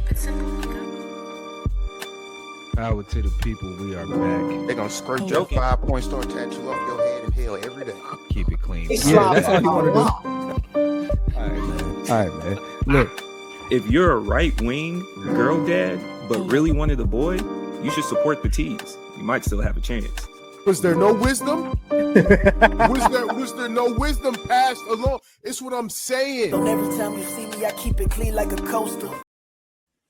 keep it simple, you know? Power to the people, we are back. They're gonna skirt your 5-point star tattoo off your head in hell every day. Keep it clean. It's Yeah, live that's all you want to do. on All right, man. All right, man. Look, If you're a right-wing girl dad, but really wanted a boy, you should support the T's. You might still have a chance. Was there no wisdom? was there no wisdom passed along? It's what I'm saying. Don't every time you see me, I keep it clean like a coaster.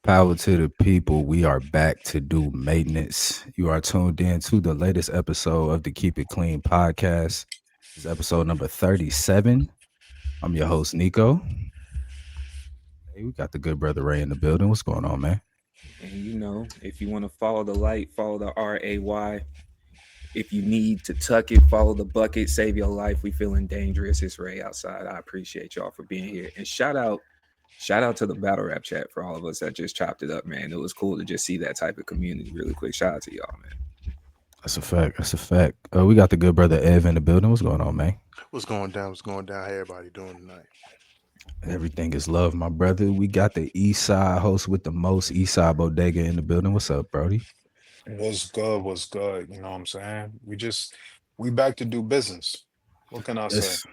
power to the people, we are back to do maintenance. You are tuned in to the latest episode of the Keep It Clean podcast. This is episode number 37. I'm your host, Nico. Hey, we got the good brother Ray in the building. What's going on, man? And you know, if you want to follow the light, follow the RAY. If you need to tuck it, follow the bucket, save your life. We feeling dangerous. It's Ray outside. I appreciate y'all for being here. And shout out to the battle rap chat for all of us that just chopped it up, man. It was cool to just see that type of community really quick. Shout out to y'all, man. That's a fact. That's a fact. We got the good brother Ev in the building. What's going on, man? What's going down? What's going down? How everybody doing tonight? Everything is love, my brother. We got the East Side host with the most, East Side Bodega in the building. What's up, Brody? What's good? What's good? You know what I'm saying? We back to do business. What can I say?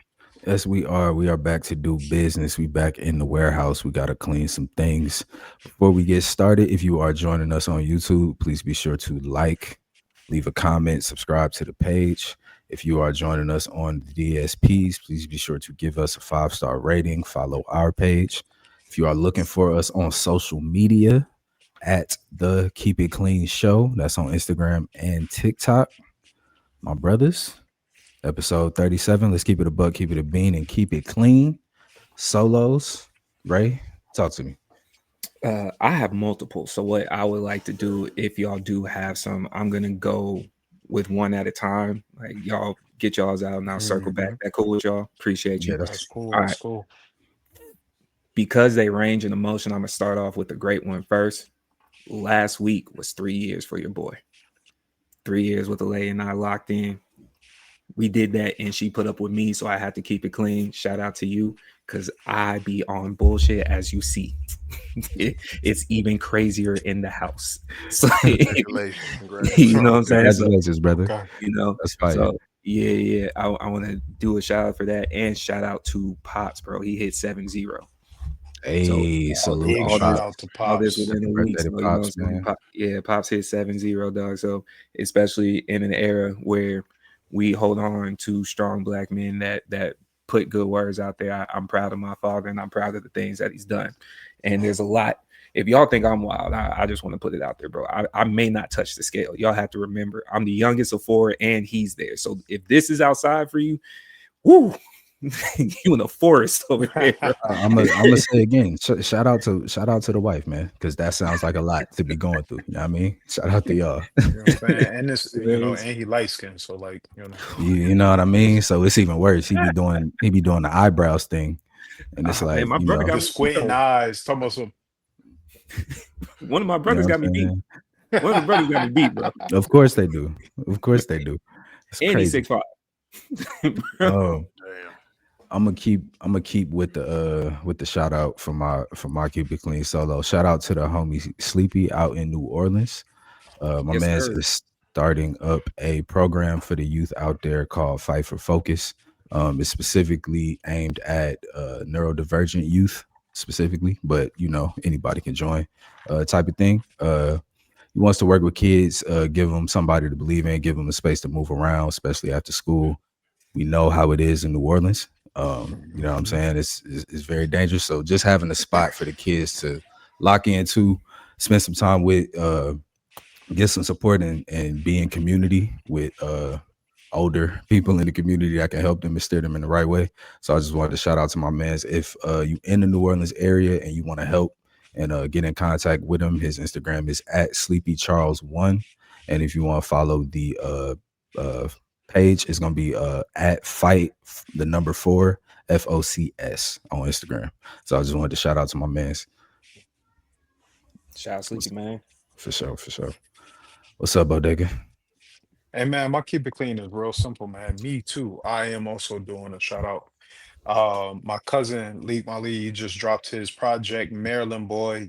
Yes, we are. We are back to do business. We back in the warehouse. We got to clean some things. Before we get started, if you are joining us on YouTube, please be sure to like, leave a comment, subscribe to the page. If you are joining us on the DSPs, please be sure to give us a 5-star rating, follow our page. If you are looking for us on social media, at the Keep It Clean Show, that's on Instagram and TikTok. My brothers, episode 37. Let's keep it a buck, keep it a bean, and keep it clean. Solos. Ray, talk to me. I have multiple. So what I would like to do, if y'all do have some, I'm gonna go with one at a time. Like y'all get y'all's out and I'll circle back. That cool with y'all? Appreciate you. Yeah, That's cool. All That's right. cool. Because they range in emotion, I'm gonna start off with the great one first. Last week was 3 years for your boy. 3 years with the lady and I locked in. We did that and she put up with me, so I had to keep it clean. Shout out to you, because I be on bullshit, as you see. It's even crazier in the house. So, Congratulations. you know what I'm saying? Congratulations, brother. Okay. You know, That's fine. so yeah. I want to do a shout out for that, and shout out to Pops, bro. He hit 7-0. Hey, salute. Big all shout this- out to All this Pops. within a Birthday week. to So, you know what I'm Pops, saying? man. Pops hit 7-0, dog. So especially in an era where we hold on to strong black men that put good words out there. I'm proud of my father, and I'm proud of the things that he's done. And there's a lot. If y'all think I'm wild, I just want to put it out there, bro. I may not touch the scale. Y'all have to remember, I'm the youngest of 4, and he's there. So if this is outside for you, woo, you in the forest over there. Bro. I'm gonna say again, shout out to the wife, man, because that sounds like a lot to be going through. You know what I mean? Shout out to y'all. You know what I'm saying? And this, and he light skinned, so like, You know what I mean? So it's even worse. He be doing the eyebrows thing, and it's like, man, my you brother know, got just squinting eyes, talking about some. one of my brothers got me beat. One of the brothers got me beat, bro. Of course they do. Of course they do. It's And he's crazy. 6'5". Oh, Damn. I'm gonna keep with the shout out from my Keep It Clean solo. Shout out to the homie Sleepy out in New Orleans. My Yes, man sir. is starting up a program for the youth out there called Fight for Focus. It's specifically aimed at neurodivergent youth specifically, but you know, anybody can join type of thing. He wants to work with kids, give them somebody to believe in, give them a space to move around, especially after school. We know how it is in New Orleans. You know what I'm saying? It's very dangerous. So just having a spot for the kids to lock into, spend some time with, get some support and be in community with older people in the community that can help them and steer them in the right way. So I just wanted to shout out to my mans. If you in the New Orleans area and you want to help and get in contact with him, his Instagram is at SleepyCharles1. And if you want to follow the page, it's gonna be at fight the number 4 FOCS on Instagram. So I just wanted to shout out to my mans. Shout out Sleepy, man. For sure. What's up, Bodega? Hey man, my keep it clean is real simple, man. Me too. I am also doing a shout out. My cousin Leak Mali just dropped his project, Maryland Boy.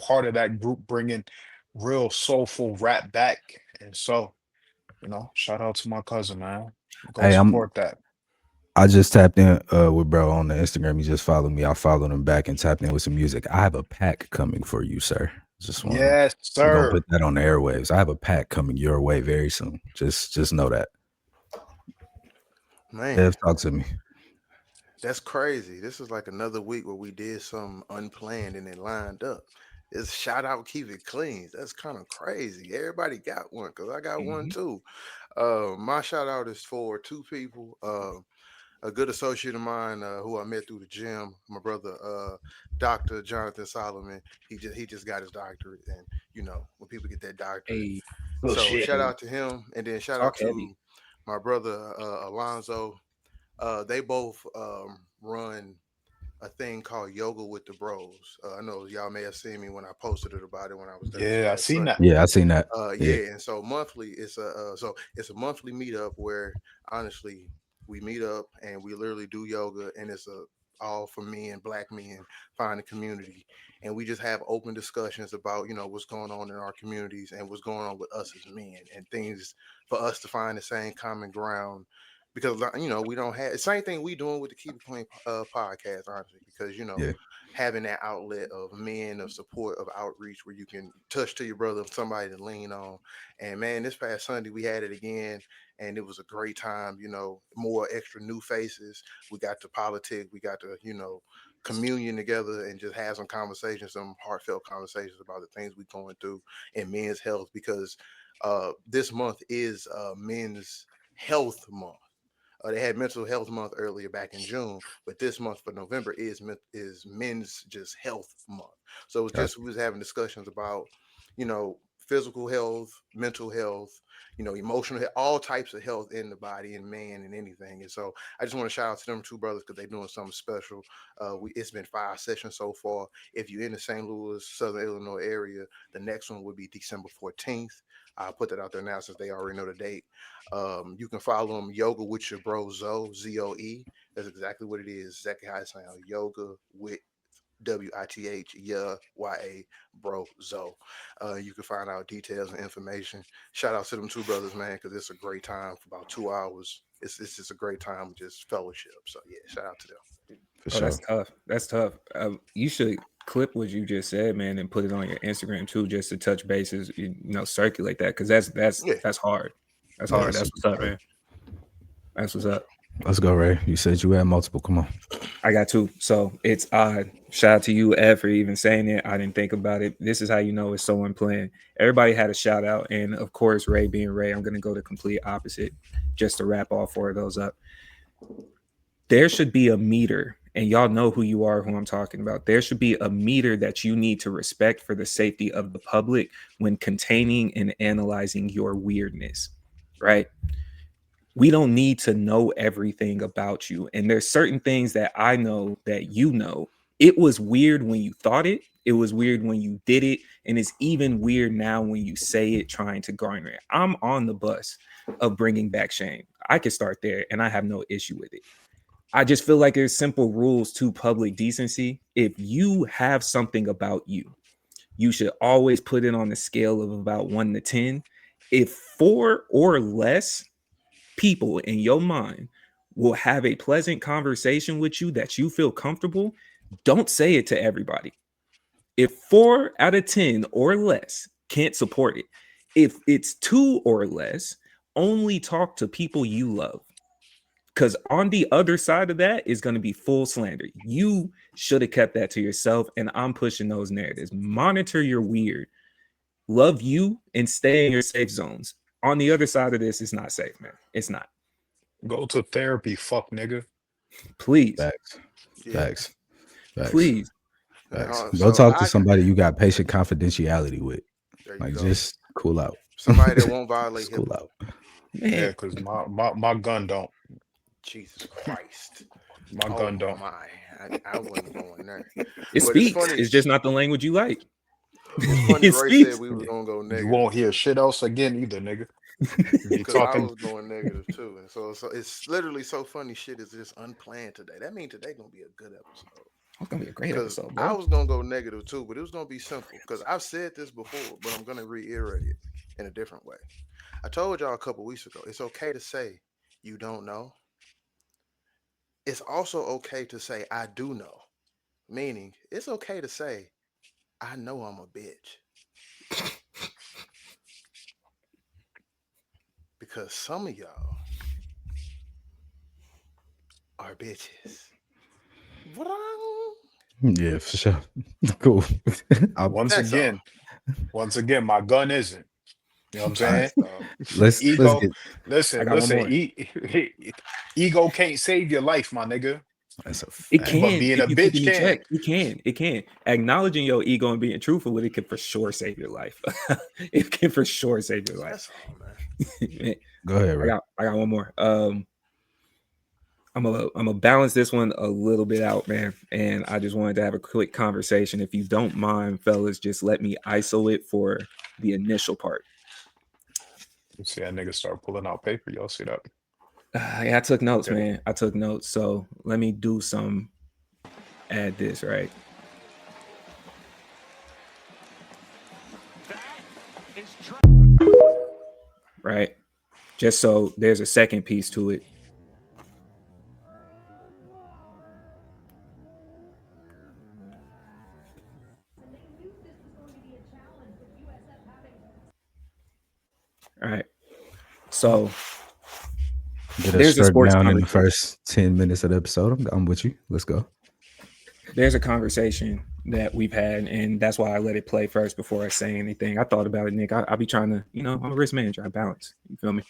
part of that group bringing real soulful rap back. And so, shout out to my cousin, man. Go Hey, support that. I just tapped in with bro on the Instagram. He just followed me. I followed him back and tapped in with some music. I have a pack coming for you, sir. Just wanna Yes, We're gonna sir. put that on the airwaves. I have a pack coming your way very soon. Just know that. Man, Dev, talk to me. that's crazy. This is like another week where we did something unplanned and it lined up. It's shout out, keep it clean. That's kind of crazy. Everybody got one because I got one Mhm. too. My shout out is for two people. A good associate of mine who I met through the gym, my brother, Dr. Jonathan Solomon. He just got his doctorate, and when people get that doctorate, Hey, Oh so shit. shout out to him, and then shout out talk heavy. to my brother Alonzo. They both run a thing called Yoga with the Bros. I know y'all may have seen me when I posted it about it when I was there this Yeah, I past seen that. Sunday. Yeah, I seen that. Yeah. Yeah, and so monthly it's a monthly meetup where honestly we meet up and we literally do yoga, and it's a all for men, black men, find a community, and we just have open discussions about what's going on in our communities and what's going on with us as men and things for us to find the same common ground. Because we don't have the same thing we doing with the Keep It Clean podcast, honestly. Because Yeah. having that outlet of men, of support, of outreach where you can touch to your brother, somebody to lean on. And man, this past Sunday we had it again, and it was a great time. More extra new faces. We got to politic. We got to communion together and just have some conversations, some heartfelt conversations about the things we're going through in men's health. Because this month is Men's Health Month. They had Mental Health Month earlier back in June, but this month for November is Men's just Health Month. So it's Gotcha. just we was having discussions about, physical health, mental health, emotional health, all types of health in the body and man and anything. And so I just want to shout out to them two brothers because they're doing something special. It's been 5 sessions so far. If you're in the St. Louis, Southern Illinois area, the next one will be December 14th. I'll put that out there now since they already know the date. You can follow them Yoga with your bro Zoe, Zoe. That's exactly what it is. Exactly how it sounds. Yoga with WITH, yeah, YA, bro Zoe. You can find out details and information. Shout out to them two brothers, man, because it's a great time for about 2 hours. It's just a great time of just fellowship. So yeah, shout out to them. For Oh, sure. that's tough. That's tough. You should clip what you just said, man, and put it on your Instagram too, just to touch bases. Circulate that because Yeah. that's hard. That's hard. Yes. That's what's up, man. That's what's up. Let's go, Ray. You said you had multiple. Come on. I got two. So it's odd. Shout out to you, Ed, for even saying it. I didn't think about it. This is how you know it's so unplanned. Everybody had a shout out. And of course, Ray being Ray, I'm going to go the complete opposite just to wrap all four of those up. There should be a meter, and y'all know who you are, who I'm talking about. There should be a meter that you need to respect for the safety of the public when containing and analyzing your weirdness, right? We don't need to know everything about you. And there's certain things that I know that you know. It was weird when you thought it. It was weird when you did it. And it's even weird now when you say it, trying to garner it. I'm on the bus of bringing back shame. I can start there and I have no issue with it. I just feel like there's simple rules to public decency. If you have something about you, you should always put it on the scale of about 1 to 10. If 4 or less people in your mind will have a pleasant conversation with you that you feel comfortable, don't say it to everybody. If 4 out of 10 or less can't support it, if it's 2 or less, only talk to people you love. Because on the other side of that is going to be full slander. You should have kept that to yourself. And I'm pushing those narratives. Monitor your weird. Love you and stay in your safe zones. On the other side of this, it's not safe, man. It's not. Go to therapy, fuck nigga. Please, Facts. Yeah. Facts. Facts. please. Facts. Go So talk to somebody you got patient confidentiality with. there you Like, go. just cool out. Somebody that won't violate Just cool HIPAA. out. Man, Yeah, because my gun don't. Jesus Christ. My Oh gun don't. my. I wasn't going there. it But it's speaks. funny. It's just not the language you like. It's funny It Ray speaks. said we was gonna go You negative won't hear shit else again either, nigga. You be because I talking. was going negative too. And so it's literally so funny shit is just unplanned today. That means today gonna be a good episode. It's gonna be a great Because episode, I bro. was gonna go negative too, but it was gonna be simple. Because I've said this before, but I'm gonna reiterate it in a different way. I told y'all a couple weeks ago, it's okay to say you don't know. It's also okay to say I do know. Meaning, it's okay to say I know I'm a bitch. Because some of y'all are bitches. Vrang. Yeah, for sure. Cool. Once That's all. again, my gun isn't. You know what I'm saying? That's all. Let's Ego, get I listen, got one listen. more. Ego can't save your life, my nigga. that's a It fact. But can being a if you keep bitch it in can. check. It can. It can. Acknowledging your ego and being truthful with it can for sure save your life. It can for sure save your life. That's all, man. Go ahead, Ray. I got one more. I'm gonna balance this one a little bit out, man. And I just wanted to have a quick conversation. If you don't mind, fellas, just let me ISO it for the initial part. You see that nigga start pulling out paper. Y'all see that? Yeah, I took notes, Okay. man. I took notes. So let me do some. Add this, right? Right. Just so there's a second piece to it. All right. So Get us there's a struck sports down in the conversation. first 10 minutes of the episode. I'm with you. Let's go. There's a conversation that we've had, and that's why I let it play first before I say anything. I thought about it, Nick. I'll be trying to, I'm a risk manager. I balance. You feel me?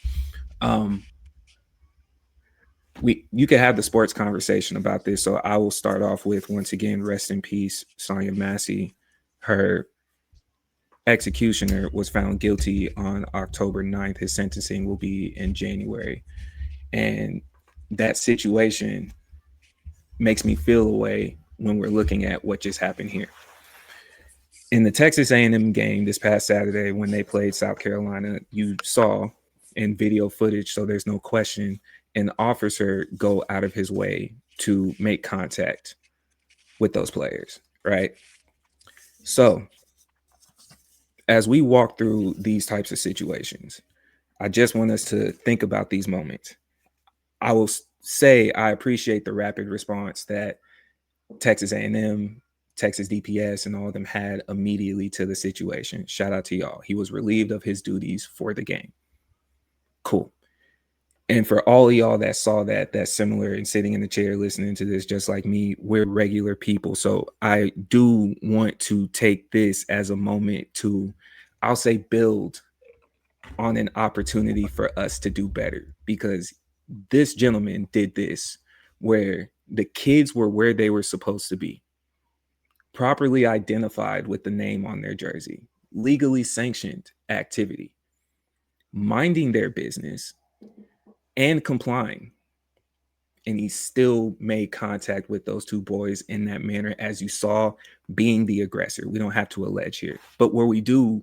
You can have the sports conversation about this. So I will start off with, once again, rest in peace, Sonia Massey. Her executioner was found guilty on October 9th. His sentencing will be in January. And that situation makes me feel a way when we're looking at what just happened here. In the Texas A&M game this past Saturday, when they played South Carolina, you saw in video footage, so there's no question, an officer go out of his way to make contact with those players, right? So as we walk through these types of situations, I just want us to think about these moments. I will say I appreciate the rapid response that Texas A&M, Texas DPS, and all of them had immediately to the situation. Shout out to y'all. He was relieved of his duties for the game. Cool. And for all of y'all that saw that's similar and sitting in the chair listening to this, just like me, we're regular people. So I do want to take this as a moment to, I'll say, build on an opportunity for us to do better, because this gentleman did this where the kids were where they were supposed to be, properly identified with the name on their jersey, legally sanctioned activity, minding their business and complying. And he still made contact with those two boys in that manner, as you saw, being the aggressor. We don't have to allege here. But where we do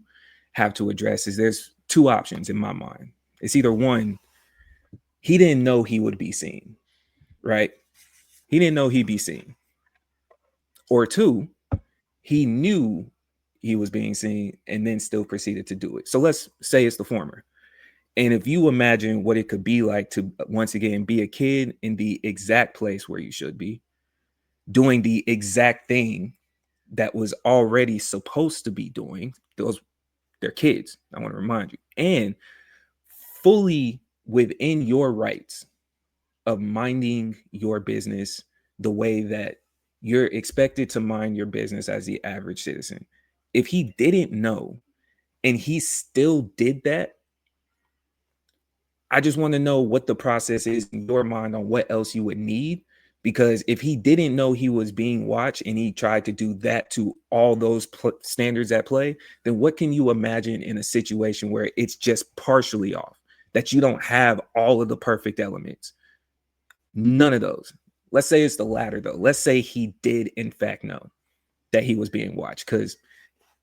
have to address is there's two options in my mind. It's either one, he didn't know he would be seen, right? He didn't know he'd be seen. Or two, he knew he was being seen and then still proceeded to do it. So let's say it's the former. And if you imagine what it could be like to, once again, be a kid in the exact place where you should be, doing the exact thing that was already supposed to be doing, they're kids, I want to remind you, and fully within your rights of minding your business the way that you're expected to mind your business as the average citizen. If he didn't know and he still did that, I just want to know what the process is in your mind on what else you would need. Because if he didn't know he was being watched and he tried to do that to all those standards at play, then what can you imagine in a situation where it's just partially off, that you don't have all of the perfect elements? None of those. Let's say it's the latter, though. Let's say he did, in fact, know that he was being watched, because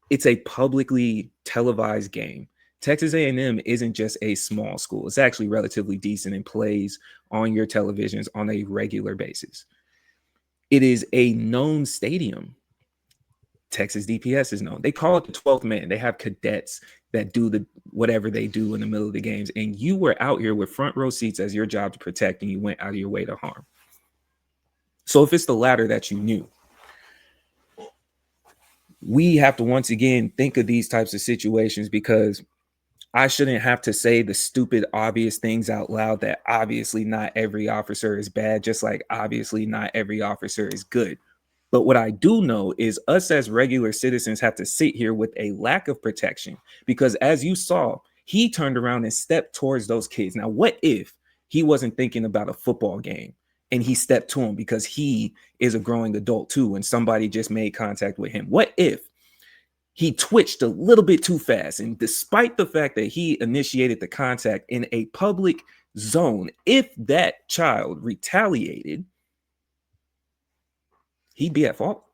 it's a publicly televised game. Texas A&M isn't just a small school. It's actually relatively decent and plays on your televisions on a regular basis. It is a known stadium. Texas DPS is known. They call it the 12th man. They have cadets that do the whatever they do in the middle of the games. And you were out here with front row seats as your job to protect, and you went out of your way to harm. So if it's the latter that you knew, we have to once again think of these types of situations, because I shouldn't have to say the stupid, obvious things out loud that obviously not every officer is bad, just like obviously not every officer is good. But what I do know is us as regular citizens have to sit here with a lack of protection, because as you saw, he turned around and stepped towards those kids. Now, what if he wasn't thinking about a football game and he stepped to him because he is a growing adult too and somebody just made contact with him? What if he twitched a little bit too fast, and despite the fact that he initiated the contact in a public zone, if that child retaliated, he'd be at fault?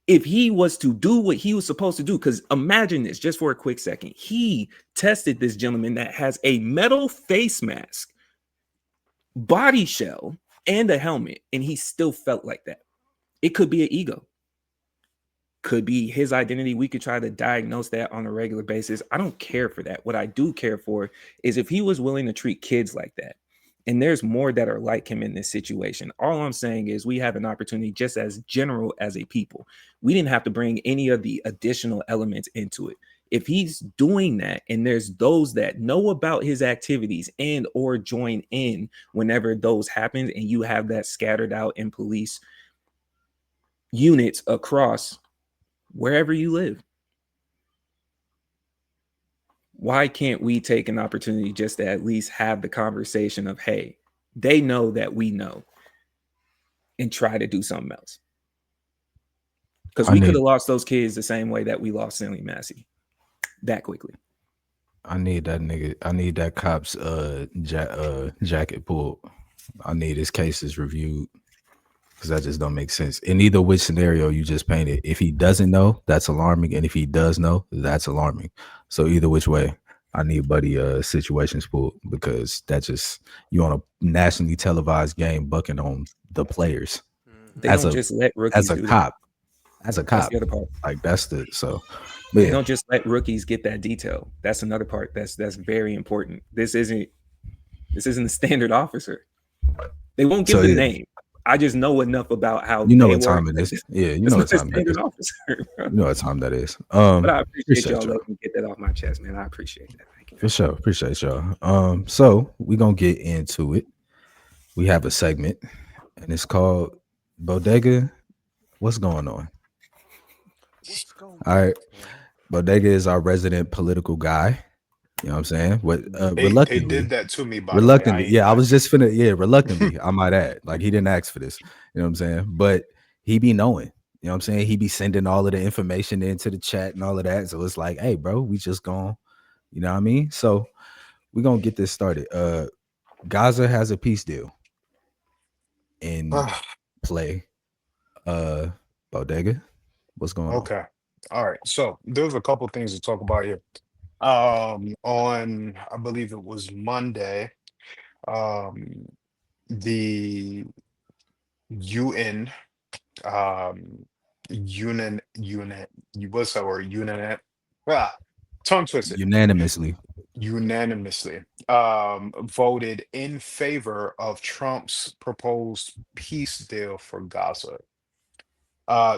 If he was to do what he was supposed to do, because imagine this just for a quick second. He tested this gentleman that has a metal face mask, body shell, and a helmet, and he still felt like that. It could be an ego. Could be his identity. We could try to diagnose that on a regular basis. I don't care for that. What I do care for is if he was willing to treat kids like that. And there's more that are like him in this situation. All I'm saying is we have an opportunity, just as general as a people. We didn't have to bring any of the additional elements into it. If he's doing that and there's those that know about his activities and or join in whenever those happen, and you have that scattered out in police units across wherever you live, why can't we take an opportunity just to at least have the conversation of, hey, they know that we know, and try to do something else? Because we could have lost those kids the same way that we lost Stanley Massey that quickly. I need that nigga. I need that cop's jacket pulled. I need his cases reviewed, because that just don't make sense. In either which scenario you just painted, if he doesn't know, that's alarming, and if he does know, that's alarming. So either which way, I need Buddy situations pulled, because that just, you on a nationally televised game bucking on the players. They don't just let rookies as a cop. As a That's cop, the other part. like that's the so. They Yeah. don't just let rookies get that detail. That's another part. That's very important. This isn't a standard officer. They won't give So, the yeah. name. I just know enough about how You know they what time work. it is. Yeah, you It's know not what a time that is. standard officer, bro. You know what time that is. But I appreciate y'all y'all. letting me get that off my chest, man. I appreciate that. Thank you. For sure. Appreciate y'all. So we're gonna get into it. We have a segment, and it's called Bodega. What's going on? What's going All right. on? Bodega is our resident political guy. You know what I'm saying? What They reluctantly. did that to me, by the way. Reluctantly. ain't Yeah, I mad. was just reluctantly, I might add. Like, he didn't ask for this. You know what I'm saying? But he be knowing. You know what I'm saying? He be sending all of the information into the chat and all of that. So it's like, hey, bro, we just gone. You know what I mean? So we're gonna get this started. Gaza has a peace deal in play. Bodega, what's going on? Okay. All right. So there's a couple things to talk about here. On I believe it was Monday, um, the UN, what's that word? Tongue twisted. Unanimously. Unanimously, voted in favor of Trump's proposed peace deal for Gaza.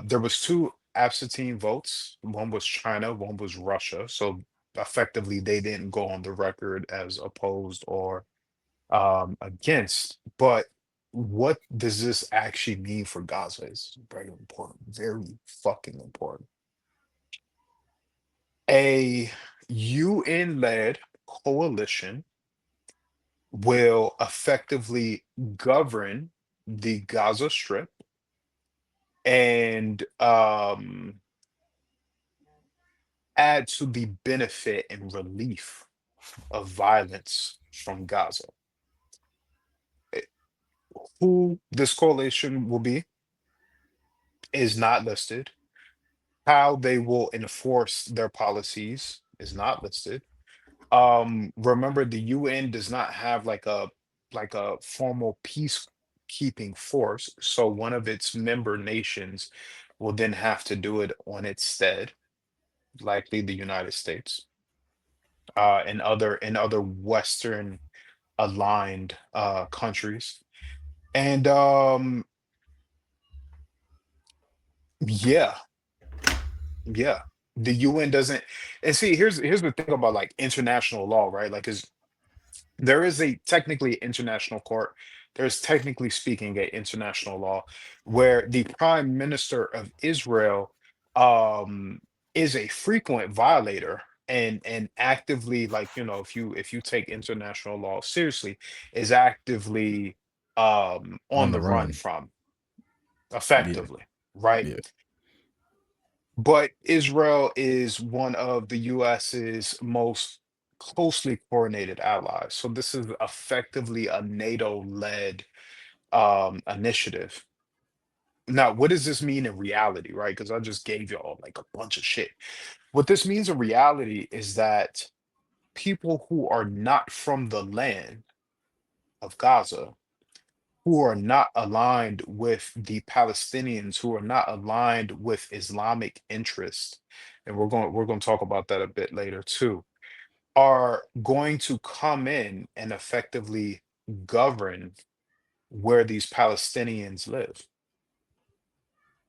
There was two absentee votes. One was China, one was Russia. So effectively, they didn't go on the record as opposed or against. But what does this actually mean for Gaza is very important, very fucking important. A UN-led coalition will effectively govern the Gaza Strip and add to the benefit and relief of violence from Gaza. Who this coalition will be is not listed. How they will enforce their policies is not listed. Remember, the UN does not have like a formal peace peacekeeping force. So one of its member nations will then have to do it on its stead, likely the United States, and other Western aligned countries. And yeah, yeah. The UN doesn't, and see, here's the thing about like international law, right? Like, is there is a technically international court. There's technically speaking a international law where the prime minister of Israel um is a frequent violator and actively, like, if you take international law seriously, is actively on On the the run run. from, Yeah, effectively, right? yeah. But Israel is one of the US's most closely coordinated allies. So this is effectively a NATO-led initiative. Now, what does this mean in reality, right? Because I just gave y'all like a bunch of shit. What this means in reality is that people who are not from the land of Gaza, who are not aligned with the Palestinians, who are not aligned with Islamic interests, and we're going to talk about that a bit later too, are going to come in and effectively govern where these Palestinians live.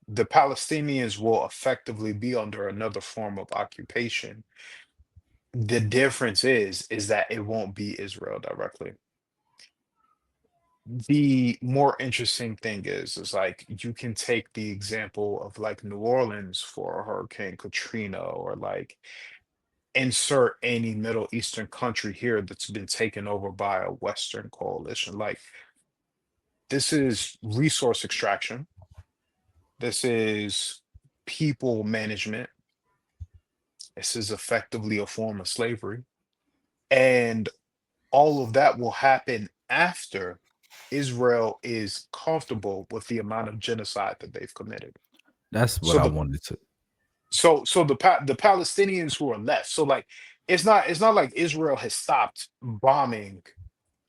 The Palestinians will effectively be under another form of occupation. The difference is that it won't be Israel directly. The more interesting thing is like, you can take the example of like New Orleans for Hurricane Katrina, or like insert any Middle Eastern country here that's been taken over by a Western coalition. Like, this is resource extraction. This is people management. This is effectively a form of slavery. And all of that will happen after Israel is comfortable with the amount of genocide that they've committed. That's what So I the wanted to. the Palestinians who are left. So like, it's not like Israel has stopped bombing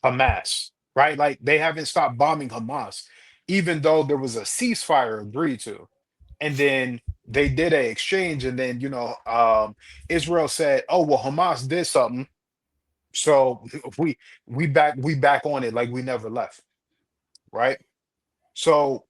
Hamas, right? Like, they haven't stopped bombing Hamas, even though there was a ceasefire agreed to. And then they did a exchange, and then Israel said, "Oh well, Hamas did something, so we back on it like we never left," right? So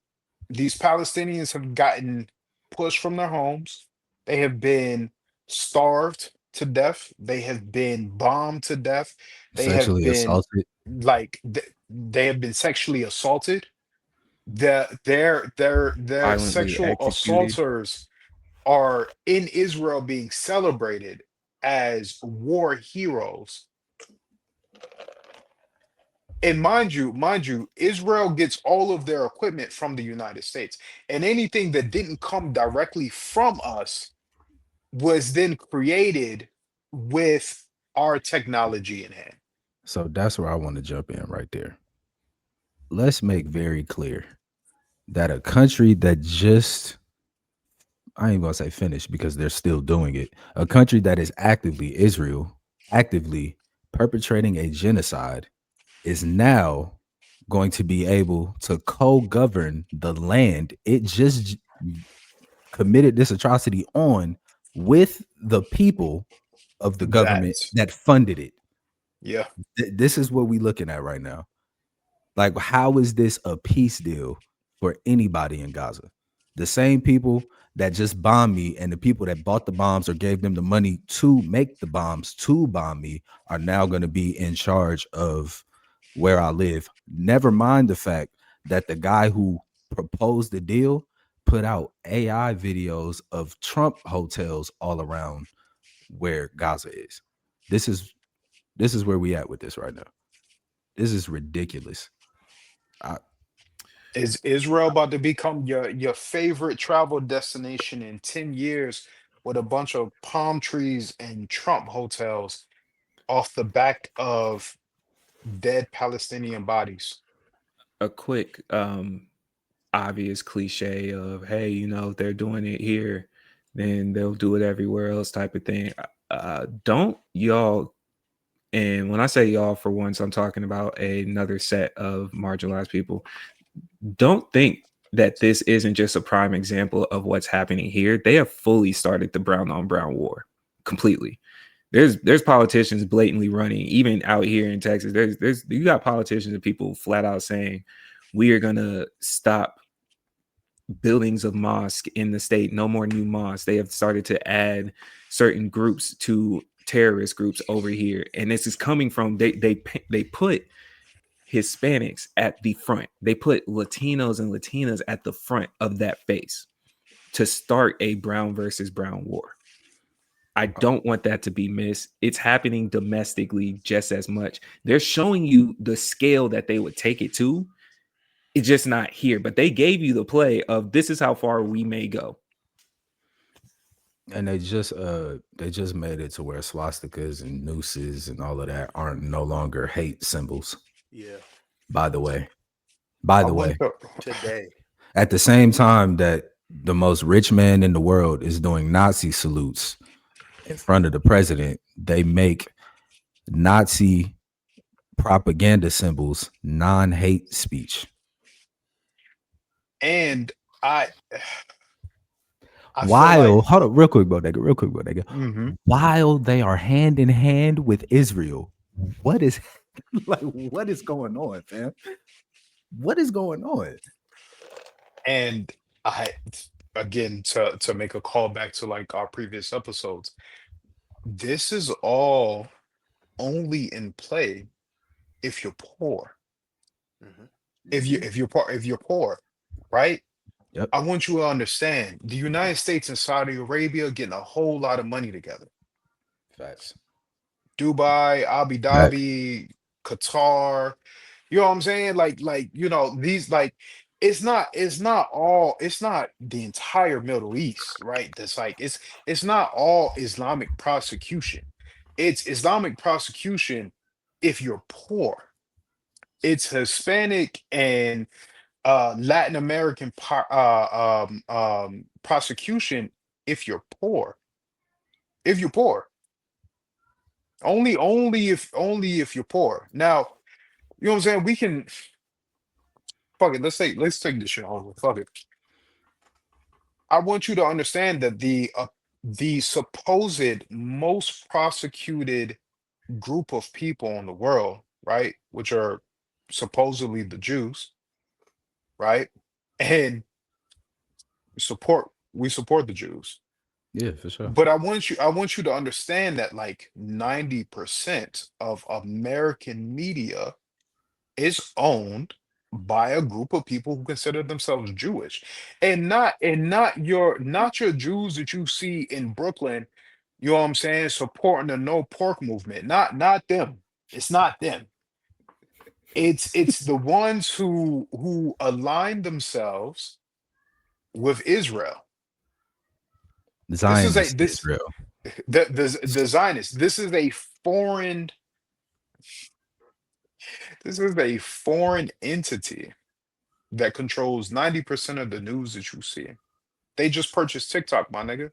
these Palestinians have gotten pushed from their homes. They have been starved to death. They have been bombed to death. They have Sexually been assaulted. like they have been sexually assaulted. Their Violently sexual executed. assaulters are in Israel being celebrated as war heroes. And mind you, Israel gets all of their equipment from the United States. And anything that didn't come directly from us was then created with our technology in hand. So that's where I want to jump in right there. Let's make very clear that a country that just, I ain't gonna say finished because they're still doing it. A country that is actively, Israel, actively perpetrating a genocide, is now going to be able to co-govern the land it just committed this atrocity on, with the people of the government That, that funded it. yeah, This is what we looking at right now. Like, how is this a peace deal for anybody in Gaza? The same people that just bombed me and the people that bought the bombs or gave them the money to make the bombs to bomb me are now going to be in charge of where I live. Never mind the fact that the guy who proposed the deal put out AI videos of Trump hotels all around where Gaza is. This is this is where we at with this right now. This is ridiculous. I, is Israel about to become your favorite travel destination in 10 years with a bunch of palm trees and Trump hotels off the back of dead Palestinian bodies? A quick obvious cliche of, hey, if they're doing it here, then they'll do it everywhere else type of thing. Don't y'all, and when I say y'all, for once, I'm talking about another set of marginalized people. don't think that this isn't just a prime example of what's happening here. They have fully started the brown on brown war completely. There's politicians blatantly running, even out here in Texas. There's you got politicians and people flat out saying we are gonna stop buildings of mosque in the state. No more new mosques. They have started to add certain groups to terrorist groups over here, and this is coming from they put Hispanics at the front. They put Latinos and Latinas at the front of that face to start a brown versus brown war. I don't want that to be missed. It's happening domestically just as much. They're showing you the scale that they would take it to. It's just not here, but they gave you the play of this is how far we may go. And they just made it to where swastikas and nooses and all of that aren't no longer hate symbols. Yeah. By the way, I went to, Today. at the same time that the most rich man in the world is doing Nazi salutes in front of the president, they make Nazi propaganda symbols non-hate speech. and I feel While like, hold up, real quick, Bodega. mhm. While they are hand in hand with Israel, what is like what is going on, fam? What is going on? And I again to make a call back to like our previous episodes, this is all only in play if you're poor. Mhm. If you're poor, right? Yep. I want you to understand the United States and Saudi Arabia getting a whole lot of money together. Facts. Dubai, Abu Facts. Dhabi, Qatar. You know what I'm saying? Like these like it's not the entire Middle East, right? That's like it's not all Islamic prosecution. It's Islamic prosecution if you're poor. It's Hispanic and Latin American prosecution if you're poor. If you're poor. Only if you're poor. Now, you know what I'm saying? We can fuck it. Let's take this shit over. Fuck it. I want you to understand that the supposed most prosecuted group of people in the world, right, which are supposedly the Jews, right, and we support the Jews. Yeah, for sure. But I want you to understand that like 90% of American media is owned by a group of people who consider themselves Jewish, and not your Jews that you see in Brooklyn, you know what I'm saying, supporting the no pork movement. Not them. It's not them. It's the ones who align themselves with Israel. This is a Zionist this Israel. the Zionists. Foreign this is a foreign entity that controls 90% of the news that you see. They just purchased TikTok, my nigga.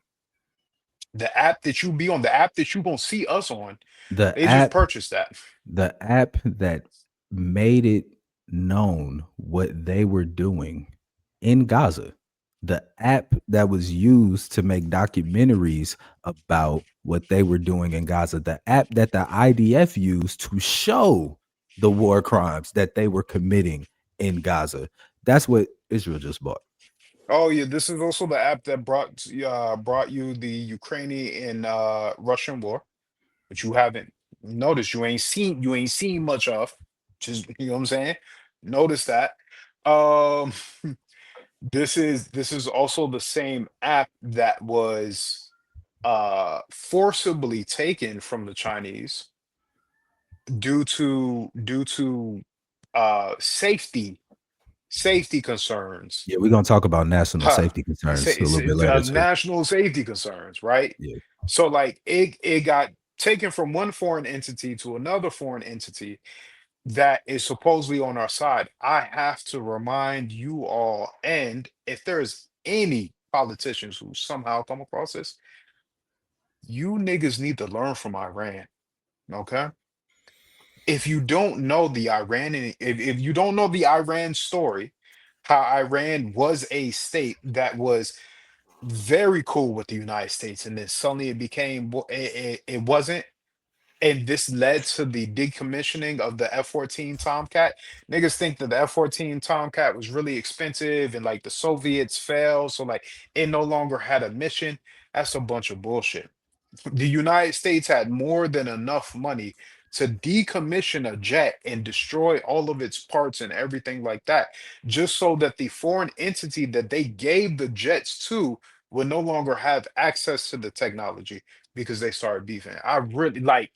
The app that you be on, the app that you gonna see us on, The they just app purchased that. the app that made it known what they were doing in Gaza, the app that was used to make documentaries about what they were doing in Gaza, the app that the IDF used to show the war crimes that they were committing in Gaza. That's what Israel just bought. Oh yeah, this is also the app that brought you the Ukrainian and Russian war, which you haven't noticed. You ain't seen much of. Just you know what I'm saying? Notice that. Um this is also the same app that was forcibly taken from the Chinese due to safety concerns. Yeah, we're gonna talk about national Huh. safety concerns a It's, little bit it's, later too. national safety concerns, right? Yeah. So like it got taken from one foreign entity to another foreign entity that is supposedly on our side. I have to remind you all, and if there's any politicians who somehow come across this, you niggas need to learn from Iran. Okay? If you don't know the Iran story, how Iran was a state that was very cool with the United States, and then suddenly it became it wasn't, and this led to the decommissioning of the F-14 Tomcat. Niggas think that the F-14 Tomcat was really expensive and like the Soviets fell, so like it no longer had a mission. That's a bunch of bullshit. The United States had more than enough money to decommission a jet and destroy all of its parts and everything like that, just so that the foreign entity that they gave the jets to would no longer have access to the technology because they started beefing. I really like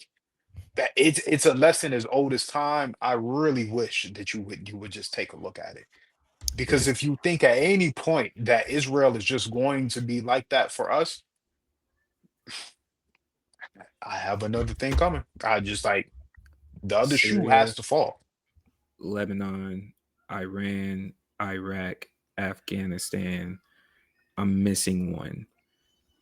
that. It's a lesson as old as time. I really wish that you would just take a look at it. Because Yeah. if you think at any point that Israel is just going to be like that for us, I have another thing coming. I just like the other shoe has Syria, to fall. Lebanon, Iran, Iraq, Afghanistan. I'm missing one.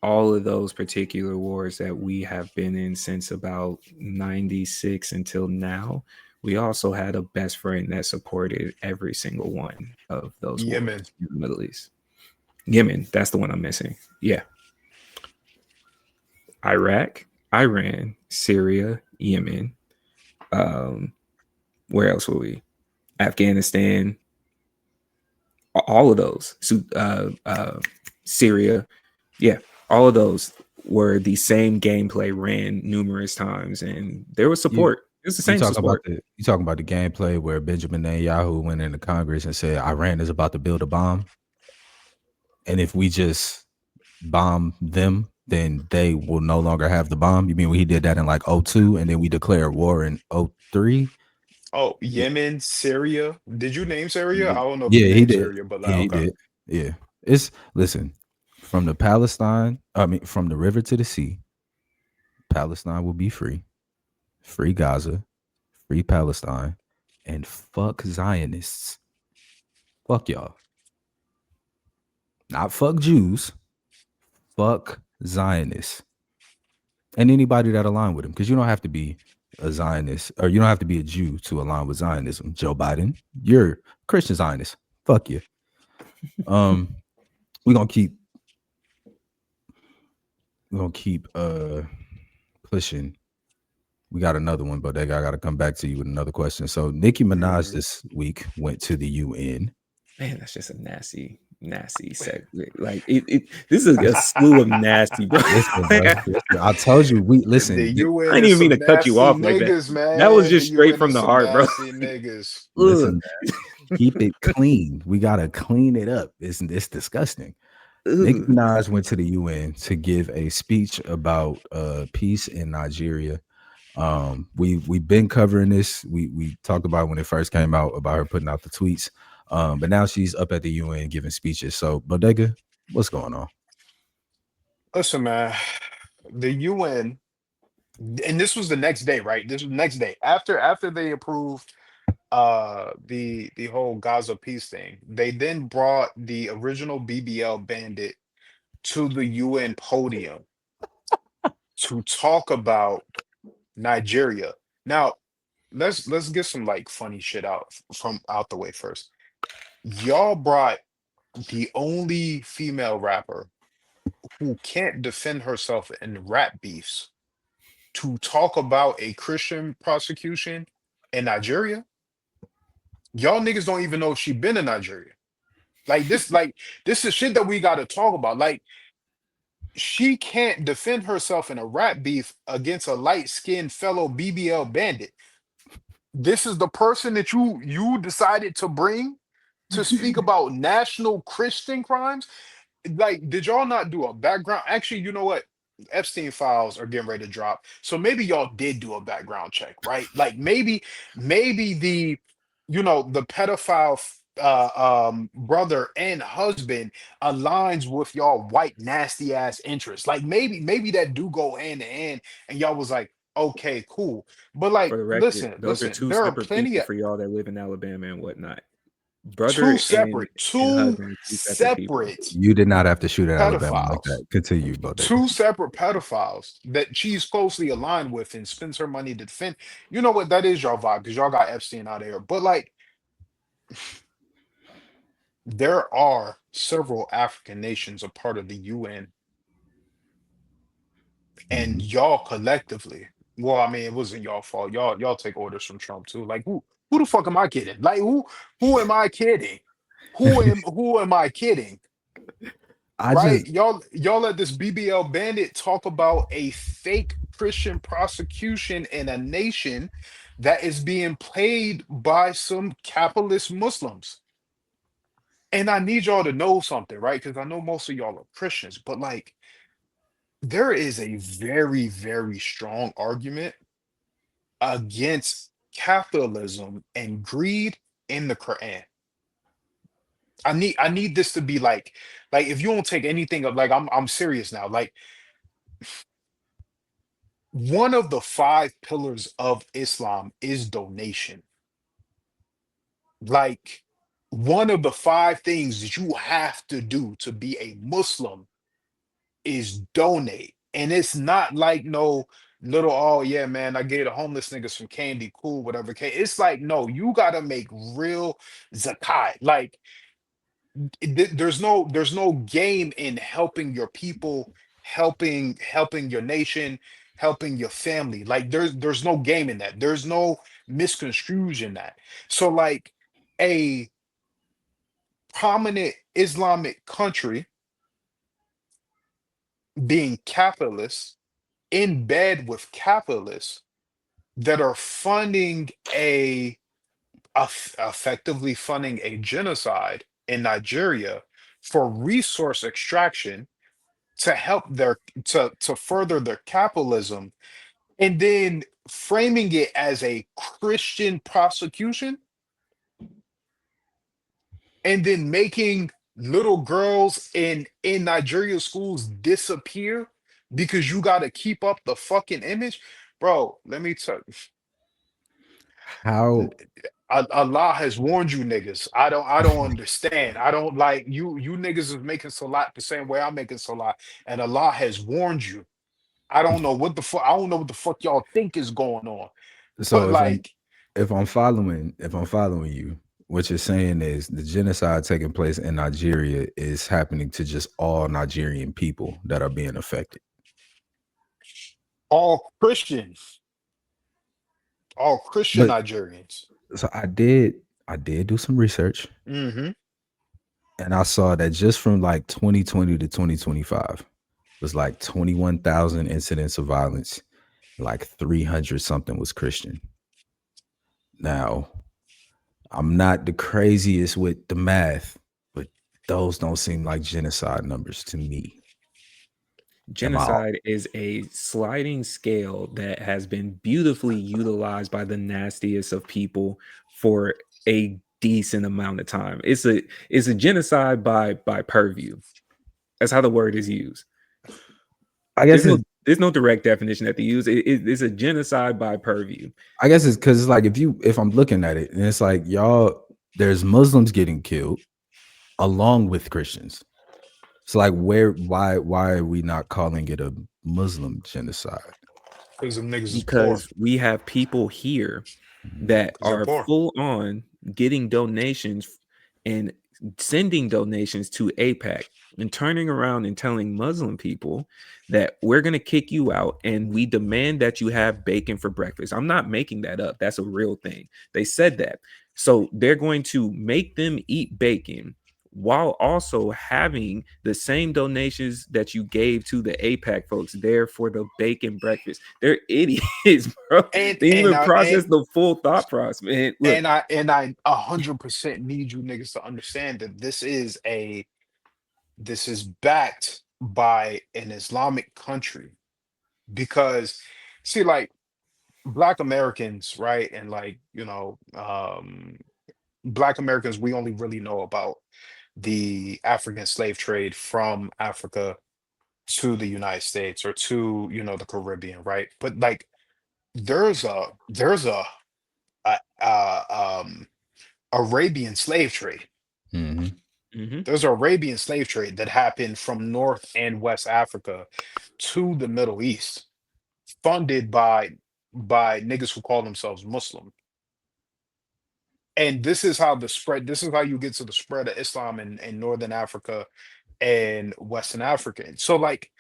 All of those particular wars that we have been in since about 96 until now, we also had a best friend that supported every single one of those wars Yemen. in the Middle East. Yemen, that's the one I'm missing. Yeah. Iraq, Iran, Syria, Yemen. Um, where else were we? Afghanistan, all of those. So, Syria, yeah, all of those were the same gameplay ran numerous times, and there was You support. It was the you same talking about support. the gameplay where Benjamin Netanyahu went into Congress and said Iran is about to build a bomb, and if we just bomb them, then they will no longer have the bomb. You mean when he did that in like '02, and then we declared war in '03? Oh, Yeah, Yemen, Syria. Did you name Syria? I yeah, don't know if you yeah, he named did. Syria, but like, Yeah, he okay. did. Yeah, it's listen from the Palestine. I mean, from the river to the sea, Palestine will be free. Free Gaza, free Palestine, and fuck Zionists. Fuck y'all. Not fuck Jews. Fuck Zionists. And anybody that align with him. Because you don't have to be a Zionist or you don't have to be a Jew to align with Zionism. Joe Biden, you're Christian Zionist. Fuck you. Um, we're gonna keep pushing. We got another one, but I gotta come back to you with another question. So Nicki Minaj Mhm. this week went to the UN. Man, that's just a nasty, nasty segue. Like this is a slew of nasty, bro. Listen, bro. Like, Listen, I told you we The listen. I UN didn't is even mean to some cut you nasty off like that. niggas, That was man. The just straight UN from is the some heart, bro. nasty niggas. Ugh. Listen, keep it clean. We gotta clean it up. It's disgusting. Nicki Ugh. Minaj went to the UN to give a speech about peace in Nigeria. We've been covering this. We talked about it when it first came out about her putting out the tweets. But now she's up at the UN giving speeches. So Bodega, what's going on? Listen, man, the UN, and this was the next day, right? This was the next day after they approved the whole Gaza peace thing. They then brought the original BBL bandit to the UN podium to talk about Nigeria. Now, let's get some like funny shit out the way first. Y'all brought the only female rapper who can't defend herself in rap beefs to talk about a Christian prosecution in Nigeria. Y'all niggas don't even know if she been in Nigeria. Like this is shit that we gotta talk about. Like she can't defend herself in a rap beef against a light-skinned fellow BBL bandit. This is the person that you decided to bring to speak about national Christian crimes. Like, did y'all not do a background? Actually, you know what? Epstein files are getting ready to drop. So maybe y'all did do a background check, right? Like maybe the pedophile brother and husband aligns with y'all white nasty ass interests. Like maybe that do go hand in hand, and y'all was like, okay, cool. But like, For the record, listen, those are listen, two there are separate plenty people of for y'all that live in Alabama and whatnot. two Brother separate, and two husband are two separate people. separate You did not have to shoot at Alabama like pedophiles. that. Continue, Bodega. Two separate pedophiles that she's closely aligned with and spends her money to defend. You know what? That is y'all vibe because y'all got Epstein out there. But like, there are several African nations a part of the UN, and Mhm. y'all collectively, well, I mean, it wasn't y'all fault. Y'all take orders from Trump too. Like who the fuck am I kidding? Like who am I kidding? Who am I kidding? I Right? just Y'all let this BBL bandit talk about a fake Christian prosecution in a nation that is being played by some capitalist Muslims. And I need y'all to know something, right? Because I know most of y'all are Christians, but like there is a very, very strong argument against capitalism and greed in the Quran. I need this to be like if you don't take anything of like I'm serious now. Like one of the five pillars of Islam is donation. Like one of the five things that you have to do to be a Muslim is donate. And it's not like no little, oh yeah, man, I gave the homeless niggas some candy, cool, whatever. It's like, no, you gotta make real zakat. Like there's no game in helping your people, helping your nation, helping your family. Like there's no game in that. There's no misconstrued in that. So like a prominent Islamic country being capitalist in bed with capitalists that are funding effectively funding a genocide in Nigeria for resource extraction to help their to further their capitalism, and then framing it as a Christian prosecution, and then making little girls in Nigeria schools disappear because you got to keep up the fucking image. Bro, let me tell you, how Allah has warned you niggas. I don't understand. I don't like you niggas is making salat the same way I'm making salat, and Allah has warned you. I don't know what the fuck. I don't know what the fuck y'all think is going on. so But like, if I'm following you, what you're saying is the genocide taking place in Nigeria is happening to just all Nigerian people that are being affected. all Christians, all Christian But Nigerians. so I did do some research Hmm. and I saw that just from like 2020 to 2025 was like 21,000 incidents of violence, like 300 something was Christian. Now, I'm not the craziest with the math, but those don't seem like genocide numbers to me. Am I? Genocide is a sliding scale that has been beautifully utilized by the nastiest of people for a decent amount of time. It's a genocide by purview. That's how the word is used. I There's guess no it's there's no direct definition that they use. It's a genocide by purview. I guess it's because it's like if I'm looking at it and it's like y'all, there's Muslims getting killed along with Christians. It's like why are we not calling it a Muslim genocide? Because them niggas is poor. Because we have people here Mhm. that Because they're are poor. full on getting donations and sending donations to APAC and turning around and telling Muslim people that we're going to kick you out and we demand that you have bacon for breakfast. I'm not making that up. That's a real thing. They said that. So they're going to make them eat bacon while also having the same donations that you gave to the APAC folks there for the bacon breakfast. They're idiots, bro. And They didn't and even I process and the full thought process, man. Look, and I 100% need you niggas to understand that this is backed by an Islamic country. Because see, like Black Americans, right? And like, Black Americans, we only really know about the African slave trade from Africa to the United States or to, the Caribbean, right? But like there's a Arabian slave trade. Mhm. mhm. There's an Arabian slave trade that happened from North and West Africa to the Middle East, funded by niggas who call themselves Muslim. And this is how the spread. This is how you get to the spread of Islam in Northern Africa and Western Africa. So, like,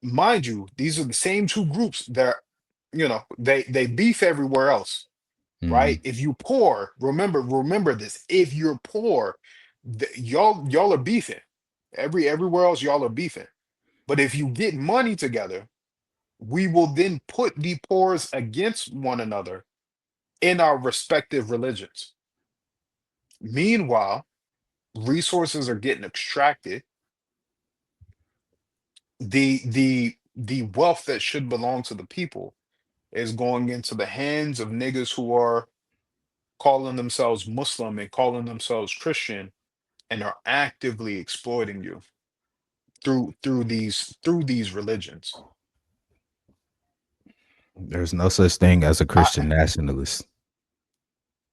mind you, these are the same two groups that, they beef everywhere else, right? Mhm. If you poor, remember this. If you're poor, y'all are beefing. Everywhere else, y'all are beefing. But if you get money together, we will then put the poors against one another in our respective religions. Meanwhile, resources are getting extracted. The wealth that should belong to the people is going into the hands of niggas who are calling themselves Muslim and calling themselves Christian and are actively exploiting you through these religions. There's no such thing as a I, Christian nationalist.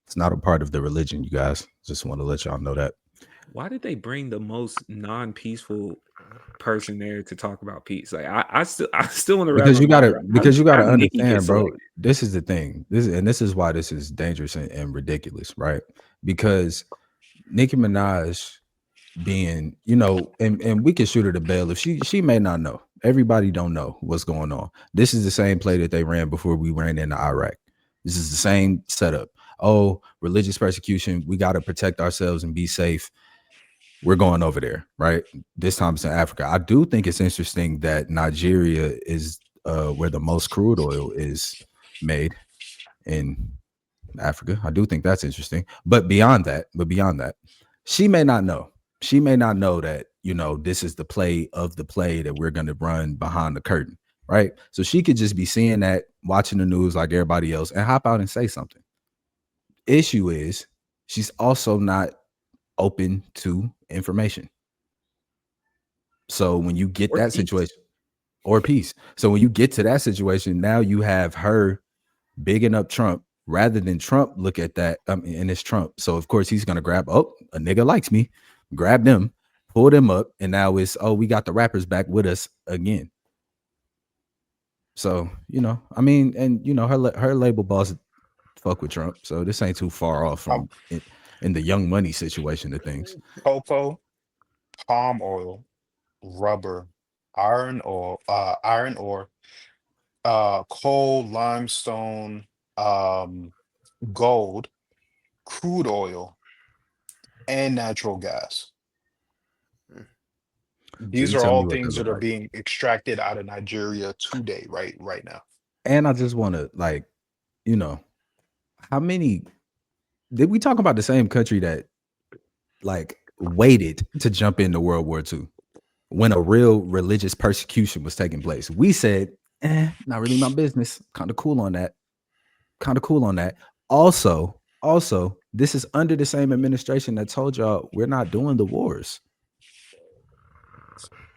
It's not a part of the religion, you guys. Just want to let y'all know that. Why did they bring the most non-peaceful person there to talk about peace? Like I still want to wrap Because my you mind gotta around because you how gotta Nicki gets understand, bro. selected. This is the thing. This is why this is dangerous and ridiculous, right? Because Nicki Minaj being, and we can shoot her the bail if she may not know. Everybody don't know what's going on. This is the same play that they ran before we ran into Iraq. This is the same setup. Oh, religious persecution. We got to protect ourselves and be safe. We're going over there, right? This time it's in Africa. I do think it's interesting that Nigeria is where the most crude oil is made in Africa. I do think that's interesting. But beyond that, she may not know. She may not know that, this is the play of the play that we're going to run behind the curtain, right? So she could just be seeing that, watching the news like everybody else, and hop out and say something. Issue is she's also not open to information. So when you get Or that peace. situation, or peace. So when you get to that situation, now you have her bigging up Trump rather than Trump look at that. And it's Trump. So of course he's gonna grab, oh, a nigga likes me, grab them, pull them up, and now it's, oh, we got the rappers back with us again. So, and her label boss fuck with Trump. So this ain't too far off uh, from it in the Young Money situation of things. Cocoa, palm oil, rubber, iron ore, coal, limestone, gold, crude oil, and natural gas. Mm. So These you are tell all me what that things look that are like. being extracted out of Nigeria today, right now. And I just want to, like, you know, how many did we talk about the same country that like waited to jump into World War II when a real religious persecution was taking place? We said, not really my business. Kind of cool on that. Kind of cool on that. Also, this is under the same administration that told y'all we're not doing the wars.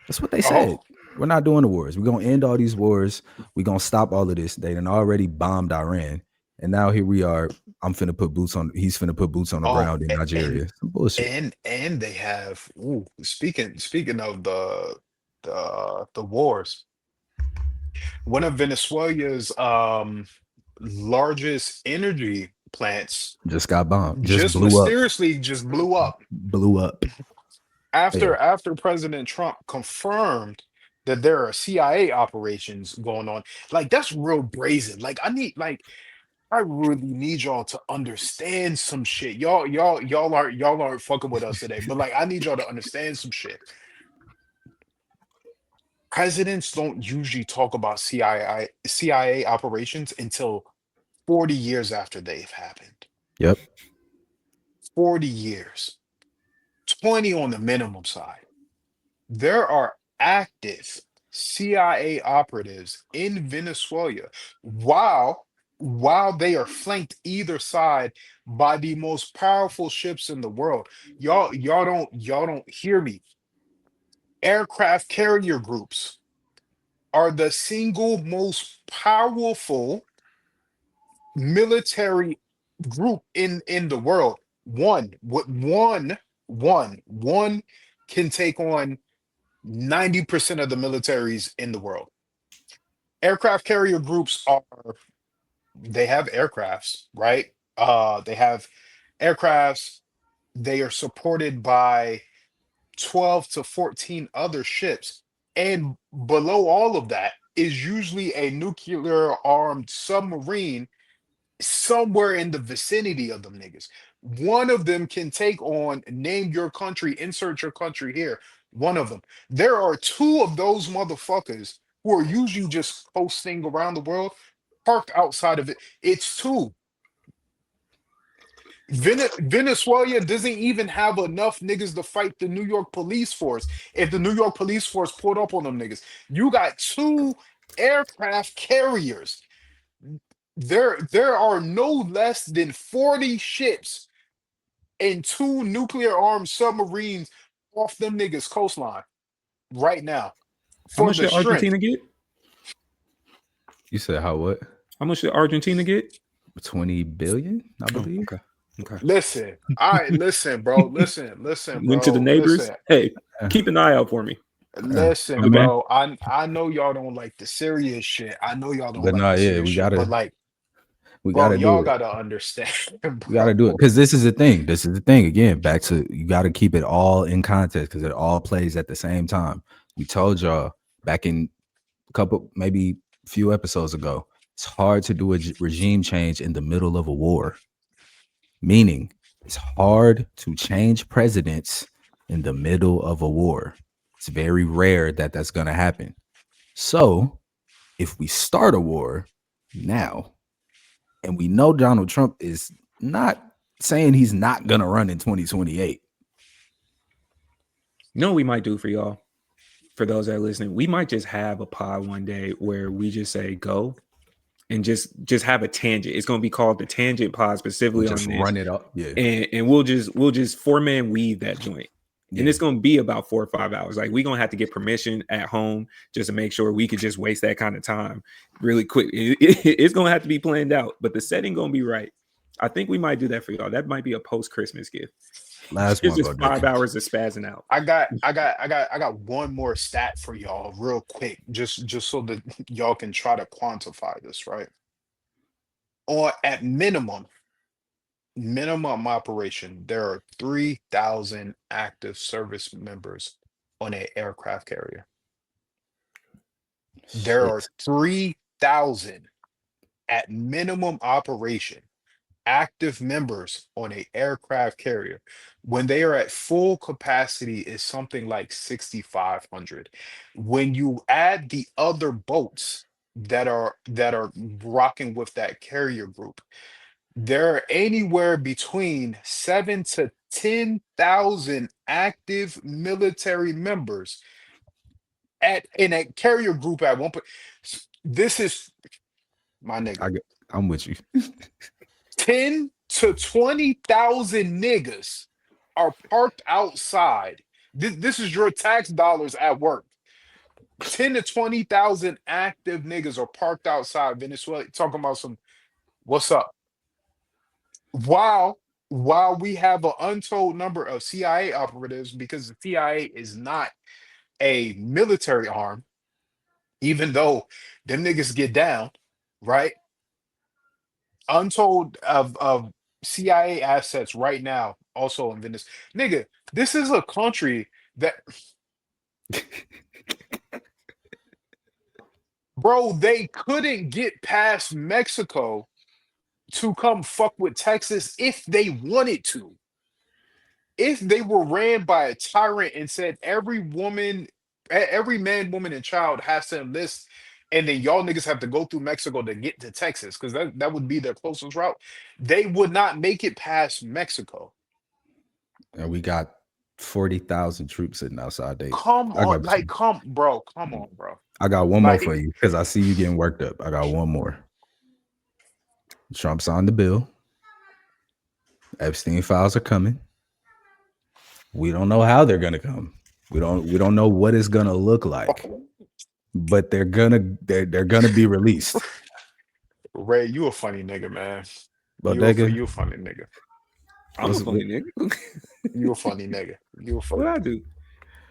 That's what they said. Oh, We're not doing the wars. We're gonna end all these wars. We're gonna stop all of this. They done already bombed Iran. And now here we are. He's finna put boots on the oh, ground in and Nigeria. Some bullshit. and they have, speaking of the wars, one of Venezuela's largest energy plants Just got bombed. Just just blew up. mysteriously just blew up Blew up. Yeah. after President Trump confirmed that there are CIA operations going on. Like, that's real brazen. I really need y'all to understand some shit. Y'all aren't fucking with us today, but like, I need y'all to understand some shit. Presidents don't usually talk about CIA operations until 40 years after they've happened. Yep. 40 years. 20 on the minimum side. There are active CIA operatives in Venezuela while they are flanked either side by the most powerful ships in the world. Y'all don't hear me. Aircraft carrier groups are the single most powerful military group in the world. One can take on 90% of the militaries in the world. Aircraft carrier groups they have aircrafts, right? They have aircrafts. They are supported by 12 to 14 other ships. And below all of that is usually a nuclear armed submarine somewhere in the vicinity of them niggas. One of them can take on, name your country, insert your country here. One of them. There are two of those motherfuckers who are usually just coasting around the world, parked outside of it. It's two. Venezuela doesn't even have enough niggas to fight the New York police force. If the New York police force pulled up on them niggas, you got two aircraft carriers. There are no less than 40 ships and two nuclear armed submarines off them niggas coastline right now How for much the did strength. Argentina get? You said how what? How much did Argentina get? 20 billion, I believe. Okay. Okay. Listen, all right, listen, bro. Listen, bro. Went to the neighbors. Listen, Hey, keep an eye out for me. listen, Okay. bro. I know y'all don't like the serious shit. I know y'all don't But like nah, the yeah, serious we shit. But gotta like, we bro, gotta do y'all it. gotta understand, We gotta do it. Because this is the thing. This is the thing. Again, back to you gotta keep it all in context because it all plays at the same time. We told y'all back in a couple, maybe a few episodes ago, it's hard to do a regime change in the middle of a war. Meaning, it's hard to change presidents in the middle of a war. It's very rare that that's going to happen. So, if we start a war now, and we know Donald Trump is not saying he's not going to run in 2028. You know what we might do for y'all? For those that are listening, we might just have a pod one day where we just say go and just have a tangent. It's going to be called the Tangent Pod specifically Just on this. run it up. Yeah. And we'll just 4-man weave that joint. Yeah. And it's going to be about 4 or 5 hours. Like we're going to have to get permission at home just to make sure we could just waste that kind of time really quick. It's going to have to be planned out, but the setting going to be right. I think we might do that for y'all. That might be a post-Christmas gift. Last It's one. just 5 hours of spazzing out. I got one more stat for y'all real quick, just so that y'all can try to quantify this, right? Or at minimum operation, there are 3,000 active service members on an aircraft carrier. There are 3,000 at minimum operation active members on a aircraft carrier. When they are at full capacity is something like 6,500. When you add the other boats that are rocking with that carrier group, there are anywhere between 7 to 10,000 active military members in a carrier group at one point. This is my nigga. I'm with you. 10 to 20,000 niggas are parked outside. This is your tax dollars at work. 10 to 20,000 active niggas are parked outside Venezuela talking about some what's up. While we have an untold number of CIA operatives, because the CIA is not a military arm, even though them niggas get down, right? Untold of CIA assets right now, also in Venice. Nigga, this is a country that bro, they couldn't get past Mexico to come fuck with Texas if they wanted to. If they were ran by a tyrant and said every man, woman, and child has to enlist, and then y'all niggas have to go through Mexico to get to Texas, because that would be their closest route, they would not make it past Mexico. And we got 40,000 troops sitting outside. Come on, bro. I got one more for you because I see you getting worked up. I got one more. Trump's on the bill. Epstein files are coming. We don't know how they're gonna come. We don't know what it's gonna look like, but they're gonna be released. Ray, you a funny nigga, man. But You a funny nigga. I'm a funny nigga. You a funny nigga. You a funny. What I do?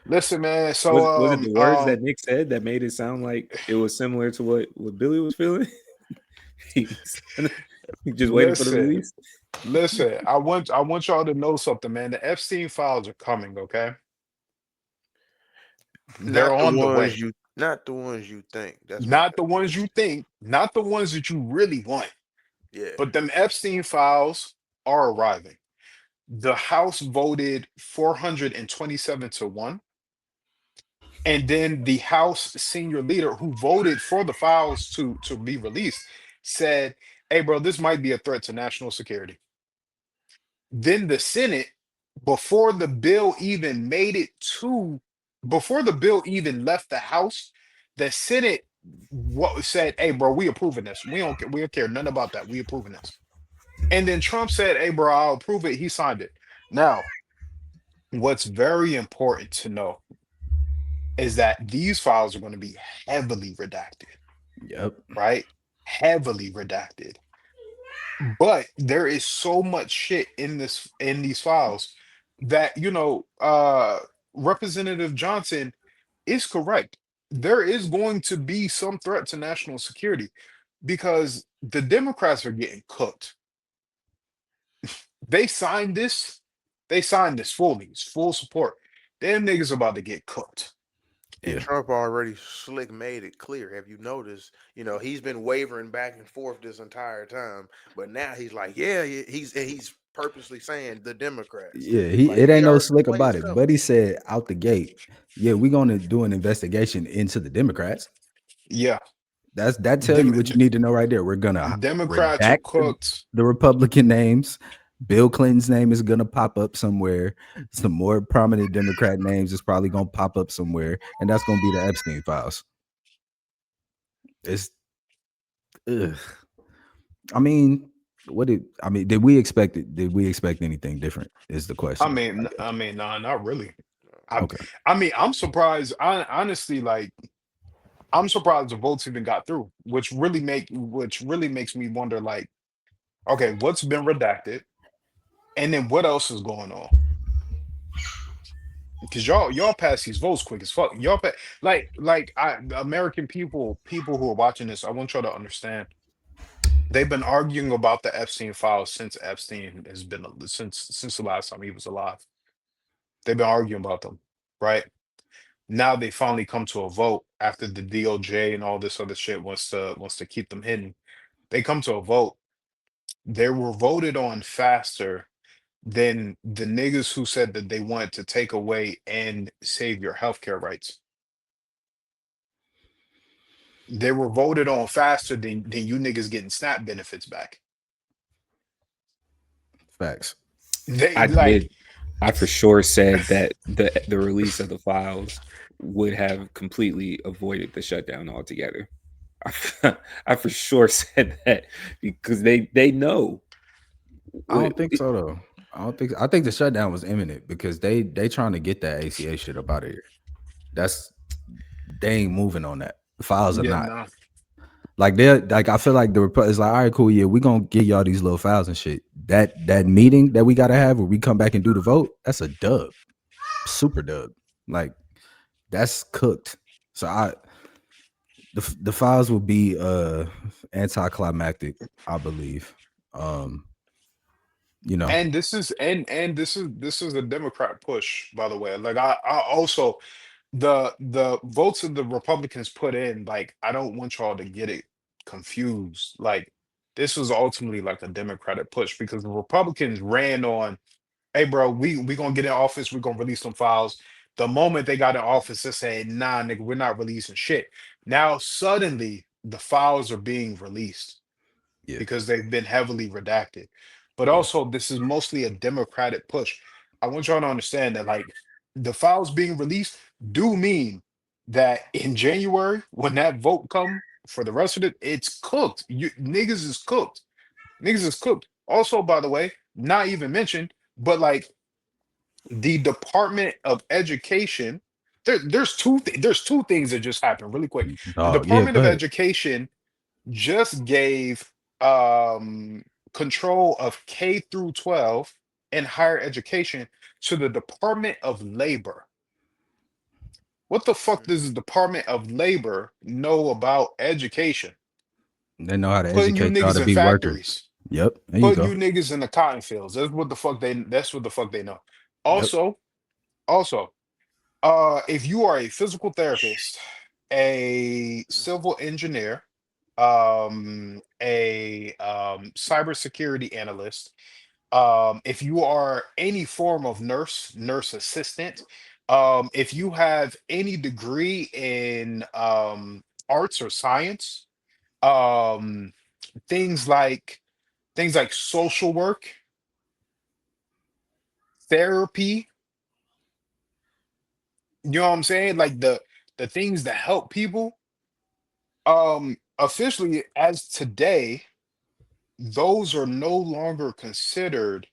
Listen, man. So was it the words that Nick said that made it sound like it was similar to what Billy was feeling? He just waiting for the release. Listen, I want y'all to know something, man. The Epstein files are coming, okay? They're Not the on the ones way. you, not the ones you think. That's my Not the thing. ones you think, not the ones that you really want, Yeah. but them Epstein files are arriving. The House voted 427 to 1. And then the House senior leader who voted for the files to be released said, "Hey, bro, this might be a threat to national security." Then the Senate, before the bill even made it to, before the bill even left the House, the Senate what said, "Hey, bro, we approving this. We don't care nothing about that. We approving this." And then Trump said, "Hey, bro, I'll approve it." He signed it. Now, what's very important to know is that these files are going to be heavily redacted, Yep. right? Heavily redacted. But there is so much shit in these files that Representative Johnson is correct. There is going to be some threat to national security because the Democrats are getting cooked. They signed this, they signed this fully, it's full support. Them niggas about to get cooked. And Yeah. Trump already slick made it clear. Have you noticed? He's been wavering back and forth this entire time, but now he's like, yeah, he's purposely saying the Democrats. Yeah, Like it he ain't no already slick plays about it. But cover. he said out the gate, yeah, we're gonna do an investigation into the Democrats. Yeah, That tell you Dem- what you need to know right there. We're gonna Democrats are redact cooked. the Republican names. Bill Clinton's name is gonna pop up somewhere. Some more prominent Democrat names is probably gonna pop up somewhere, and that's gonna be the Epstein files. It's ugh. I mean, did we expect it? Did we expect anything different? Is the question. I guess. Nah, not really. I, Okay. I mean, I'm surprised. Honestly, like, I'm surprised the votes even got through, which really makes me wonder, like, okay, what's been redacted, and then what else is going on? Because y'all pass these votes quick as fuck. American people who are watching this, I want y'all to understand. They've been arguing about the Epstein files since Epstein has been since the last time he was alive. They've been arguing about them, right? Now they finally come to a vote after the DOJ and all this other shit wants to keep them hidden. They come to a vote. They were voted on faster than the niggas who said that they wanted to take away and save your healthcare rights. They were voted on faster than you niggas getting SNAP benefits back. Facts. They I like did. I for sure said that the release of the files would have completely avoided the shutdown altogether. I for sure said that because they know. I don't think so though. I think the shutdown was imminent because they trying to get that ACA shit up out of here. That's they ain't moving on that. The files are yeah, not. no. Like they're like I feel like the it's like, all right, cool, yeah, we gonna give y'all these little files and shit. That meeting that we gotta have where we come back and do the vote, that's a dub. Super dub. Like that's cooked. So the files will be anticlimactic, I believe. Um, you know, And this is a Democrat push, by the way. Like I also the votes that the Republicans put in, like I don't want y'all to get it confused. Like this was ultimately like a Democratic push because the Republicans ran on, "Hey, bro, we gonna get in office, we're gonna release some files." The moment they got in office, they said, "Nah, nigga, we're not releasing shit." Now suddenly the files are being released yeah, because they've been heavily redacted. But yeah, also, this is mostly a Democratic push. I want y'all to understand that, like, the files being released do mean that in January, when that vote come for the rest of it, it's cooked. You niggas is cooked. Niggas is cooked. Also, by the way, not even mentioned, but like the Department of Education, there's two things that just happened really quick. The dog, yeah, Department go of ahead. Education just gave um control of K through 12 and higher education to the Department of Labor. What the fuck does the Department of Labor know about education? They know how to Putting you educate y'all niggas to in be workers. factories. Yep. There you Put go. you niggas in the cotton fields. That's what the fuck they know. Yep. Also, also, if you are a physical therapist, a civil engineer, a cybersecurity analyst, if you are any form of nurse assistant, if you have any degree in arts or science, um, things like things like social work, therapy, you know what I'm saying? Like the things that help people, officially as today, those are no longer considered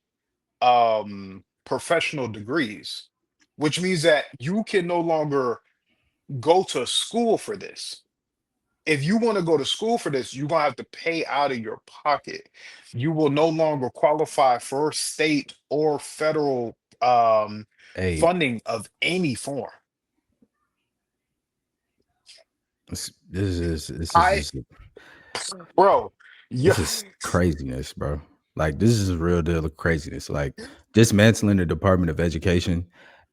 professional degrees, which means that you can no longer go to school for this. If you want to go to school for this, you're gonna have to pay out of your pocket. You will no longer qualify for state or federal Hey, funding of any form. this is I, just bro, yeah. this is craziness, bro. Like this is a real deal of craziness. Like dismantling the Department of Education,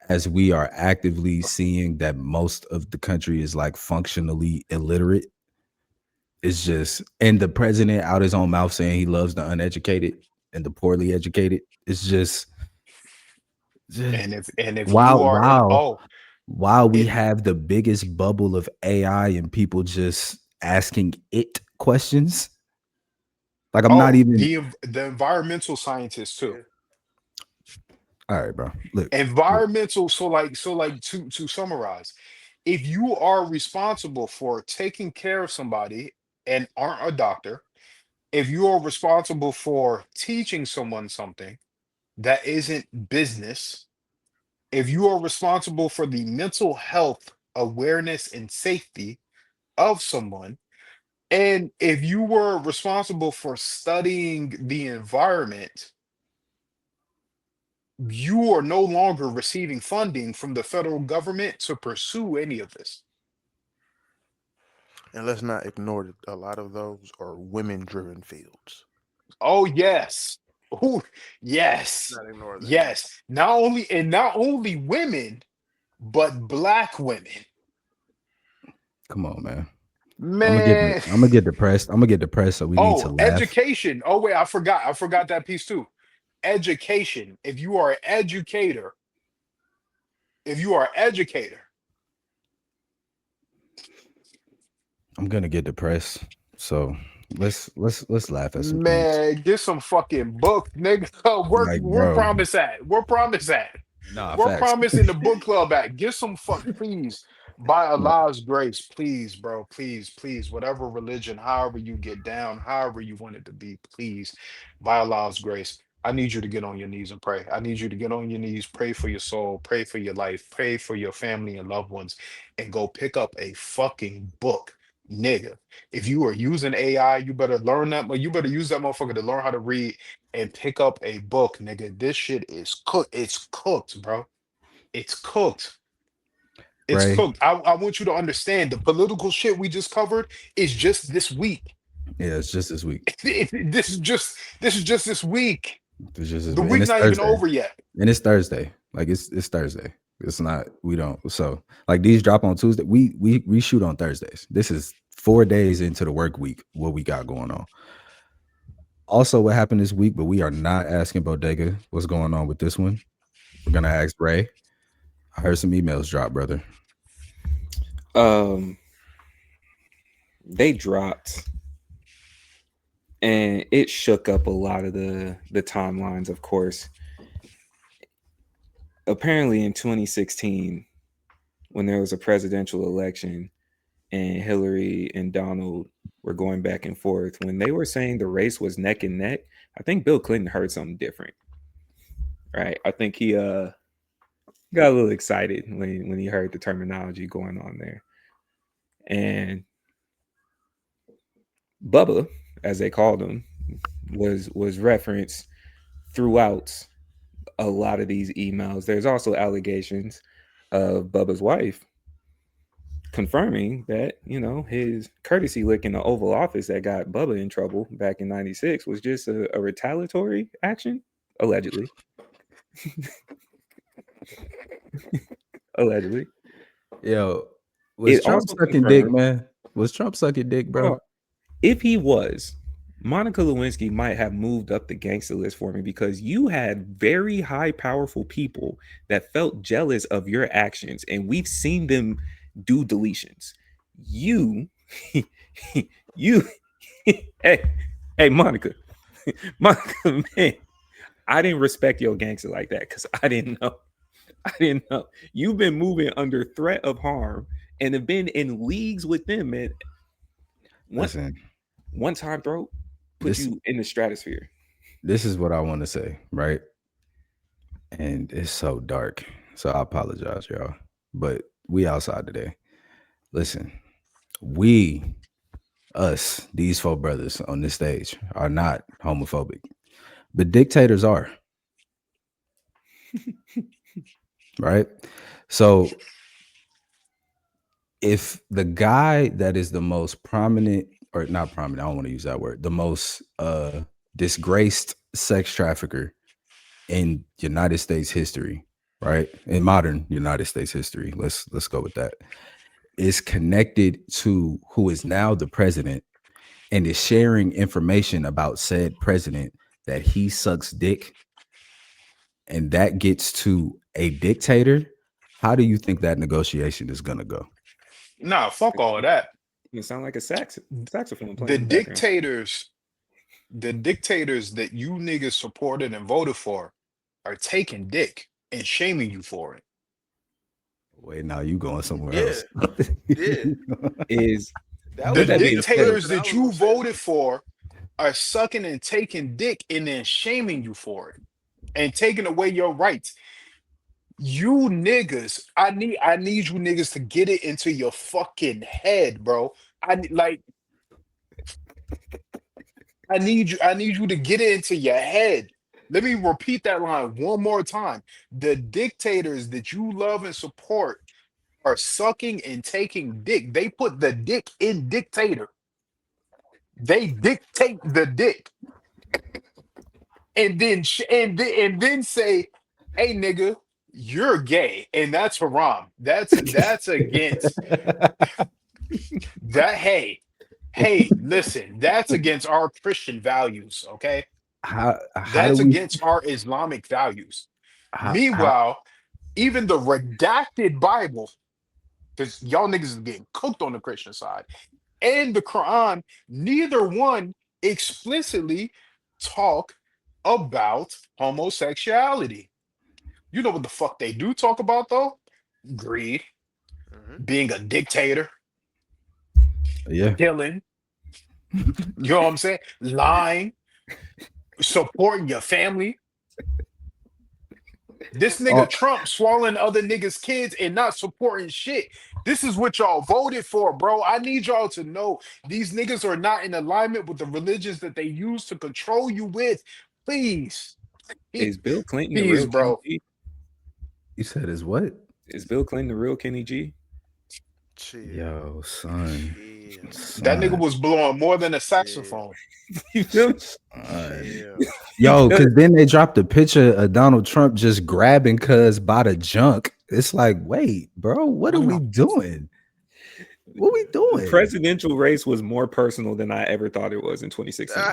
as we are actively seeing that most of the country is like functionally illiterate. It's just, and the president out his own mouth saying he loves the uneducated and the poorly educated. It's just And if you while are an while oh, while we it have the biggest bubble of AI and people just asking it questions. Like I'm not oh, even the environmental scientists too. Yeah. all right, bro. Look, Environmental, so like to summarize, if you are responsible for taking care of somebody and aren't a doctor, if you are responsible for teaching someone something that isn't business, if you are responsible for the mental health awareness and safety of someone, and if you were responsible for studying the environment, you are no longer receiving funding from the federal government to pursue any of this. And let's not ignore that a lot of those are women-driven fields. Oh yes. Oh yes. Not ignore that. Yes. Not only women, but black women. come on, man. Man. I'm gonna get depressed. I'm gonna get depressed, so we need to Oh, laugh. education. Oh wait, I forgot. I forgot that piece too. Education. If you are an educator, if you are an educator, I'm gonna get depressed. So let's laugh at some things. man, get some fucking book, nigga. Like, Where bro, promise at? Where promise at? nah, We're facts. promising the book club at. Get some fuck, please. By No, Allah's grace, please, bro. Please, please. Whatever religion, however you get down, however you want it to be, please. By Allah's grace, I need you to get on your knees and pray. I need you to get on your knees, pray for your soul, pray for your life, pray for your family and loved ones, and go pick up a fucking book, nigga. If you are using AI, you better learn that, but you better use that motherfucker to learn how to read and pick up a book, nigga. This shit is cooked. It's cooked, bro. It's cooked. It's Ray. cooked. I want you to understand the political shit we just covered is just this week. Yeah, it's just this week. This is just this week. It's just this The week, and week it's not even Thursday. over yet. And it's Thursday. Like it's Thursday. It's not. We don't. So like these drop on Tuesday. We shoot on Thursdays. This is 4 days into the work week. What we got going on. Also, what happened this week? But we are not asking Bodega what's going on with this one. We're gonna ask Ray. I heard some emails drop, brother. Um, they dropped, and it shook up a lot of the timelines. Of course, apparently in 2016, when there was a presidential election, and Hillary and Donald were going back and forth, when they were saying the race was neck and neck, I think Bill Clinton heard something different. Right? I think he got a little excited when he heard the terminology going on there. And Bubba, as they called him, was referenced throughout a lot of these emails. There's also allegations of Bubba's wife confirming that, you know, his courtesy lick in the Oval Office that got Bubba in trouble back in '96 was just a retaliatory action, allegedly. Allegedly. Yo, was It Trump also sucking dick, confirmed, man? Was Trump sucking dick, hold on, bro? if he was, Monica Lewinsky might have moved up the gangster list for me because you had very high, powerful people that felt jealous of your actions, and we've seen them do deletions. You, you, hey, hey, Monica, Monica, man, I didn't respect your gangster like that because I didn't know. I didn't know. You've been moving under threat of harm and have been in leagues with them, man. One, Listen, one time throat put this you in the stratosphere. this is what I want to say, right? And it's so dark, so I apologize, y'all. But we outside today. Listen, we, us, these four brothers on this stage are not homophobic, but dictators are, right? So if the guy that is the most prominent, or not prominent, I don't want to use that word, the most disgraced sex trafficker in United States history, right? In modern United States history, let's go with that, is connected to who is now the president and is sharing information about said president that he sucks dick, and that gets to a dictator, how do you think that negotiation is gonna go? Nah, fuck all of that. You sound like a saxophone playing The in the background. dictators that you niggas supported and voted for are taking dick and shaming you for it. Wait, now you going somewhere Yeah. else. Yeah. Is That The With that being dictators said, that you voted for are sucking and taking dick and then shaming you for it and taking away your rights. You niggas, I need you niggas to get it into your fucking head, bro. I need you to get it into your head. Let me repeat that line one more time. The dictators that you love and support are sucking and taking dick. They put the dick in dictator. They dictate the dick. And then and then say, "Hey nigga, you're gay." And that's haram. That's against that. Hey, listen, that's against our Christian values, okay? how do That's we against our Islamic values. how Meanwhile, even the redacted Bible, because y'all niggas is getting cooked on the Christian side, and the Quran, neither one explicitly talk about homosexuality. You know what the fuck they do talk about though? Greed, being a dictator, yeah. killing, you know what I'm saying? Lying, supporting your family. This nigga Oh, Trump swallowing other niggas' kids and not supporting shit. This is what y'all voted for, bro. I need y'all to know these niggas are not in alignment with the religions that they use to control you with. Please. is Bill Clinton the Please, real Kenny bro. G? you said is what? Is Bill Clinton the real Kenny G? chill. Yo, son. Chill. That nigga Son. was blowing more than a saxophone. You feel me? Son. Chill. Yo, because then they dropped a picture of Donald Trump just grabbing cuz by the junk. It's like, wait, bro, what are we doing? What we The doing? presidential race was more personal than I ever thought it was in 2016.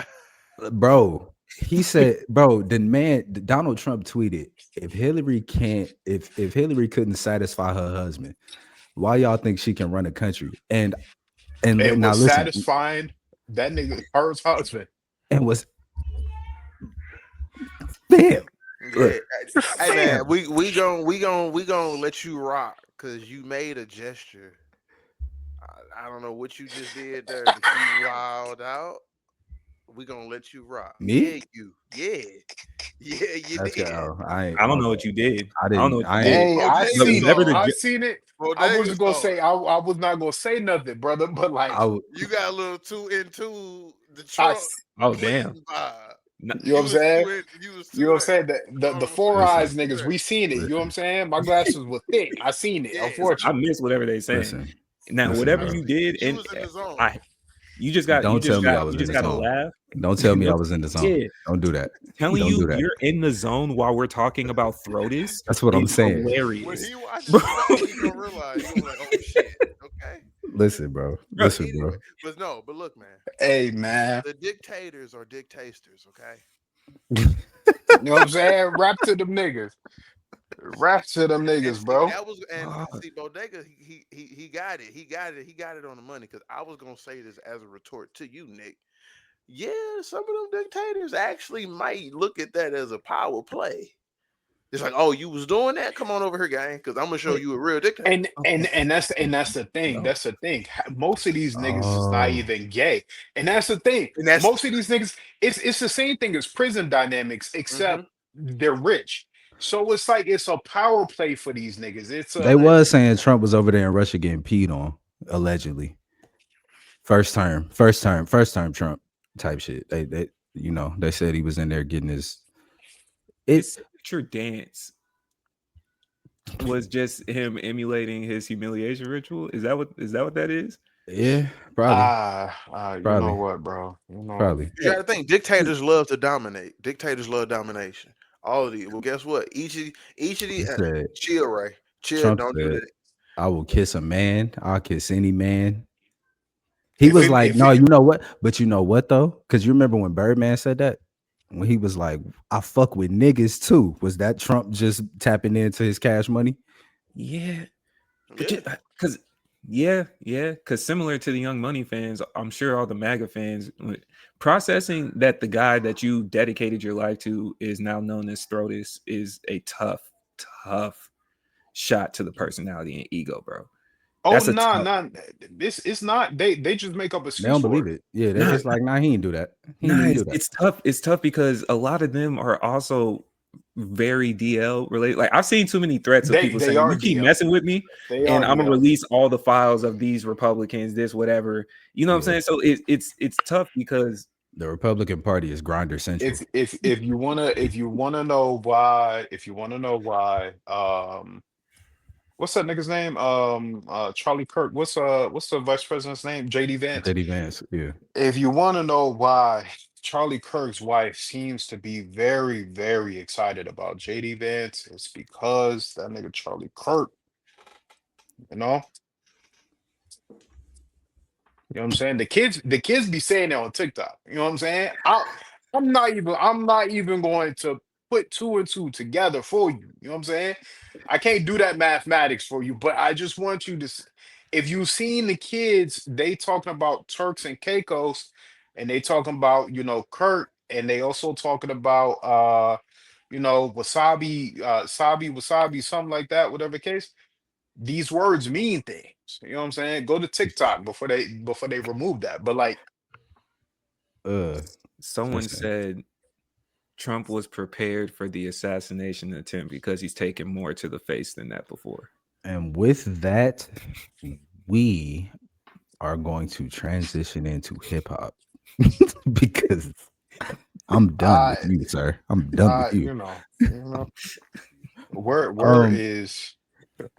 Bro, he said, bro, Donald Trump tweeted, if Hillary couldn't satisfy her husband, why y'all think she can run a country? And And now was listen, satisfying that nigga, her husband. and was damn. Yeah. Look, Hey man, fam. we gonna let you rock because you made a gesture. I don't know what you just did there, but you wild out. We gonna let you rock. Me? Yeah, you. Yeah. Yeah, you That's did. I I don't know what you did. I I don't know didn't. what you I did. ain't. Hey, I Bodega Look, seen never it. the sauce. I ju- seen it. I Bodega wasn't gonna sauce. say I was not gonna say nothing, brother, but like I You got a little too into the I Trump Oh damn. Clinton vibe. No, you know what I'm saying? You was You too know what I'm there. saying? I The don't know four what you eyes listen, was too niggas, there. we seen it. You know what I'm listen, saying? My glasses were thick. I seen it, Yeah. I unfortunately. miss whatever they saying. listen. Now, Listen, whatever bro. you did, You and was in the zone. I, you Don't just tell me got, I you was in just the got to zone. laugh. Don't tell me I No, was in the zone. yeah, Don't do that. telling Don't you do that. you're in the zone while we're talking about Throatus That's what I'm is saying. When hilarious, he watches bro. it back, he gonna realize he gonna be like, oh shit, okay. Listen, bro. Bro, Listen, Anyway, bro. but no, but look, man, Hey, man. the dictators are dictators, okay? You know what I'm saying? Rap to them niggas. Rap to them And niggas, see, bro. that was and God. see, Bodega, he got it, he got it on the money. Because I was gonna say this as a retort to you, Nick. Yeah, some of them dictators actually might look at that as a power play. It's like, oh, you was doing that? Come on over here, gang, because I'm gonna show Wait, you a real dictator. And that's the thing. no, That's the thing. Most of these niggas is not Oh, even gay. And that's the thing. And that's Most of these niggas, it's the same thing as prison dynamics, hmm except they're rich. So it's like it's a power play for these niggas. they was saying Trump was over there in Russia getting peed on, allegedly. First term Trump type shit. They they said he was in there getting it. his signature dance was just him emulating his humiliation ritual. Is that what that is? Yeah, probably, you know probably, what, bro? You know, probably. you Yeah, got to think. Dictators love to dominate. Dictators love domination. All of these. Well, guess what? Each of He these. said Chill, Ray. Chill. Trump Don't do said, that. "I will kiss a man. I'll kiss any man." He if was it like, if "No, it you know what? But you know what though? Because you remember when Birdman said that when he was like, I fuck with niggas too. Was that Trump just tapping into his cash money? yeah, but Yeah. because yeah, because similar to the Young Money fans, I'm sure all the MAGA fans processing that the guy that you dedicated your life to is now known as Throatus is a tough shot to the personality and ego, bro. oh That's a nah tough. nah this it's not they just make up They excuse don't for believe it. it. Yeah, they Nah, just like, nah, he didn't do that. He didn't nah, even it's, do that. it's tough. It's tough because a lot of them are also very DL related. Like I've seen too many threats of people They saying, are "You keep DL. messing with me, They and are I'm gonna DL. release all the files of these Republicans, this whatever." You know what I'm Yeah. saying? So it's tough because The Republican Party is grinder central. If you wanna know why, what's that nigga's name? Charlie Kirk. What's the vice president's name? JD Vance. JD Vance. Yeah. If you want to know why Charlie Kirk's wife seems to be very, very excited about JD Vance, it's because that nigga Charlie Kirk, you know, you know what I'm saying? The kids be saying that on TikTok. You know what I'm saying? I'm not even going to put two and two together for you. You know what I'm saying? I can't do that mathematics for you, but I just want you to if you've seen the kids, they talking about Turks and Caicos, and they talking about, Kurt, and they also talking about wasabi, wasabi, something like that, whatever the case. These words mean things. You know what I'm saying? Go to TikTok before they remove that. But like, Uh someone listen. said Trump was prepared for the assassination attempt because he's taken more to the face than that before. And with that, we are going to transition into hip hop because I'm done I, with you, sir. I'm done with you. you know, where Um, is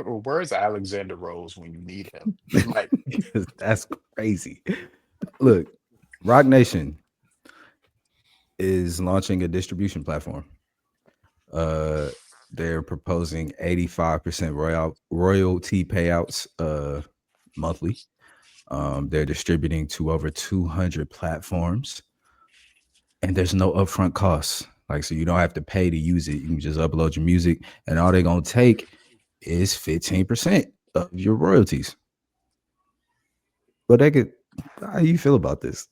where's Alexander Rose when you need him? Like, that's crazy. Look, Roc Nation is launching a distribution platform. Uh, they're proposing 85% royalty payouts monthly. They're distributing to over 200 platforms, and there's no upfront costs. Like, so you don't have to pay to use it. You can just upload your music, and all they're gonna take is 15% of your royalties. But they could, how you feel about this?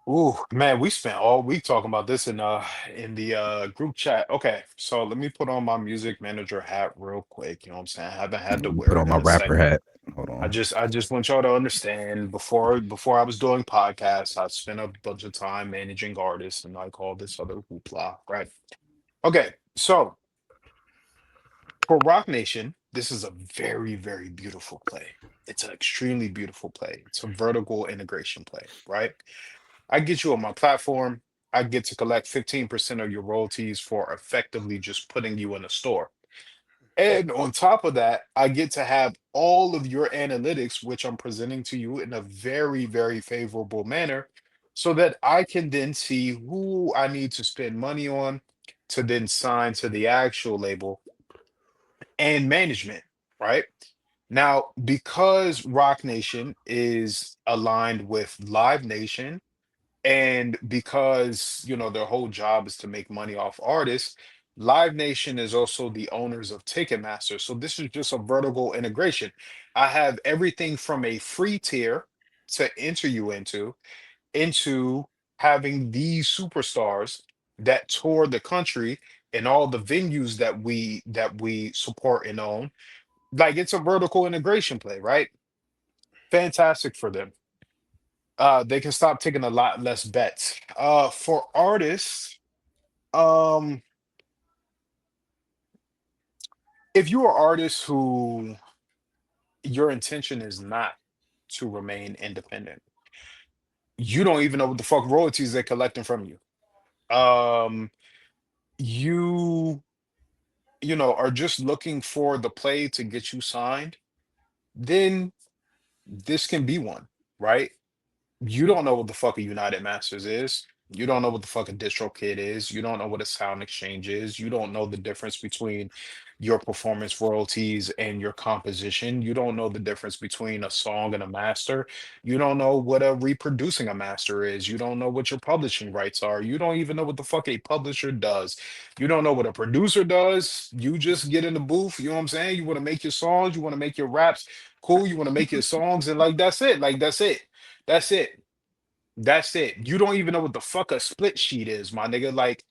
ooh, man, we spent all week talking about this in the group chat. Okay, so let me put on my music manager hat real quick. You know what I'm saying? I haven't had to Let me put wear on it my in a rapper second. hat. Hold I on. just I just want y'all to understand before I was doing podcasts, I spent a bunch of time managing artists and like all this other hoopla, right? Okay, so for Rock Nation, this is a very, very beautiful play. It's an extremely beautiful play. It's a vertical integration play, right? I get you on my platform. I get to collect 15% of your royalties for effectively just putting you in a store. And on top of that, I get to have all of your analytics, which I'm presenting to you in a very, very favorable manner, so that I can then see who I need to spend money on to then sign to the actual label and management, right? Now, because Roc Nation is aligned with Live Nation, and because, their whole job is to make money off artists, Live Nation is also the owners of Ticketmaster. So this is just a vertical integration. I have everything from a free tier to enter you into having these superstars that tour the country and all the venues that we support and own. Like, it's a vertical integration play, right? Fantastic for them. They can stop taking a lot less bets. For artists, um, if you are artists who your intention is not to remain independent, you don't even know what the fuck royalties they're collecting from you. Um, you are just looking for the play to get you signed, then this can be one, right? You don't know what the fuck a United Masters is. You don't know what the fuck a distro kit is. You don't know what a sound exchange is. You don't know the difference between your performance royalties and your composition. You don't know the difference between a song and a master. You don't know what a reproducing a master is. You don't know what your publishing rights are. You don't even know what the fuck a publisher does. You don't know what a producer does. You just get in the booth. You know what I'm saying? You want to make your songs. You want to make your raps. Cool. You want to make your songs. And like, that's it. Like, that's it. That's it. That's it. You don't even know what the fuck a split sheet is, my nigga. Like,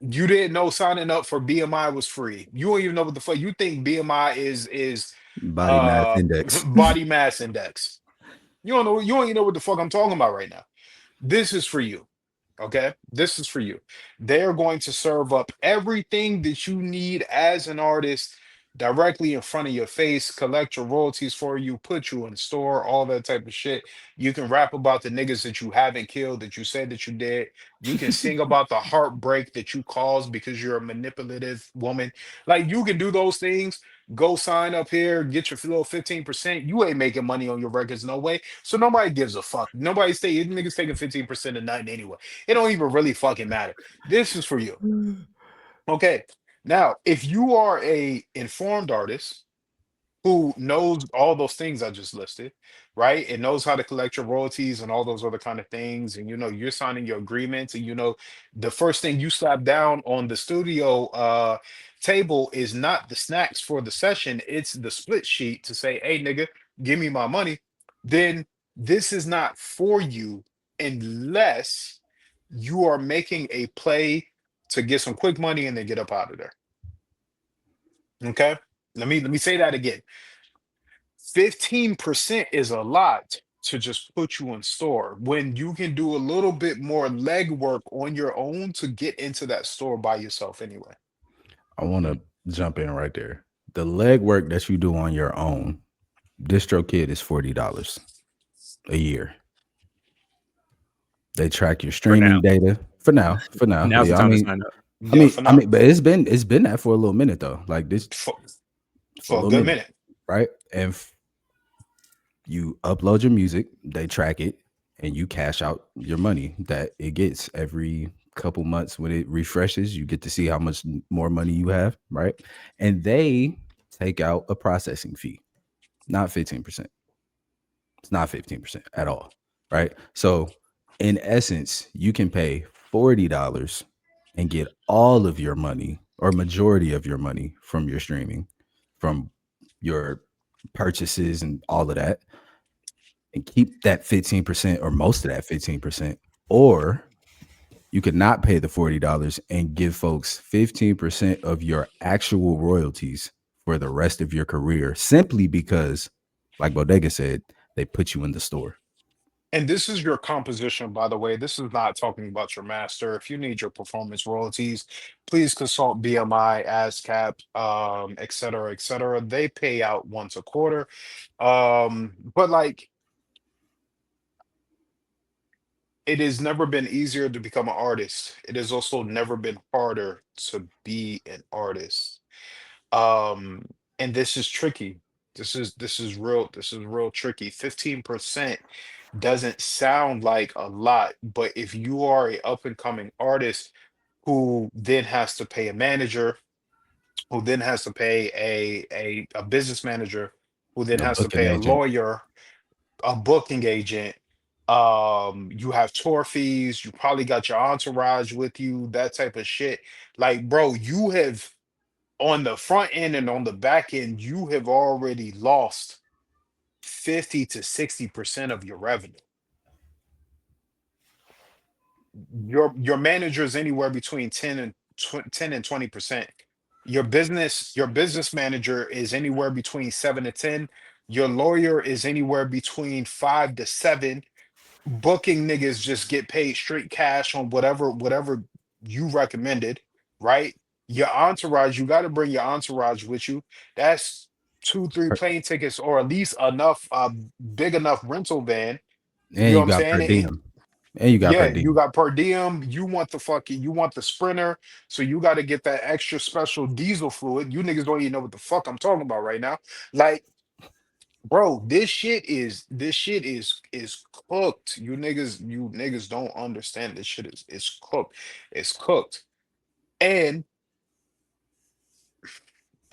you didn't know signing up for BMI was free. You don't even know what the fuck you think BMI is Body mass uh index. body mass index. You don't even know what the fuck I'm talking about right now. This is for you. Okay, this is for you. They're going to serve up everything that you need as an artist directly in front of your face, collect your royalties for you, put you in store, all that type of shit. You can rap about the niggas that you haven't killed, that you said that you did. You can sing about the heartbreak that you caused because you're a manipulative woman. Like, you can do those things. Go sign up here, get your little 15%. You ain't making money on your records, no way. So nobody gives a fuck. Nobody's taking niggas taking 15% of nothing anyway. It don't even really fucking matter. This is for you. Okay. Now, if you are a informed artist who knows all those things I just listed, right? It knows how to collect your royalties and all those other kind of things. And you're signing your agreements, and the first thing you slap down on the studio table is not the snacks for the session, it's the split sheet to say, hey nigga, give me my money. Then this is not for you unless you are making a play to get some quick money and then get up out of there. Okay. Let me say that again. 15% is a lot to just put you in store when you can do a little bit more legwork on your own to get into that store by yourself anyway. I want to jump in right there. The leg work that you do on your own, DistroKid is $40 a year. They track your For now. streaming data for now. For now, Now's the yeah. I time to mean, sign up. I Yeah, mean, for I now. mean, but it's been that for a little minute though. Like this For, for a for a little good minute, minute. right? And you upload your music, they track it, and you cash out your money that it gets every couple months when it refreshes. You get to see how much more money you have, right? And they take out a processing fee, not 15%. It's not 15% at all, right? So, in essence, you can pay $40 and get all of your money or majority of your money from your streaming, from your purchases and all of that, and keep that 15% or most of that 15%. Or you could not pay the $40 and give folks 15% of your actual royalties for the rest of your career simply because, like Bodega said, they put you in the store. And this is your composition, by the way. This is not talking about your master. If you need your performance royalties, please consult BMI, ASCAP, et cetera, et cetera. They pay out once a quarter. But like, it has never been easier to become an artist. It has also never been harder to be an artist. Um, and this is tricky. This is real tricky. 15% doesn't sound like a lot, but if you are a up and coming artist who then has to pay a manager, who then has to pay a business manager, who then A has to booking pay a agent. lawyer, a booking agent, you have tour fees, you probably got your entourage with you, that type of shit. Like, bro, you have on the front end and on the back end, you have already lost 50 to 60% of your revenue. Your manager is anywhere between 10 and 20%. Your business manager is anywhere between 7 to 10. Your lawyer is anywhere between 5 to 7. Booking niggas just get paid straight cash on whatever you recommended, right? Your entourage, you got to bring your entourage with you. That's two, three Per- plane tickets, or at least enough, big enough rental van. You And know you what I'm got per saying? diem. And you got Yeah, per you diem. got per diem. You want the sprinter, so you got to get that extra special diesel fluid. You niggas don't even know what the fuck I'm talking about right now. Like, bro, this shit is cooked. You niggas don't understand. This shit is cooked. It's cooked. And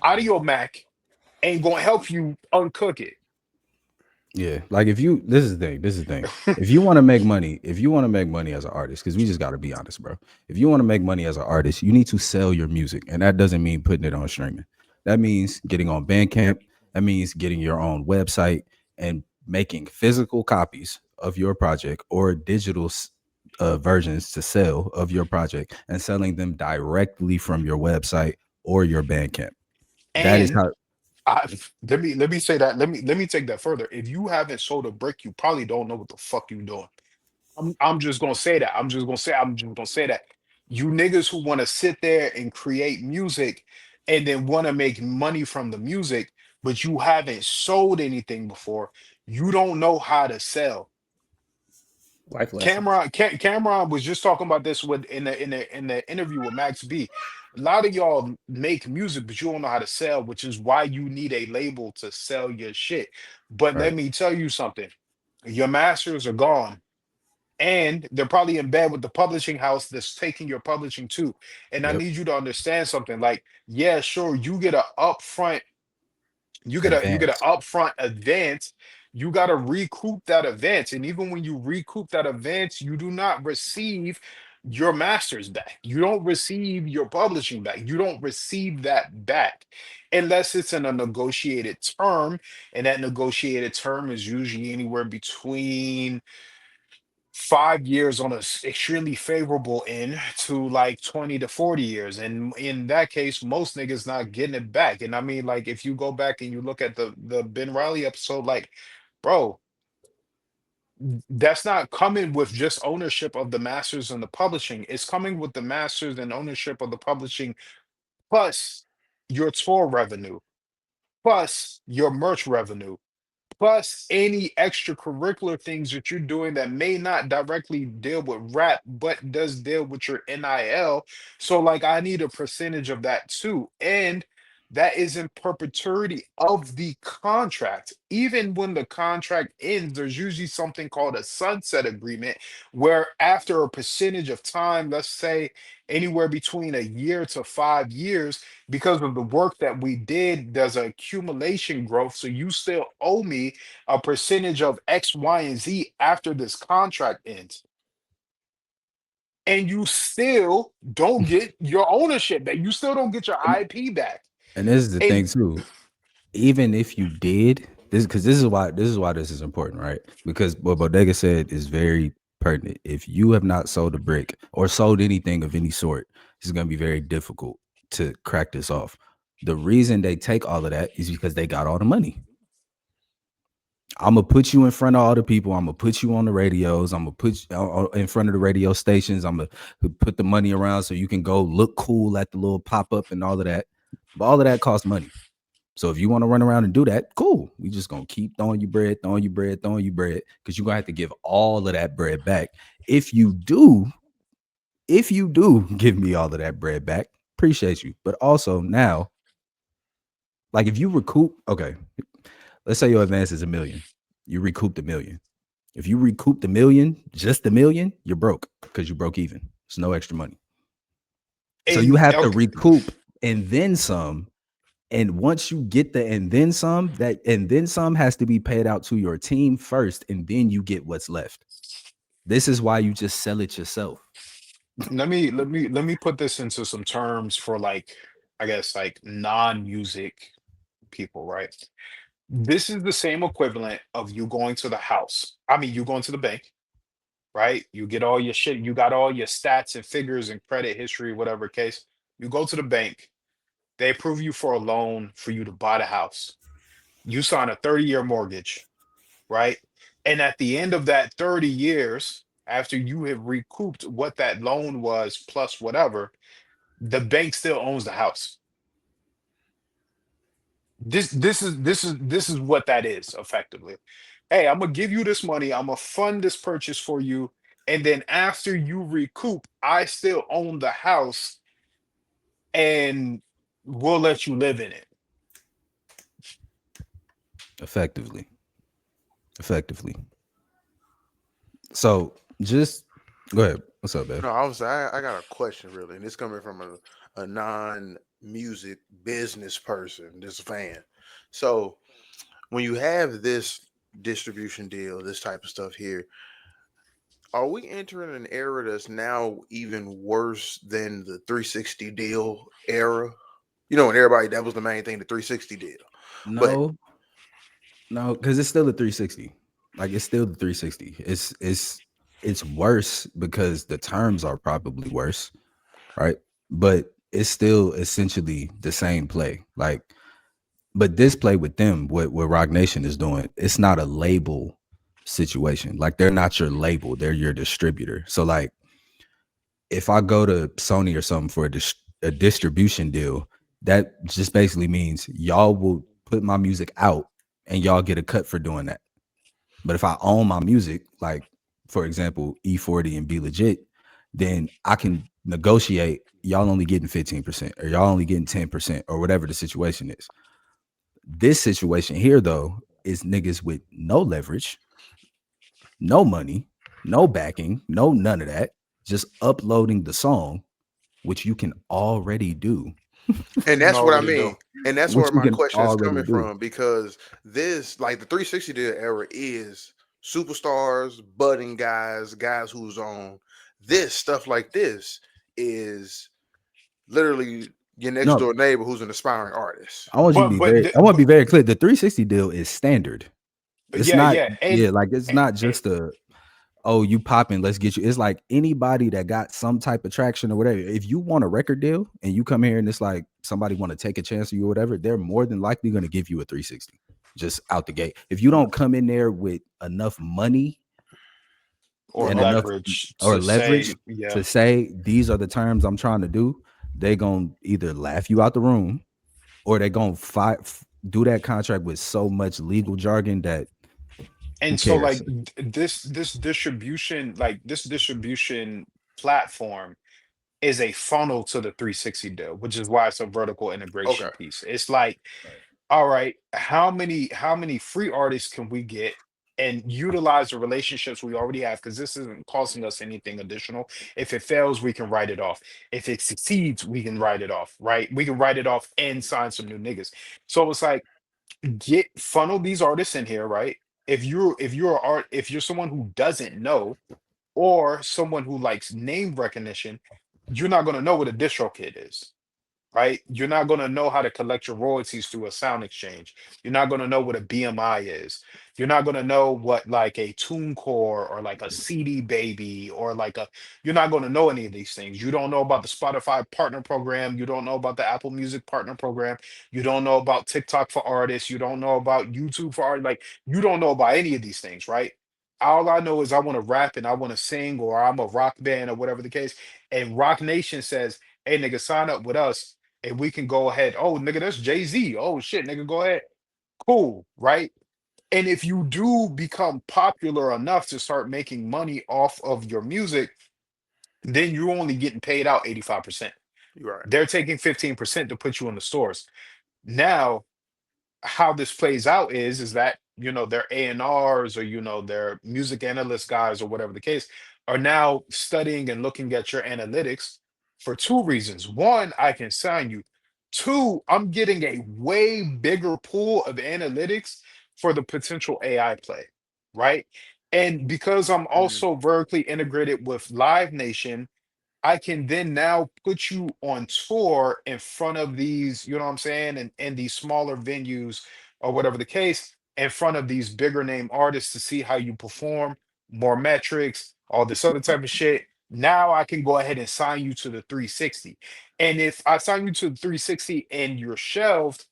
Audio Mac ain't gonna help you uncook it. Yeah, like if you, this is the thing. This is the thing. If you want to make money, if you want to make money as an artist, because we just got to be honest, bro. If you want to make money as an artist, you need to sell your music, and that doesn't mean putting it on streaming. That means getting on Bandcamp. That means getting your own website and making physical copies of your project or digital versions to sell of your project and selling them directly from your website or your Bandcamp. That is And how. I let me say that. Let me take that further. If you haven't sold a brick, you probably don't know what the fuck you doing. I'm just gonna say that. I'm just gonna say that. You niggas who want to sit there and create music and then want to make money from the music, but you haven't sold anything before, you don't know how to sell. Life lessons. Cameron was just talking about this with in the interview with Max B. A lot of y'all make music, but you don't know how to sell, which is why you need a label to sell your shit. But let Right. me tell you something. Your masters are gone, and they're probably in bed with the publishing house that's taking your publishing too. And I Yep. need you to understand something. Like, yeah, sure, you get an Advance. upfront advance. You got to recoup that advance, and even when you recoup that advance, you do not receive your masters back. You don't receive your publishing back. You don't receive that back unless it's in a negotiated term, and that negotiated term is usually anywhere between 5 years on a extremely favorable end to like 20 to 40 years. And in that case, most niggas not getting it back. And I mean, like, if you go back and you look at the Ben Riley episode, like, bro, that's not coming with just ownership of the masters and the publishing. It's coming with the masters and ownership of the publishing, plus your tour revenue, plus your merch revenue, plus any extracurricular things that you're doing that may not directly deal with rap, but does deal with your NIL. So, like, I need a percentage of that too. And that is in perpetuity of the contract. Even when the contract ends, there's usually something called a sunset agreement, where after a percentage of time, let's say anywhere between a year to 5 years, because of the work that we did, there's an accumulation growth. So you still owe me a percentage of X, Y, and Z after this contract ends. And you still don't get your ownership back. You still don't get your And, IP back. and this is the thing And too. Even if you did this, because this is why this is important, right? Because what Bodega said is very pertinent. If you have not sold a brick or sold anything of any sort, it's going to be very difficult to crack this off. The reason they take all of that is because they got all the money. I'm gonna put you in front of all the people. I'm gonna put you on the radios. I'm gonna put you in front of the radio stations. I'm gonna put the money around so you can go look cool at the little pop up and all of that. But all of that costs money. So if you want to run around and do that, cool. We just gonna keep throwing you bread, throwing you bread, throwing you bread, because you're gonna have to give all of that bread back. If you do, if you do give me all of that bread back, appreciate you. But also now Like if you recoup, okay, let's say your advance is a million, you recoup the million. If you recoup the million, just the million, you're broke because you broke even. It's no extra money. So you And have to okay, recoup and then some. And once you get the and then some, that and then some has to be paid out to your team first, and then you get what's left. This is why you just sell it yourself. let me put this into some terms for like, I guess like non-music people, right? This is the same equivalent of you going to the house. I mean, you going to the bank, right? You get all your shit, you got all your stats and figures and credit history, whatever case. You go to the bank, they approve you for a loan for you to buy the house. You sign a 30-year mortgage, right? And at the end of that 30 years, after you have recouped what that loan was plus whatever, the bank still owns the house. This is what that is effectively. Hey, I'm gonna give you this money, I'm gonna fund this purchase for you, and then after you recoup, I still own the house and we'll let you live in it. Effectively. Effectively. So just go ahead. What's up, No, Bev? I got a question really, and it's coming from a non-music business person, this fan. So when you have this distribution deal, this type of stuff here, are we entering an era that's now even worse than the 360 deal era? You know, and everybody that was the main thing, the 360 deal. But No, no, because it's still a 360. Like it's still the 360. It's worse because the terms are probably worse, right? But it's still essentially the same play. Like, but this play with them, what Rock Nation is doing, it's not a label situation. Like they're not your label, they're your distributor. So like if I go to Sony or something for a distribution deal, that just basically means y'all will put my music out and y'all get a cut for doing that. But if I own my music, like for example, E40 and Be Legit, then I can negotiate y'all only getting 15% or y'all only getting 10% or whatever the situation is. This situation here, though, is niggas with no leverage, no money, no backing, no none of that. Just uploading the song, which you can already do. and You that's what I already do. mean. And that's Which where you my can question is already coming do. from because this, like the 360 deal era, is superstars, budding guys, guys who's on this stuff like this is literally your next No, door neighbor who's an aspiring artist. I want you to But be but very. the- I want to but be very clear. The 360 deal is standard. It's yeah, not. yeah. Yeah, like it's not And just a. Oh, you popping? Let's get you. It's like anybody that got some type of traction or whatever. If you want a record deal and you come here and it's like somebody want to take a chance on you or whatever, they're more than likely going to give you a 360 just out the gate. If you don't come in there with enough money or and enough leverage or to say, leverage yeah. to say these are the terms I'm trying to do, they gonna either laugh you out the room or they gonna do that contract with so much legal jargon that who And so cares? like this distribution platform is a funnel to the 360 deal, which is why it's a vertical Okay. integration piece. It's like, all right, how many free artists can we get and utilize the relationships we already have? Because this isn't costing us anything additional. If it fails, we can write it off. If it succeeds, we can write it off, right? We can write it off and sign some new niggas. So it's like get funnel these artists in here, right? If you're someone who doesn't know or someone who likes name recognition, you're not gonna know what a distro kid is, right? You're not going to know how to collect your royalties through a sound exchange. You're not going to know what a BMI is. You're not going to know what like a TuneCore or like a CD Baby or like a. You're not going to know any of these things. You don't know about the Spotify partner program. You don't know about the Apple Music partner program. You don't know about TikTok for artists. You don't know about YouTube for art. Like you don't know about any of these things, right? All I know is I want to rap and I want to sing or I'm a rock band or whatever the case. And Rock Nation says, "Hey, nigga, sign up with us and we can go ahead. Oh, nigga, that's Jay-Z. Oh shit, nigga, go ahead. Cool, right? And if you do become popular enough to start making money off of your music, then you're only getting paid out 85%. You're right. They're taking 15% to put you in the stores. Now, how this plays out is that their A&Rs, or their music analyst guys, or whatever the case, are now studying and looking at your analytics for two reasons. One, I can sign you. Two, I'm getting a way bigger pool of analytics for the potential AI play, right? And because I'm Mhm. also vertically integrated with Live Nation, I can then now put you on tour in front of these, you know what I'm saying, and these smaller venues, or whatever the case, in front of these bigger name artists, to see how you perform, more metrics, all this other type of shit. Now I can go ahead and sign you to the 360. And if I sign you to the 360 and you're shelved,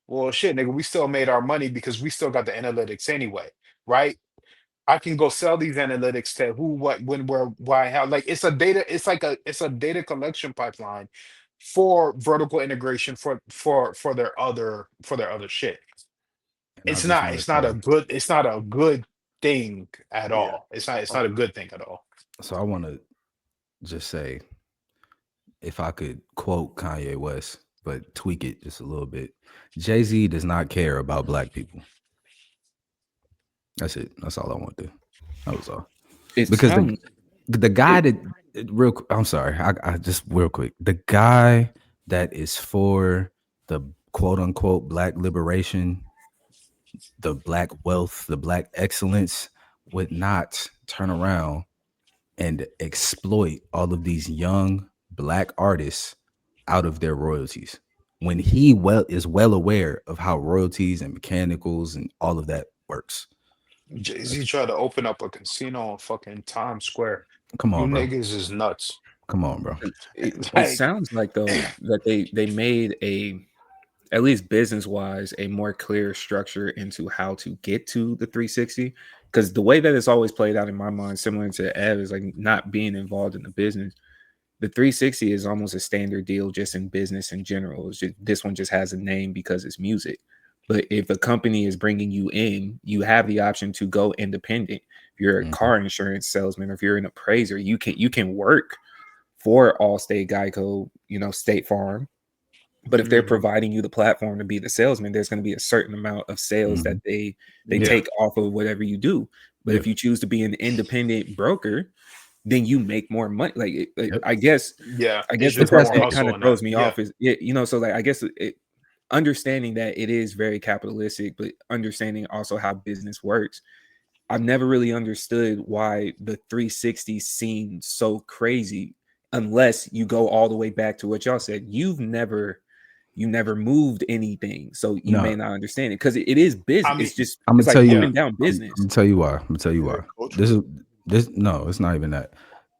well, shit, nigga, we still made our money because we still got the analytics anyway, right? I can go sell these analytics to who, what, when, where, why, how. Like, it's a data collection pipeline for vertical integration for their other shit. And I It's just not want to it's not a say, good it's not a good thing at Yeah. all. It's not a good thing at all. so I want to just say, if I could quote Kanye West, but tweak it just a little bit, Jay-Z does not care about black people. That's it. That's all I want to do. That was all. It Because sounds the guy it. that I'm sorry, I just real quick. The guy that is for the quote unquote black liberation, the black wealth, the black excellence, would not turn around and exploit all of these young black artists out of their royalties when he is well aware of how royalties and mechanicals and all of that works. Jay-Z tried to open up a casino in fucking Times Square. Come You on, bro. niggas is nuts. Come on, bro. It Like, sounds like though that they made a, at least business wise, a more clear structure into how to get to the 360. Because the way that it's always played out in my mind, similar to Ev, is like not being involved in the business. The 360 is almost a standard deal just in business in general. It's just, this one just has a name because it's music. But if a company is bringing you in, you have the option to go independent. If you're a Mhm. car insurance salesman, or if you're an appraiser, you can work for Allstate, Geico, State Farm. But if they're Mhm. providing you the platform to be the salesman, there's going to be a certain amount of sales that Mhm. they Yeah. take off of whatever you do. But Yeah. if you choose to be an independent broker, then you make more money. Like, Yep. I guess, yeah, I it's guess the just But part that's more the that kind hustle of in that. throws me Yeah. off is, so like I guess understanding that it is very capitalistic, but understanding also how business works. I've never really understood why the 360 seemed so crazy, unless you go all the way back to what y'all said. You never moved anything, so you may no. not understand it, because it is business. I mean, It's just, I'm gonna it's like tell up yeah. you. and down I'm business. gonna tell you why. I'm gonna tell you Yeah. why. Culture. This is this. No, it's not even that.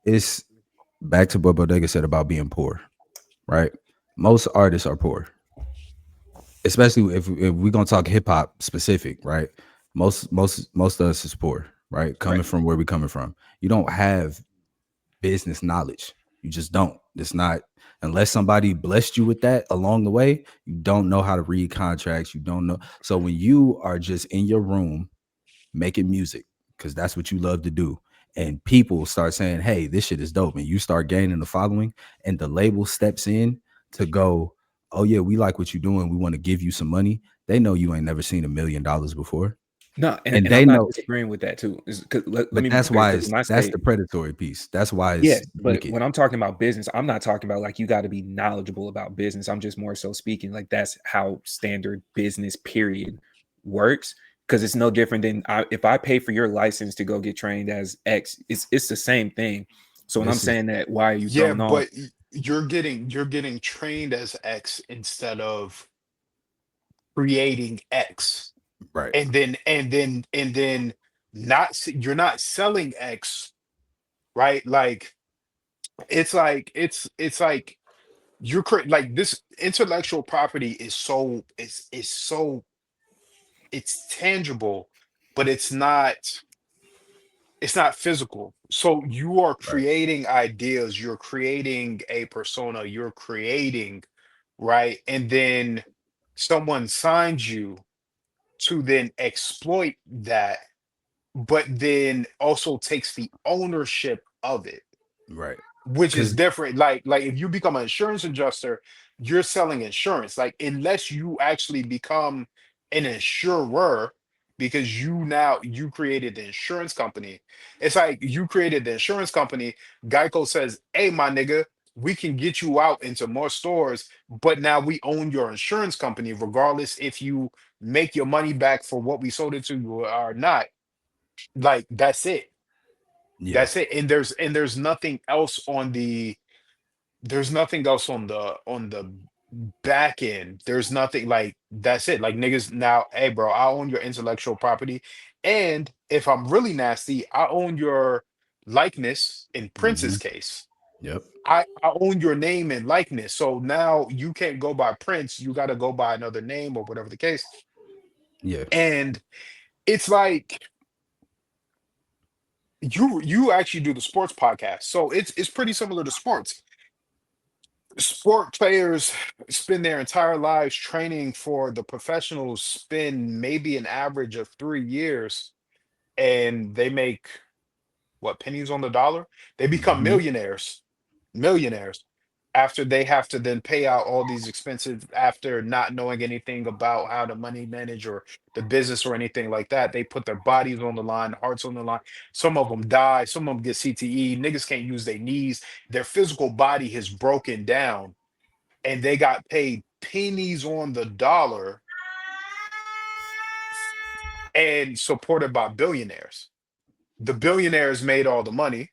It's back to what Bodega said about being poor. Right. Most artists are poor, especially if we're gonna talk hip hop specific. Right. Most of us is poor. Right. Right. Coming from where we coming from, you don't have business knowledge. You just don't. It's not, unless somebody blessed you with that along the way. You don't know how to read contracts. You don't know. So when you are just in your room making music, because that's what you love to do, and people start saying, "Hey, this shit is dope," and you start gaining the following, and the label steps in to go, "Oh yeah, we like what you're doing. We want to give you some money." They know you ain't never seen $1 million before, No, and, and and they I'm not know. disagreeing with that too. 'Cause let But me be that's clear, why because when I that's say the predatory piece. That's why it's yes, but wicked. when I'm talking about business, I'm not talking about like you got to be knowledgeable about business. I'm just more so speaking like that's how standard business period works. Because it's no different than if I pay for your license to go get trained as X, it's the same thing. So when I'm This is saying that, why are you Yeah, thrown off? but you're getting trained as X instead of creating X. right. And then you're not selling X, right? Like, it's like like, this intellectual property is so it's tangible, but it's not physical. So you are Right. creating ideas, you're creating a persona, you're creating, right? And then someone signs you to then exploit that, but then also takes the ownership of it, Right. which is Because different. Like if you become an insurance adjuster, you're selling insurance. Like, unless you actually become an insurer because you created the insurance company. It's like you created the insurance company. Geico says, "Hey, my nigga, we can get you out into more stores, but now we own your insurance company, regardless if you make your money back for what we sold it to you or not." Like that's it. Yeah. That's it. And there's nothing else on the there's nothing else on the back end. There's nothing like that's it. Like niggas now, hey bro, I own your intellectual property. And if I'm really nasty, I own your likeness in Prince's Hmm. case. Yep. I own your name and likeness. So now you can't go by Prince, you gotta go by another name or whatever the case. Yeah. And it's like you actually do the sports podcast. So it's pretty similar to sports. Sport players spend their entire lives training for the professionals, spend maybe an average of 3 years, and they make what, pennies on the dollar? They become Hmm. millionaires after they have to then pay out all these expenses after not knowing anything about how to money manage or the business or anything like that. They put their bodies on the line, hearts on the line. Some of them die, some of them get CTE. Niggas can't use their knees. Their physical body has broken down and they got paid pennies on the dollar and supported by billionaires. The billionaires made all the money.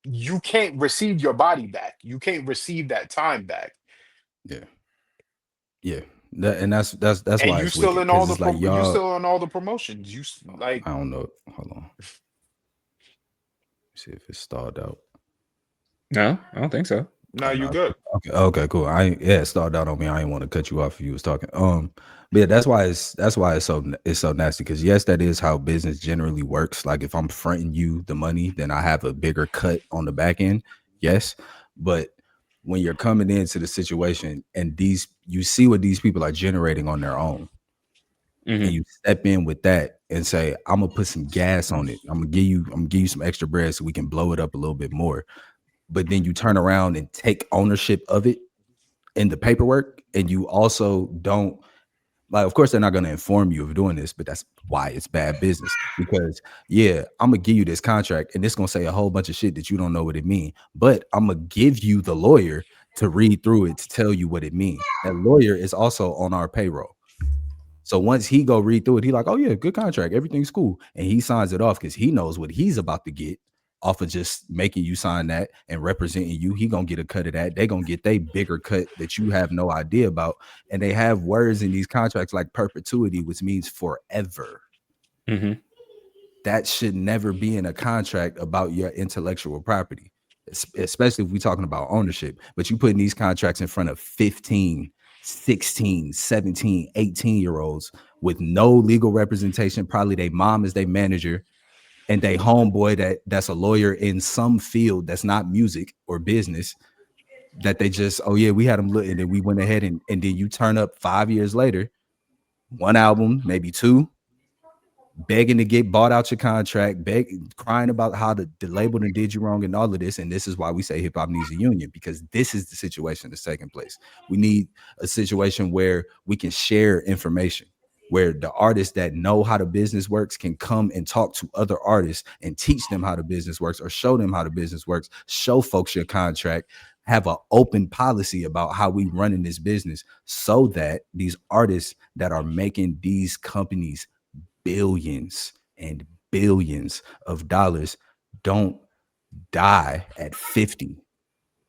You can't receive your body back. You can't receive that time back. Yeah. Yeah. And that's And why you it's still wicked in all because the it's like you y'all. still in all the promotions. Like I don't know. Hold on. See if it's stalled out. No, I don't think so. no, Oh you no. good. Okay. Okay. Cool. Yeah, it stalled out on me. I didn't want to cut you off if you was talking. But yeah, that's why it's so nasty. Because yes, that is how business generally works. Like if I'm fronting you the money, then I have a bigger cut on the back end. Yes, but when you're coming into the situation and you see what these people are generating on their own, and Hmm. you step in with that and say, I'm gonna put some gas on it. I'm gonna give you some extra bread so we can blow it up a little bit more. But then you turn around and take ownership of it in the paperwork, and you also don't, like, of course they're not going to inform you of doing this, but that's why it's bad business. Because yeah, I'm gonna give you this contract and it's gonna say a whole bunch of shit that you don't know what it means, but I'm gonna give you the lawyer to read through it to tell you what it means. That lawyer is also on our payroll. So once he go read through it, he like, oh yeah, good contract, everything's cool, and he signs it off because he knows what he's about to get off of just making you sign that and representing you. He gonna get a cut of that. They gonna get they bigger cut that you have no idea about, and they have words in these contracts like perpetuity, which means forever. Hmm. That should never be in a contract about your intellectual property, especially if we're talking about ownership. But you putting these contracts in front of 15, 16, 17, 18 year olds with no legal representation. Probably their mom is their manager and they homeboy that's a lawyer in some field that's not music or business, that they just, oh yeah, we had them look, and then we went ahead and then you turn up 5 years later, one album, maybe two, begging to get bought out your contract, crying about how the label done did you wrong and all of this. And this is why we say hip hop needs a union, because this is the situation that's taking place. We need a situation where we can share information, where the artists that know how the business works can come and talk to other artists and teach them how the business works, or show them how the business works, show folks your contract, have an open policy about how we run in this business, so that these artists that are making these companies billions and billions of dollars don't die at 50,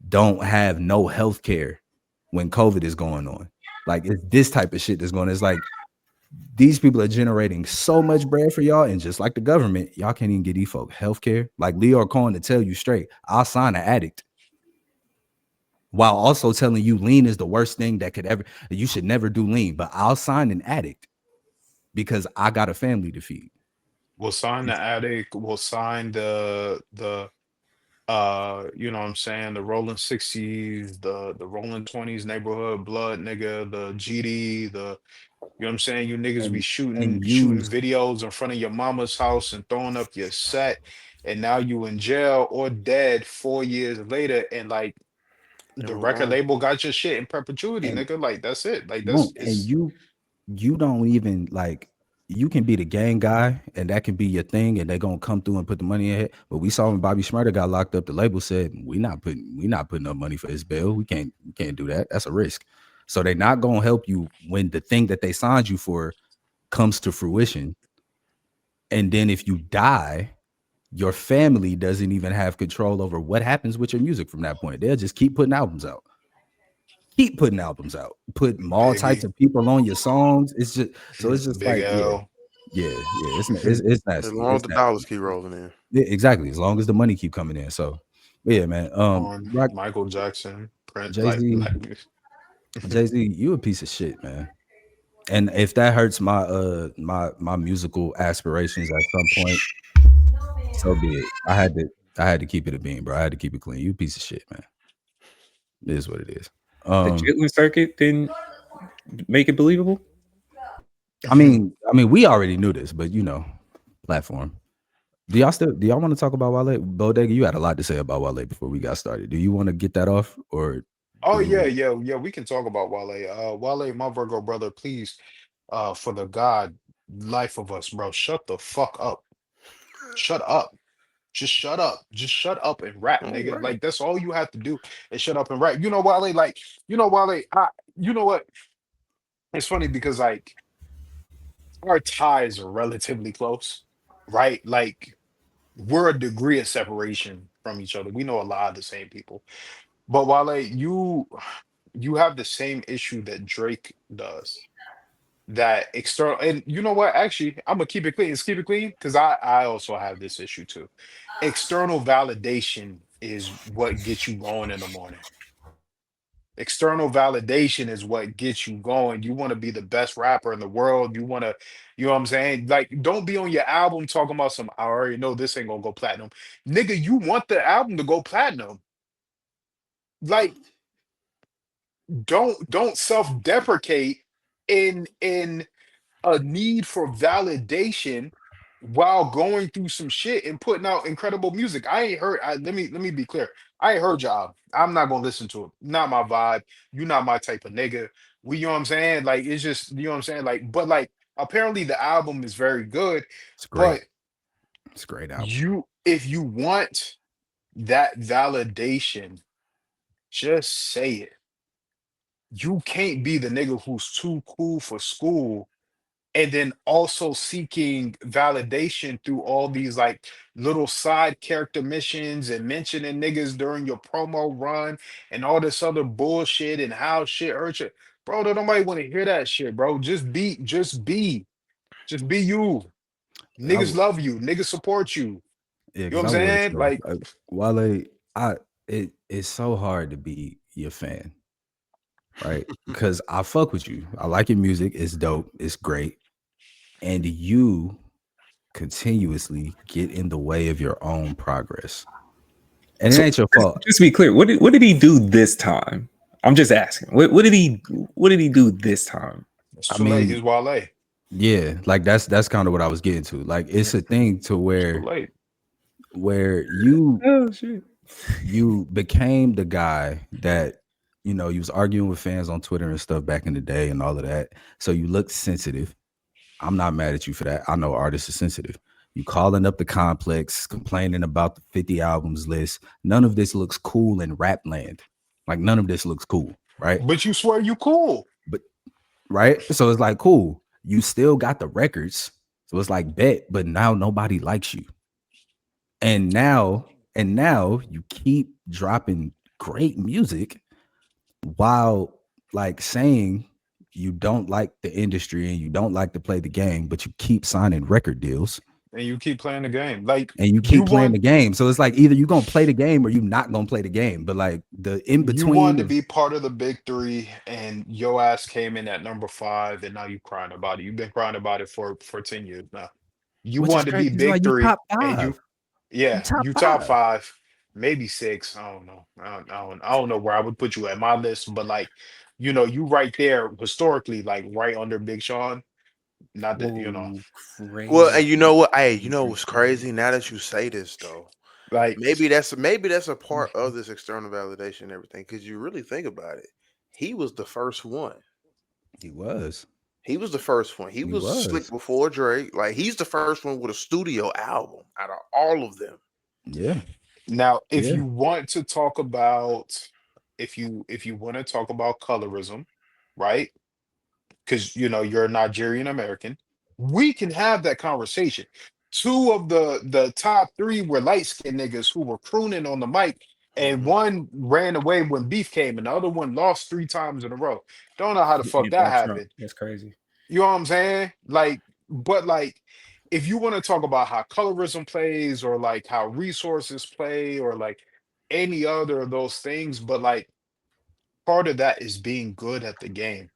don't have no health care when COVID is going on. Like, it's this type of shit that's going on. It's like these people are generating so much bread for y'all, and just like the government, y'all can't even get these folk health care. Like Leo Cohen to tell you straight, I'll sign an addict, while also telling you lean is the worst thing that could ever, you should never do lean, but I'll sign an addict because I got a family to feed. We'll sign the attic, we'll sign the you know what I'm saying, the rolling 60s, the rolling 20s, neighborhood blood nigga, the GD, the you know what I'm saying, you niggas be and shooting and shooting use videos in front of your mama's house and throwing up your set, and now you in jail or dead 4 years later, and like And the move record on. label got your shit in perpetuity, and nigga. Like that's it. Like boom, that's and it's you you don't even like. You can be the gang guy, and that can be your thing, and they're gonna come through and put the money in it. But we saw when Bobby Schmurder got locked up, the label said we not putting up money for his bail. We can't do that. That's a risk. So they're not gonna help you when the thing that they signed you for comes to fruition. And then if you die, your family doesn't even have control over what happens with your music from that point. They'll just keep putting albums out. Keep putting albums out. Put all types Biggie, of people on your songs. It's just so it's just Big like, yeah, L. yeah. It's As nasty. long as It's the nasty. dollars keep rolling in. Yeah, exactly. As long as the money keep coming in. So yeah, man. On Rock Michael Jackson, Prince, Jay Z, Jay Z, you a piece of shit, man. And if that hurts my musical aspirations at some point, so be it. I had to keep it a bean, bro. I had to keep it clean. You a piece of shit, man. It is what it is. The chitlin circuit didn't make it believable. I mean, we already knew this, but platform. Do y'all want to talk about Wale? Bodega, you had a lot to say about Wale before we got started. Do you want to get that off, or Oh do we yeah, want? yeah, yeah. We can talk about Wale. Wale, my Virgo brother, please, for the God life of us, bro, shut the fuck up. Shut up. Just shut up. Just shut up and rap, All nigga. right. Like that's all you have to do is shut up and rap. You know, Wale, like, Wale, you know what? It's funny because like our ties are relatively close, right? Like we're a degree of separation from each other. We know a lot of the same people. But Wale, you have the same issue that Drake does. That external, and you know what? Actually, I'm gonna keep it clean. Let's keep it clean because I also have this issue too. External validation is what gets you going in the morning. External validation is what gets you going. You want to be the best rapper in the world. You want to, you know what I'm saying? Like, don't be on your album talking about some, I already know this ain't gonna go platinum. Nigga, you want the album to go platinum. Like, don't self-deprecate in a need for validation while going through some shit and putting out incredible music. I ain't heard. Let me be clear. I ain't heard y'all. I'm not gonna listen to it. Not my vibe. You not my type of nigga. We, you know what I'm saying? Like it's just, you know what I'm saying? Like, but like apparently the album is very good. It's But great. It's a great album. if you want that validation, just say it. You can't be the nigga who's too cool for school and then also seeking validation through all these like little side character missions and mentioning niggas during your promo run and all this other bullshit and how shit hurts you. Bro, don't nobody want to hear that shit, bro. Just be you. I Niggas love you. Niggas support you. Yeah, You know because what I'm I would saying? say, Like, Wale, it's so hard to be your fan, right? Because I fuck with you. I like your music. It's dope. It's great. And you continuously get in the way of your own progress. And it So ain't your fault. just to be clear, what did he do this time? I'm just asking. What did he do this time? it's I too late. mean, He's Wale. yeah, like that's kind of what I was getting to. Like it's a thing to It's too where late. where you Oh shit. you became the guy that you was arguing with fans on Twitter and stuff back in the day and all of that. So you looked sensitive. I'm not mad at you for that. I know artists are sensitive. You calling up the complex, complaining about the 50 albums list. None of this looks cool in rap land. Like none of this looks cool, right? But you swear you cool. But right? So it's like cool. You still got the records. So it's like bet, but now nobody likes you. And now you keep dropping great music while like saying you don't like the industry and you don't like to play the game, but you keep signing record deals And you keep playing the game. Like and you you keep playing want the game. So it's like either you're gonna play the game or you're not gonna play the game. But like the in You wanted between to of be part of the big three, and your ass came in at number five, and now you crying about it. You've been crying about it for 10 years now. You which is wanted to crazy. be It's big like you three, top and five. You yeah, top you top five. five, maybe six. I don't know. I don't know where I would put you at my list, but like, you right there historically, like right under Big Sean. Not that, Whoa, Well, crazy. and you know what? Hey, you know what's crazy? Now that you say this, though, like maybe that's a part of this external validation and everything. Because you really think about it, he was the first one. He was. He was the first one. He He was slick was. before Drake. Like he's the first one with a studio album out of all of them. Yeah. Now, if Yeah. you want to talk about, if you want to talk about colorism, right? Because you're a Nigerian American, we can have that conversation. Two of the top three were light skinned niggas who were crooning on the mic, and Mhm. one ran away when beef came, and the other one lost 3 times in a row. Don't know how the fuck that Trump. happened. That's crazy. You know what I'm saying? Like, but like, if you want to talk about how colorism plays, or like how resources play, or like any other of those things, but like part of that is being good at the game.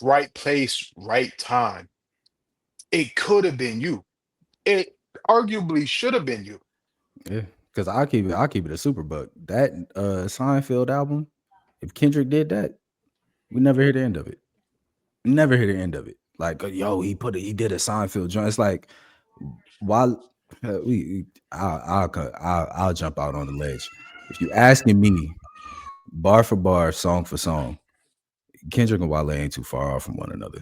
Right place, right time. It could have been you. It arguably should have been you. Yeah. Because I'll keep it a super buck. That Seinfeld album, if Kendrick did that, we never hear the end of it. Never hear the end of it. Like, yo, he did a Seinfeld joint. It's like, why? I'll jump out on the ledge. If you asking me, bar for bar, song for song, Kendrick and Wale ain't too far off from one another.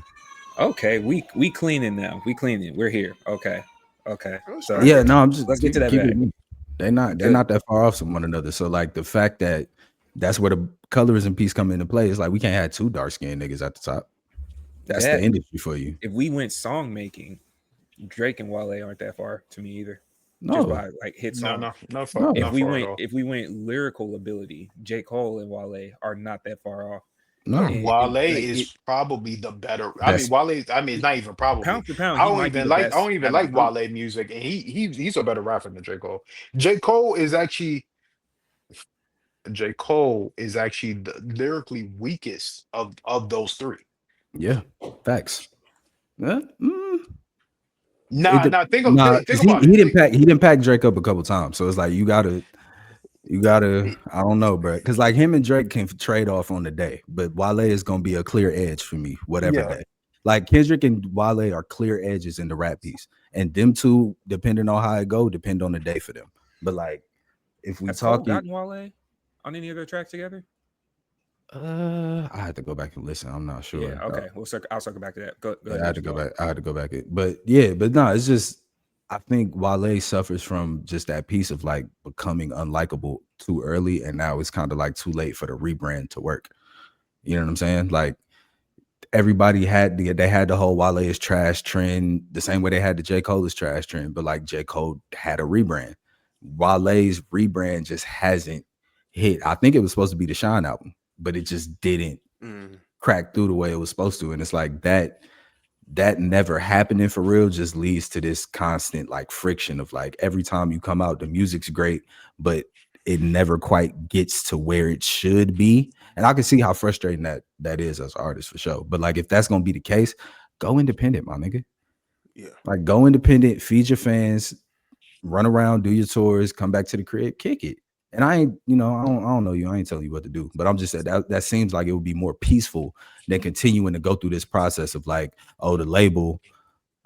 Okay, we cleaning now. We cleaning. We're here. Okay. So Yeah, no, I'm just let's get to that keep back. it. They're not that far off from one another. So like the fact that that's where the colorism piece come into play is like we can't have two dark skinned niggas at the top. That's the That industry for you. if we went song making, Drake and Wale aren't that far to me either. Just No, by like hit No, songs. no, no. If not we far at went all. if we went lyrical ability, J. Cole and Wale are not that far off. No. And Wale like is probably the better. I mean, Best. Wale. I mean, it's not even probably. pound for pound, he might be the I best don't even out of the like group. Wale music, and he's a better rapper than J Cole. J Cole is actually J Cole is actually the lyrically weakest of those three. Yeah, facts. Yeah, Nah, nah. nah, Think because he about it. he didn't pack Drake up a couple times, so it's like you gotta I don't know, bro, because like him and Drake can trade off on the day, but Wale is gonna be a clear edge for me, whatever Yeah, day. Like Kendrick and Wale are clear edges in the rap piece, and them two, depending on how it go, depend on the day for them. But like if we Has Cole talking, gotten Wale on any other tracks together? I had to go back and listen. I'm not sure. Yeah, okay. I'll circle back to that. Go Yeah, ahead. I had Let to you go go. back. I had to go back. But yeah, but no, it's just I think Wale suffers from just that piece of like becoming unlikable too early, and now it's kind of like too late for the rebrand to work. You know what I'm saying? Like everybody they had the whole Wale is trash trend the same way they had the J. Cole is trash trend, but like J. Cole had a rebrand. Wale's rebrand just hasn't hit. I think it was supposed to be the Shine album, but it just didn't Mm. crack through the way it was supposed to. And it's like that never happening for real just leads to this constant like friction of like every time you come out, the music's great, but it never quite gets to where it should be. And I can see how frustrating that is as an artist for sure. But like if that's gonna be the case, go independent, my nigga. Yeah. Like go independent, feed your fans, run around, do your tours, come back to the crib, kick it. And I ain't, I don't know you. I ain't telling you what to do. But I'm just saying that seems like it would be more peaceful than continuing to go through this process of like, oh, the label,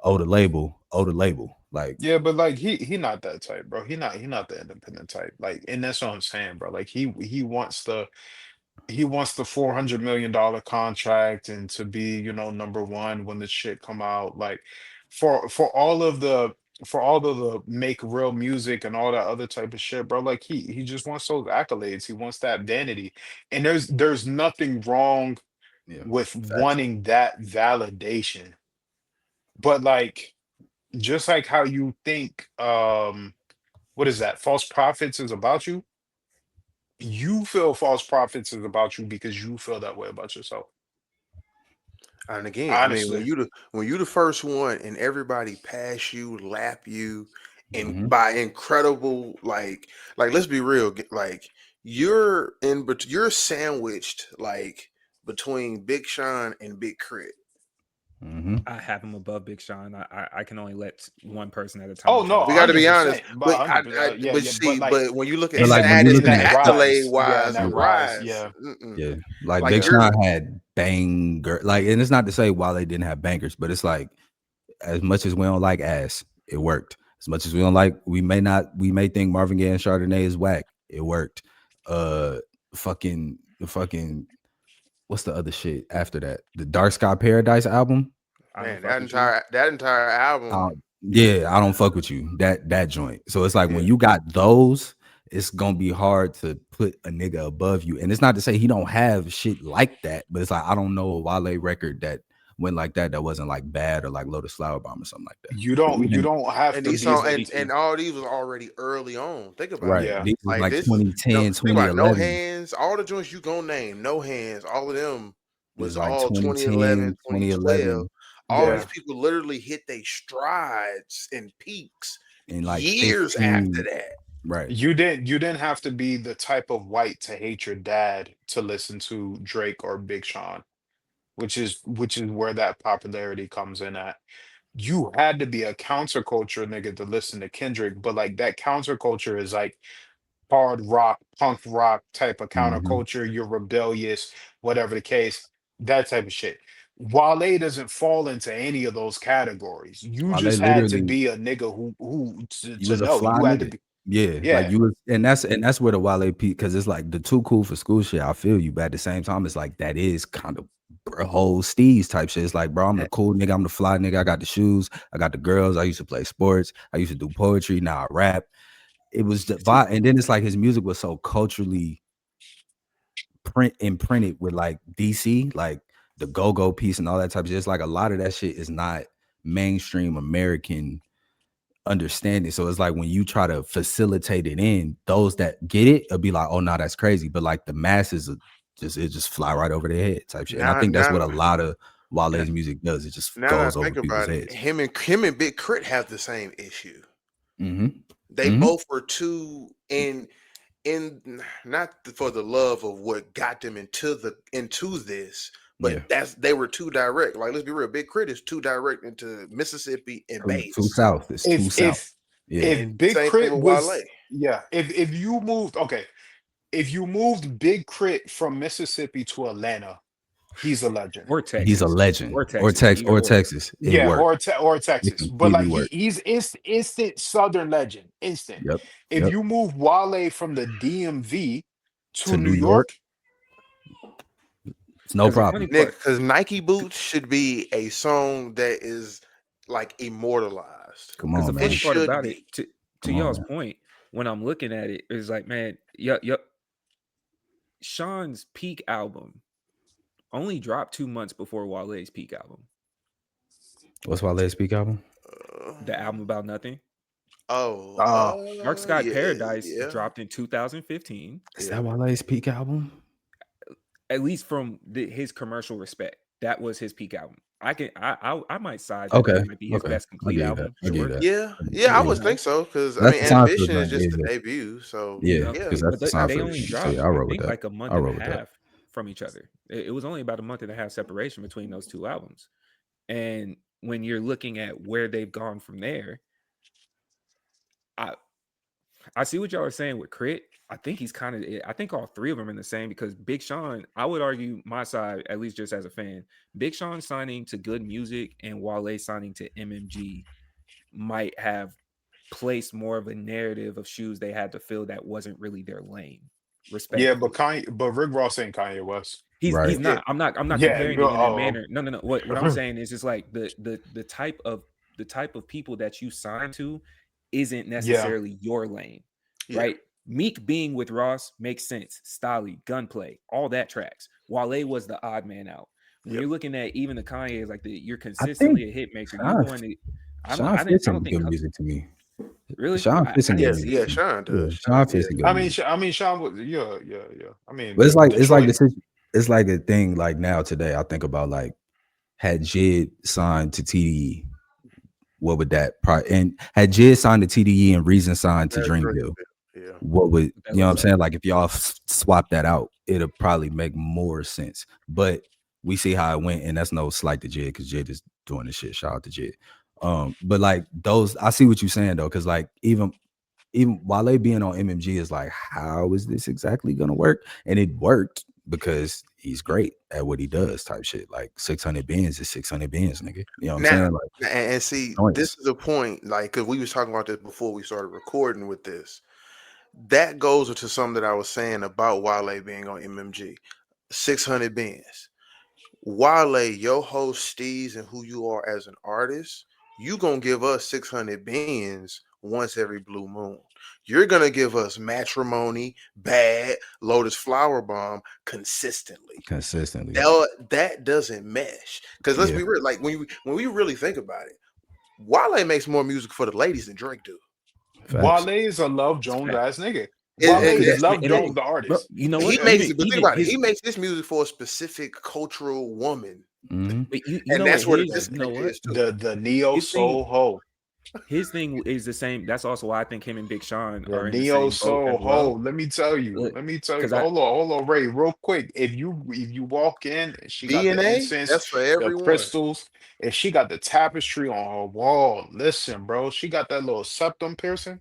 oh, the label, oh, the label. Like, yeah, but like he not that type, bro. He not the independent type. Like, and that's what I'm saying, bro. Like he wants the $400 million contract and to be, number one when the shit come out. Like for all of the make real music and all that other type of shit, bro. Like he just wants those accolades. He wants that vanity. And there's nothing wrong yeah, with facts. wanting that validation. But like just like how you think what is that? False prophets is about you. You feel false prophets is about you because you feel that way about yourself. And again, I mean, Honestly. when you the first one and everybody pass you, lap you, and Mhm. by incredible like let's be real, like you're sandwiched like between Big Sean and Big Crit. Mhm. I have him above Big Sean. I can only let one person at a Oh time no, talk. We got to be 100%. honest, But but 100%. Yeah, but yeah. But see, like but when you look at But in like that when you're status in looking and that at accolade rise. Yeah, in wise, that and rise. rise, Yeah. yeah, like like Big you're Sean had banger, like, and it's not to say why they didn't have bangers, but it's like as much as we don't like ass, it worked. As much as we don't like, we may think Marvin Gaye and Chardonnay is whack. It worked. Uh, fucking what's the other shit after that? The Dark Sky Paradise album. I don't Man, fuck with you. that entire album. Yeah, I don't fuck with you. That joint. So it's like when Yeah. you got those, it's gonna be hard to put a nigga above you. And it's not to say he don't have shit like that, but it's like I don't know a Wale record that went like that wasn't like Bad or like Lotus Flower Bomb or something like that. You don't have And to these be songs and all these was already early on. Think about Right. it. yeah. These is Like like this is 2010, think about No 2011. Hands, all the joints you gonna name, No Hands, all of them was Is like all 2010, 2011, 2012. 2011, All Yeah. these people literally hit their strides and peaks and like years 15. after that. Right. You didn't have to be the type of white to hate your dad to listen to Drake or Big Sean, which is where that popularity comes in at. You had to be a counterculture nigga to listen to Kendrick, but like that counterculture is like hard rock, punk rock type of Mhm. counterculture. You're rebellious, whatever the case, that type of shit. Wale doesn't fall into any of those categories. You Wale just had to literally be a nigga who you to was a know. fly You had to nigga. be, Yeah, like yeah. you was, and that's where the Wale peak, because it's like the too cool for school shit. I feel you, but at the same time, it's like that is kind of whole Steve's type shit. It's like, bro, I'm the cool nigga, I'm the fly nigga. I got the shoes, I got the girls. I used to play sports, I used to do poetry. Now I rap. It was the vibe, and then it's like his music was so culturally imprinted with like DC, like the go-go piece and all that type of shit. It's like a lot of that shit is not mainstream American understanding. So it's like when you try to facilitate it in, those that get it will be like, oh no, that's crazy. But like the masses are just fly right over their head type shit. And I Now think that's now what a lot of now, Wale's music does. It just now that goes I over think people's about it, heads. him and Big Crit have the same issue. Mm-hmm. They Mm-hmm. both were too in not for the love of what got them into this, but Yeah. they were too direct. Like let's be real, Big Crit is too direct into Mississippi and Too bass, south. It's too If south. Yeah. and Big same thing Crit with Wale. was, yeah, if you moved, okay, if you moved Big Crit from Mississippi to Atlanta, he's a legend. Or He's a Texas. legend. Or Or Texas. Tex Either or or. Texas. It Yeah, worked. or It Texas, but completely like worked. he's instant Southern legend, instant. Yep. If Yep. you move Wale from the DMV To to New New York, York, it's no Because the funny problem. Nick, part, because Nike Boots should be a song that is like immortalized. Come because the on, It funny man. part should about it, be. to Come on, y'all's man. point, when I'm looking at it, it's like, man, yeah, Sean's peak album only dropped 2 months before Wale's peak album. What's Wale's peak album? The album about nothing. Oh, Dark Sky yeah, Paradise yeah, dropped in 2015. Is yeah. that Wale's peak album? At least from his commercial respect, that was his peak album. I might side that Okay. might be his Okay. best I'll complete give you that. album. I'll give you Sure, that. Yeah, Yeah, yeah, I yeah. would think so because I That's mean, the sign for the Ambition is joint. just Yeah, the yeah. debut, so you Yeah, know, yeah, because that's but the sign they for the only joint. So dropped, yeah, I'll I roll with think, that. like a month I'll and a roll with that. half from each other. It was only about a month and a half separation between those two albums. And when you're looking at where they've gone from there, I I see what y'all are saying with Crit. I think he's kind of. I think all three of them are in the same because Big Sean. I would argue my side, at least just as a fan. Big Sean signing to Good Music and Wale signing to MMG might have placed more of a narrative of shoes they had to fill that wasn't really their lane. yeah, but Respectfully, Rick Ross ain't Kanye West. he's Right. yeah, not. I'm not Yeah, comparing you it in that oh, manner. No. What I'm saying is just like the type of people that you sign to isn't yeah, necessarily your lane, yeah, right? Meek being with Ross makes sense. Stolly, Gunplay, all that tracks. Wale was the odd man out. When yep. you're looking at even the Kanye's, like you're I think consistently a hit maker. You're Sean, going to. Sean I fits don't in think good music to me. really. Sean fits I in good didn't Yeah, music see yeah, it. to me. Sean Yeah, does. Sean Yeah, fits in good music. I mean, Sean was, yeah. I mean, But it's like Detroit. this. It's like a thing. Like now today, I think about like had Jid signed to TDE, what would that and had Jid signed to TDE and Reason signed to that's Dreamville, yeah. what would What that you know what I'm looks like. saying? Like if y'all swap that out, it'll probably make more sense. But we see how it went, and that's no slight to Jid because Jid is doing this shit. Shout out to Jid. But like those, I see what you're saying though, because like even Wale being on MMG is like, how is this exactly gonna work? And it worked because he's great at what he does, type shit. Like 600 bins is 600 bins, nigga. You know what I'm Now, saying? Like and see, this joints. is a point, like, because we was talking about this before we started recording with this. That goes into something that I was saying about Wale being on MMG. 600 bands. Wale, your host steez and who you are as an artist, you gonna give us 600 bands once every blue moon. You're gonna give us matrimony, bad, Lotus Flower Bomb consistently. consistently. That doesn't mesh. Because let's Yeah, be real, like when we really think about it, Wale makes more music for the ladies than Drake do. facts. Wale is a Love It's Jones fact. ass nigga. Wale And is that's Love And Jones it, the bro, artist. you know he what? Yeah. makes it, but think Even about it. his, He makes this music for a specific cultural woman, Hmm. but you and know what that's where the his, you know disconnect what is too. The neo his thing, soul ho. his thing is the same. That's also why I think him and Big Sean The are in the neo same boat as soul ho. well. Let me tell you. Look, Let me tell you. because I Hold on, Ray, real quick. If you walk in and she got the DNA, incense, that's for the everyone. crystals, and she got the tapestry on her wall. Listen, bro. She got that little septum piercing.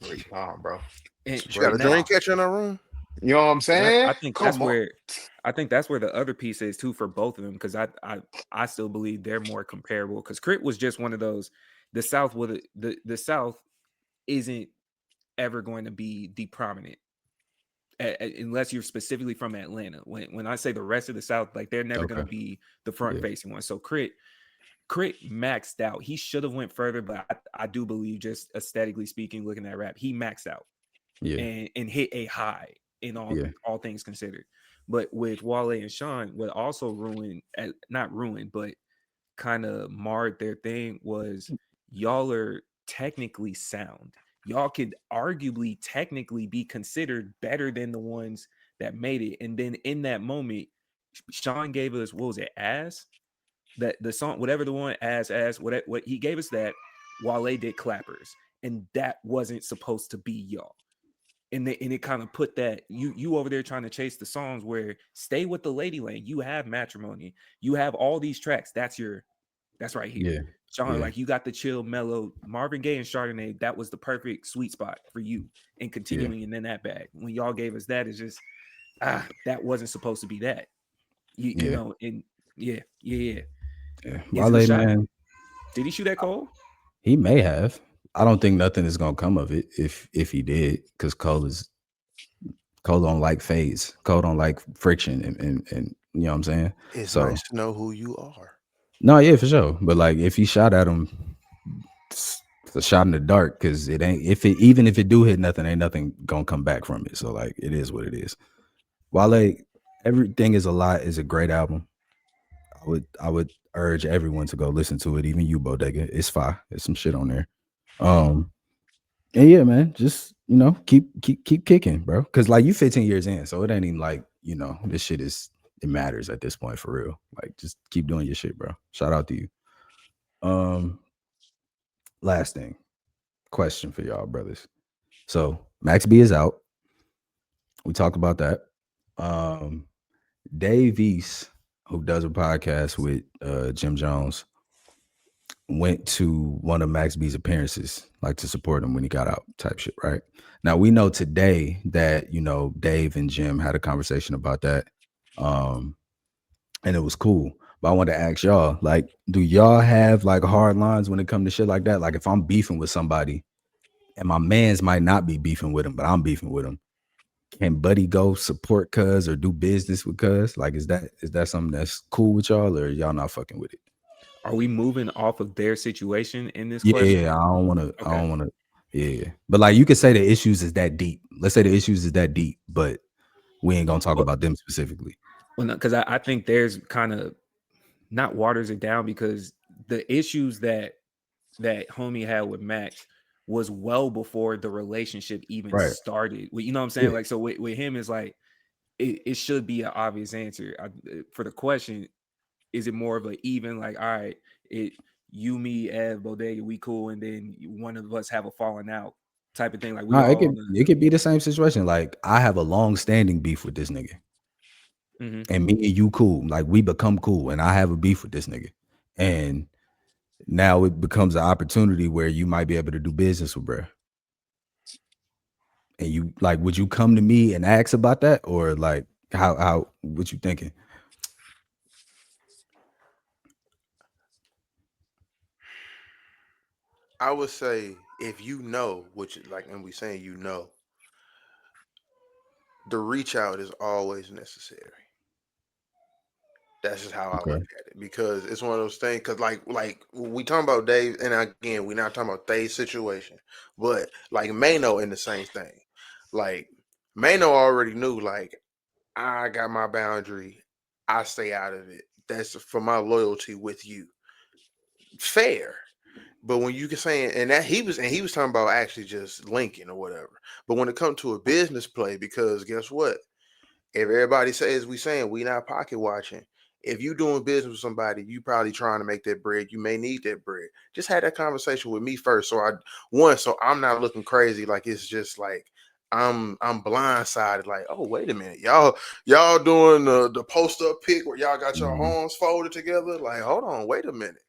Great time, bro. and, It's a She got great a and that's dream time. catcher in her room. You know what I'm and I saying? think that's Come on. where the other piece is too for both of them because I still believe they're more comparable because Crit was just one of those. The South would the South isn't ever going to be the prominent unless you're specifically from Atlanta. When I say the rest of the South, like they're never going Okay. to be the front Yeah. facing one. So Crit maxed out. He should have went further, but I do believe just aesthetically speaking, looking at rap, he maxed out Yeah. and hit a high in Yeah. all things considered. But with Wale and Sean, what also ruined, not ruined, but kind of marred their thing was y'all are technically sound. Y'all could arguably technically be considered better than the ones that made it. And then in that moment, Sean gave us what was it, ass? That the song, whatever the one, ass, what he gave us that Wale did clappers. And that wasn't supposed to be y'all. And it kind of put that you over there trying to chase the songs where stay with the lady lane. You have matrimony, you have all these tracks. That's right here. Yeah. Sean, Yeah. like you got the chill, mellow Marvin Gaye and Chardonnay. That was the perfect sweet spot for you. And Yeah. continuing in that bag. When y'all gave us that, it's just that wasn't supposed to be that. You Yeah. know, and yeah. Yeah. Is it a Wale, shot? man, Did he shoot that Cole? he may have. I don't think nothing is gonna come of it if he did, because Cole don't like phase. Cole don't like friction and you know what I'm saying? It's So nice to know who you are. no, yeah, for sure. But like if he shot at him, it's a shot in the dark because it ain't if it even if it do hit nothing, ain't nothing gonna come back from it. So like it is what it is. Wale, everything is a lot is a great album. I would urge everyone to go listen to it, even you, Bodega. It's fire. There's some shit on there. Um and yeah, man, just keep kicking, bro. Cause like you 15 years in, so it ain't even like, this shit it matters at this point for real. Like just keep doing your shit, bro. Shout out to you. Um, last thing, question for y'all, brothers. So Max B is out. We talked about that. Um, Dave East, who does a podcast with Jim Jones, went to one of Max B's appearances, like to support him when he got out, type shit, right? Now we know today that Dave and Jim had a conversation about that, um, and it was cool. But I want to ask y'all, like, do y'all have like hard lines when it comes to shit like that? Like, if I'm beefing with somebody, and my man's might not be beefing with him, but I'm beefing with him, can Buddy go support Cuz or do business with Cuz? Like, is that something that's cool with y'all, or y'all not fucking with it? Are we moving off of their situation in this Yeah, question? yeah. I don't want to. I Okay. don't want to. Yeah, but like you could say the issues is that deep. Let's say the issues is that deep, but we ain't gonna talk Well, about them specifically. well, because I think there's kind of not waters it down because the issues that homie had with Max was well before the relationship even Right. started. You know what I'm saying? Yeah. Like, so with him is like it should be an obvious answer for the question. Is it more of a even like, all right, it you, me, Ev, Bodega, we cool, and then one of us have a falling out type of thing? Like we No, it all could on it could be the same situation. Like I have a long standing beef with this nigga, the. and me and you cool. Like we become cool, and I have a beef with this nigga, and now it becomes an opportunity where you might be able to do business with bruh. And you like, would you come to me and ask about that, or like how what you thinking? I would say if you know, which like, and we saying the reach out is always necessary. That's just how I look Okay. at it because it's one of those things. Because like we talking about Dave, and again, we're not talking about Dave's situation, but like Mano in the same thing. Like Mano already knew, like I got my boundary. I stay out of it. That's for my loyalty with you. Fair. But when you can say and that he was talking about actually just linking or whatever. But when it comes to a business play, because guess what? If everybody says we saying we not pocket watching, if you doing business with somebody, you probably trying to make that bread. You may need that bread. Just had that conversation with me first, so I'm not looking crazy. Like it's just like I'm blindsided. Like oh wait a minute, y'all doing the post up pic where y'all got your Mhm. arms folded together. Like hold on, wait a minute.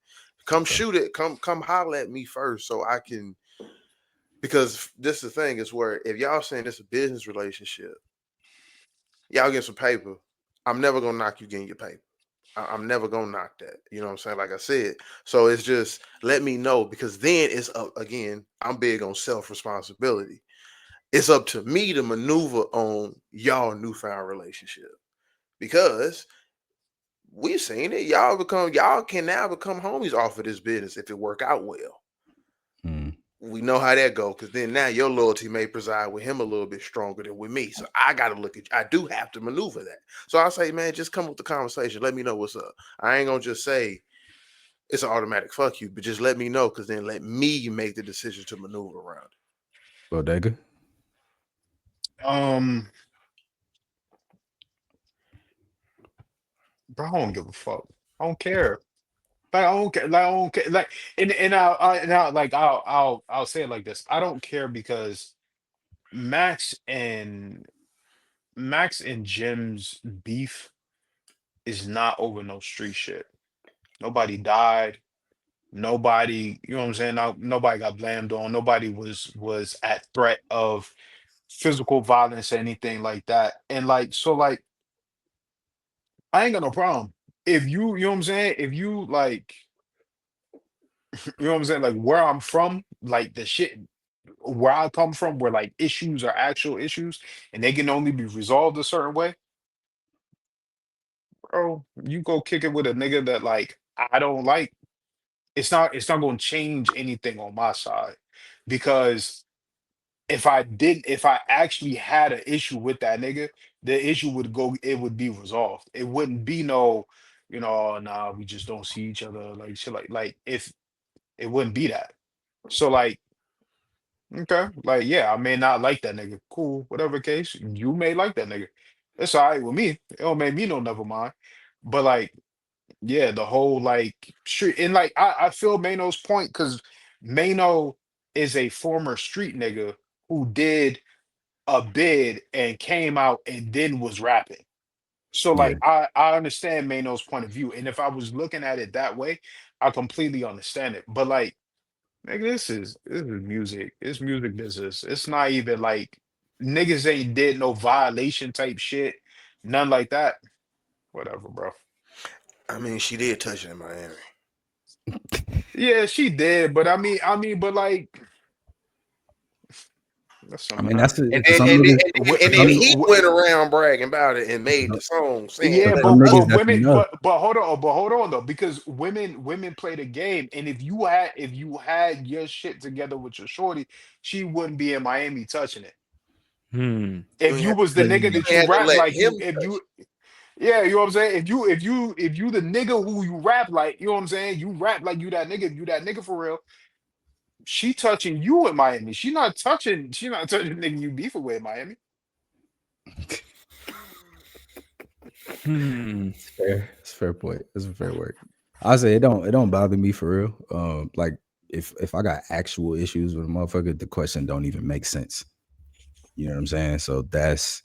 Come Okay. shoot it. Come holler at me first so I can because this is the thing is where if y'all saying it's a business relationship y'all get some paper. I'm never gonna knock you getting your paper. I'm never gonna knock that. You know what I'm saying? Like I said. So it's just let me know because then it's up again. I'm big on self responsibility. It's up to me to maneuver on y'all newfound relationship because we've seen it. Y'all can now become homies off of this business if it work out well. Mm. We know how that go because then now your loyalty may preside with him a little bit stronger than with me. So I got to look at. I do have to maneuver that. So I say, man, just come with the conversation. Let me know what's up. I ain't gonna just say it's an automatic fuck you, but just let me know because then let me make the decision to maneuver around it. Bodega. Um, bro, I don't give a fuck. I don't care. Like I don't care. Like I don't care. Like I'll say it like this. I don't care because Max and Max and Jim's beef is not over no street shit. Nobody died. Nobody, you know what I'm saying? Nobody got blamed on. Nobody was at threat of physical violence or anything like that. And like so like I ain't got no problem. If you know what I'm saying? If you like, you know what I'm saying? Like where I'm from, like the shit where I come from, where like issues are actual issues and they can only be resolved a certain way, bro, you go kick it with a nigga that like I don't like. It's not gonna change anything on my side because if I actually had an issue with that nigga, the issue would go, it would be resolved. It wouldn't be no, "Oh, nah, we just don't see each other," like shit like if it wouldn't be that. So like, okay, like yeah, I may not like that nigga. Cool, whatever case, you may like that nigga. It's all right with me. It don't make me no never mind. But like, yeah, the whole like street and like I feel Mano's point because Mano is a former street nigga who did a bid and came out and then was rapping. So Yeah. like I understand Mano's point of view. And if I was looking at it that way, I completely understand it. But like nigga, this is music. It's music business. It's not even like niggas ain't did no violation type shit. None like that. Whatever, bro. I mean, she did touch it in Miami. Yeah, she did, but but like that's I something mean, else. that's it. And For then, some and then, niggas, and then, Wh- and for then some, he went around bragging about it and made the song saying, Yeah, for "Let some us." niggas, but that's women, enough. but hold on though, because women play the game, and if you had your shit together with your shorty, she wouldn't be in Miami touching it. Hmm. If you was the Cause nigga You that you ain't had to rap let like him you, if touch you, yeah, you know what I'm saying. If you the nigga who you rap like, you know what I'm saying. You rap like you that nigga, you that nigga for real. She touching you in Miami. She not touching. She not touching the nigga you beefing with in Miami. Hmm. it's fair. It's a fair point. It's a fair word. I say it don't bother me for real. Like if I got actual issues with a motherfucker, the question don't even make sense. You know what I'm saying? So that's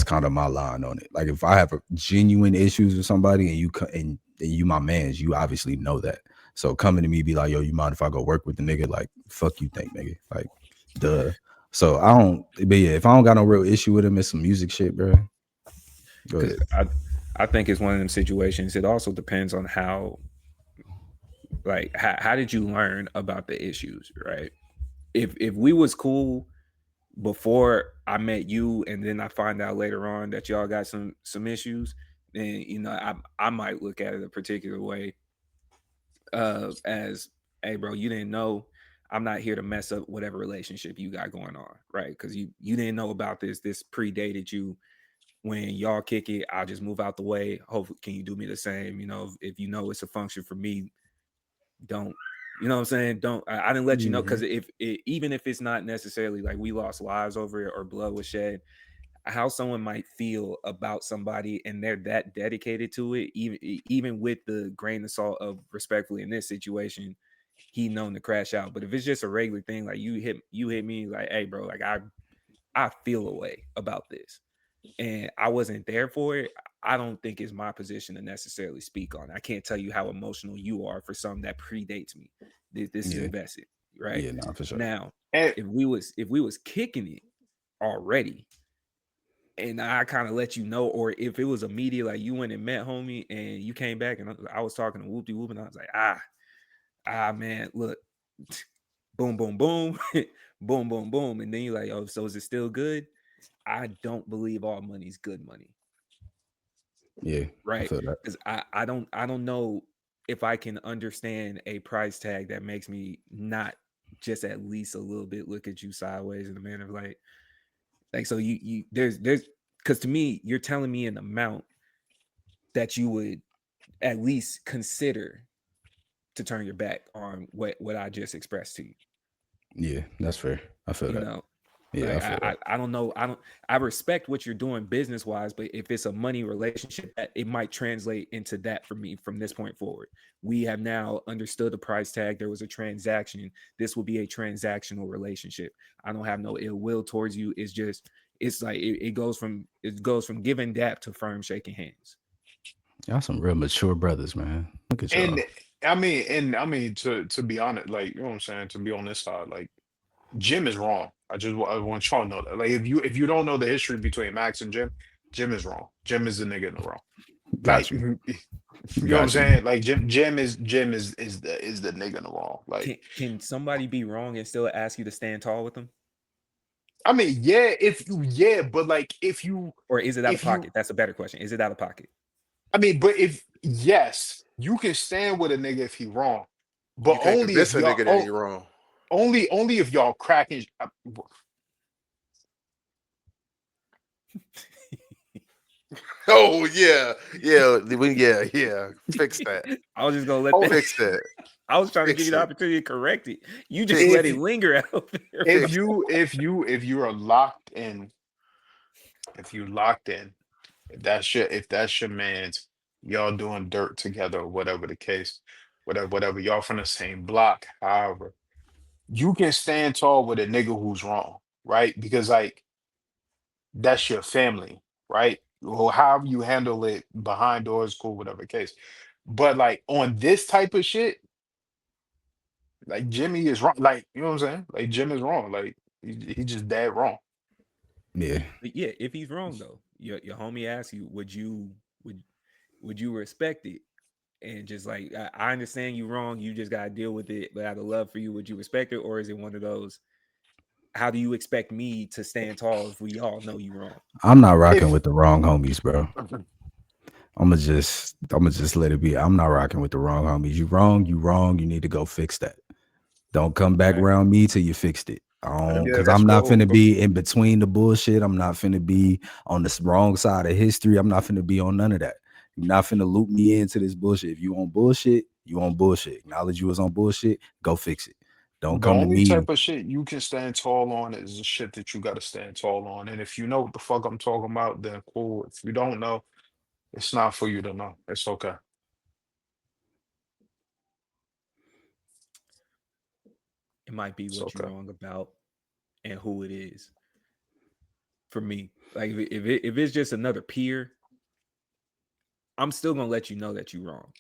kind of my line on it. Like if I have a genuine issues with somebody and and you my mans, you obviously know that. So coming to me be like, yo, you mind if I go work with the nigga? Like, fuck you think, nigga. Like, duh. So I don't but yeah, if I don't got no real issue with him, it's some music shit, bro. Go Because ahead. I think it's one of them situations. It also depends on how like how did you learn about the issues, right? If we was cool before I met you, and then I find out later on that y'all got some issues, then I might look at it a particular way, as, hey bro, you didn't know. I'm not here to mess up whatever relationship you got going on, right? Because you didn't know about this predated you. When y'all kick it, I'll just move out the way. Hopefully, can you do me the same? If you know it's a function for me, don't, you know what I'm saying? Don't, I didn't let you know, because even if it's not necessarily like we lost lives over it or blood was shed, how someone might feel about somebody and they're that dedicated to it, even with the grain of salt of respectfully in this situation, he known to crash out. But if it's just a regular thing, like you hit me like, hey bro, like I feel a way about this, and I wasn't there for it, I don't think it's my position to necessarily speak on it. I can't tell you how emotional you are for something that predates me. This is Yeah. invested, right? Yeah, nah, for sure. Now, And if we was kicking it already, and I kind of let you know, or if it was immediate, like you went and met homie and you came back and I was talking to Whoopty Whoop, and I was like, man, look, boom, boom, boom, boom, boom, boom. And then you're like, oh, so is it still good? I don't believe all money's good money. Yeah, I Right. feel that. Because I don't know if I can understand a price tag that makes me not just at least a little bit look at you sideways in the manner of like, so you there's because to me, you're telling me an amount that you would at least consider to turn your back on what I just expressed to you. Yeah, that's fair. I feel You that. know, Yeah, I like feel that. I don't know. I respect what you're doing business wise, but if it's a money relationship, it might translate into that for me from this point forward. We have now understood the price tag. There was a transaction. This will be a transactional relationship. I don't have no ill will towards you. It's like it goes from give and dap to firm shaking hands. Y'all some real mature brothers, man. Look at y'all. and I mean to be honest, like you know what I'm saying, to be on this side, like Jim is wrong. I want y'all to know that. Like if you don't know the history between Max and Jim, Jim is wrong. Jim is the nigga in the wrong. Like Got you. you know what I'm Got you. saying? Like Jim is the nigga in the wrong. Like Can somebody be wrong and still ask you to stand tall with them, I mean, yeah, but like or is it out of if you pocket? That's a better question. Is it out of pocket? I mean, but if yes, you can stand with a nigga if he wrong, but You can't convince a nigga that he wrong. only if y'all cracking. Oh yeah, yeah. Fix that. I was just gonna let Oh, that. Fix that. I was trying to give you Fix the it. opportunity to correct it. You just Fix let if it it. linger out there. if Fix it. you are locked in, if you locked in, if that's your man's, y'all doing dirt together or whatever the case, whatever y'all from the same block, however, you can stand tall with a nigga who's wrong, right? Because like that's your family, right? Or however you handle it behind doors, cool, whatever the case. But like on this type of shit, like Jimmy is wrong. Like, you know what I'm saying? Like Jim is wrong. Like he just dead wrong. Yeah. But yeah, if he's wrong though, your homie asks you, would would you respect it? And just like I understand you wrong, you just gotta deal with it. But out of love for you, would you respect it, or is it one of those? How do you expect me to stand tall if we all know you wrong? I'm not rocking If with the wrong homies, bro. I'm gonna just let it be. I'm not rocking with the wrong homies. You wrong, you wrong. You need to go fix that. Don't come back Right. around me till you fixed it. I don't, yeah, cause that's I'm not cool. finna be in between the bullshit. I'm not finna be on the wrong side of history. I'm not finna be on none of that. You're not finna loop me into this bullshit. If you on bullshit, you on bullshit. Acknowledge you was on bullshit. Go fix it. Don't The come to only me. type of shit you can stand tall on is the shit that you gotta stand tall on. And if you know what the fuck I'm talking about, then cool. If you don't know, it's not for you to know. It's okay. It might be It's what you're okay. wrong about and who it is. For me, like if it's just another peer, I'm still gonna let you know that you're wrong.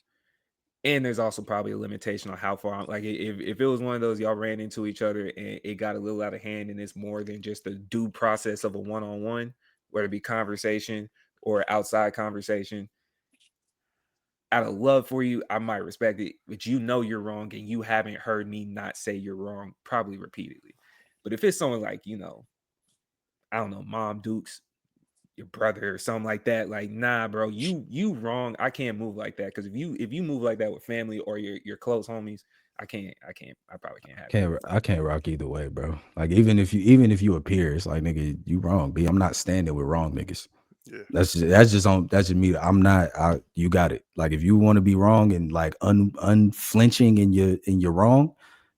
And there's also probably a limitation on how far like if it was one of those y'all ran into each other and it got a little out of hand and it's more than just the due process of a one-on-one, whether it be conversation or outside conversation, out of love for you, I might respect it, but you know you're wrong and you haven't heard me not say you're wrong probably repeatedly. But if it's someone like, I don't know, Mom Dukes, your brother or something like that. Like, nah, bro, you wrong. I can't move like that. Because if you move like that with family or your close homies, I probably can't have it. I can't rock either way, bro. Like even if you appear, it's like nigga, you wrong. B, I'm not standing with wrong niggas. Yeah. That's just me. I'm not. You got it. Like if you want to be wrong and like unflinching in your wrong,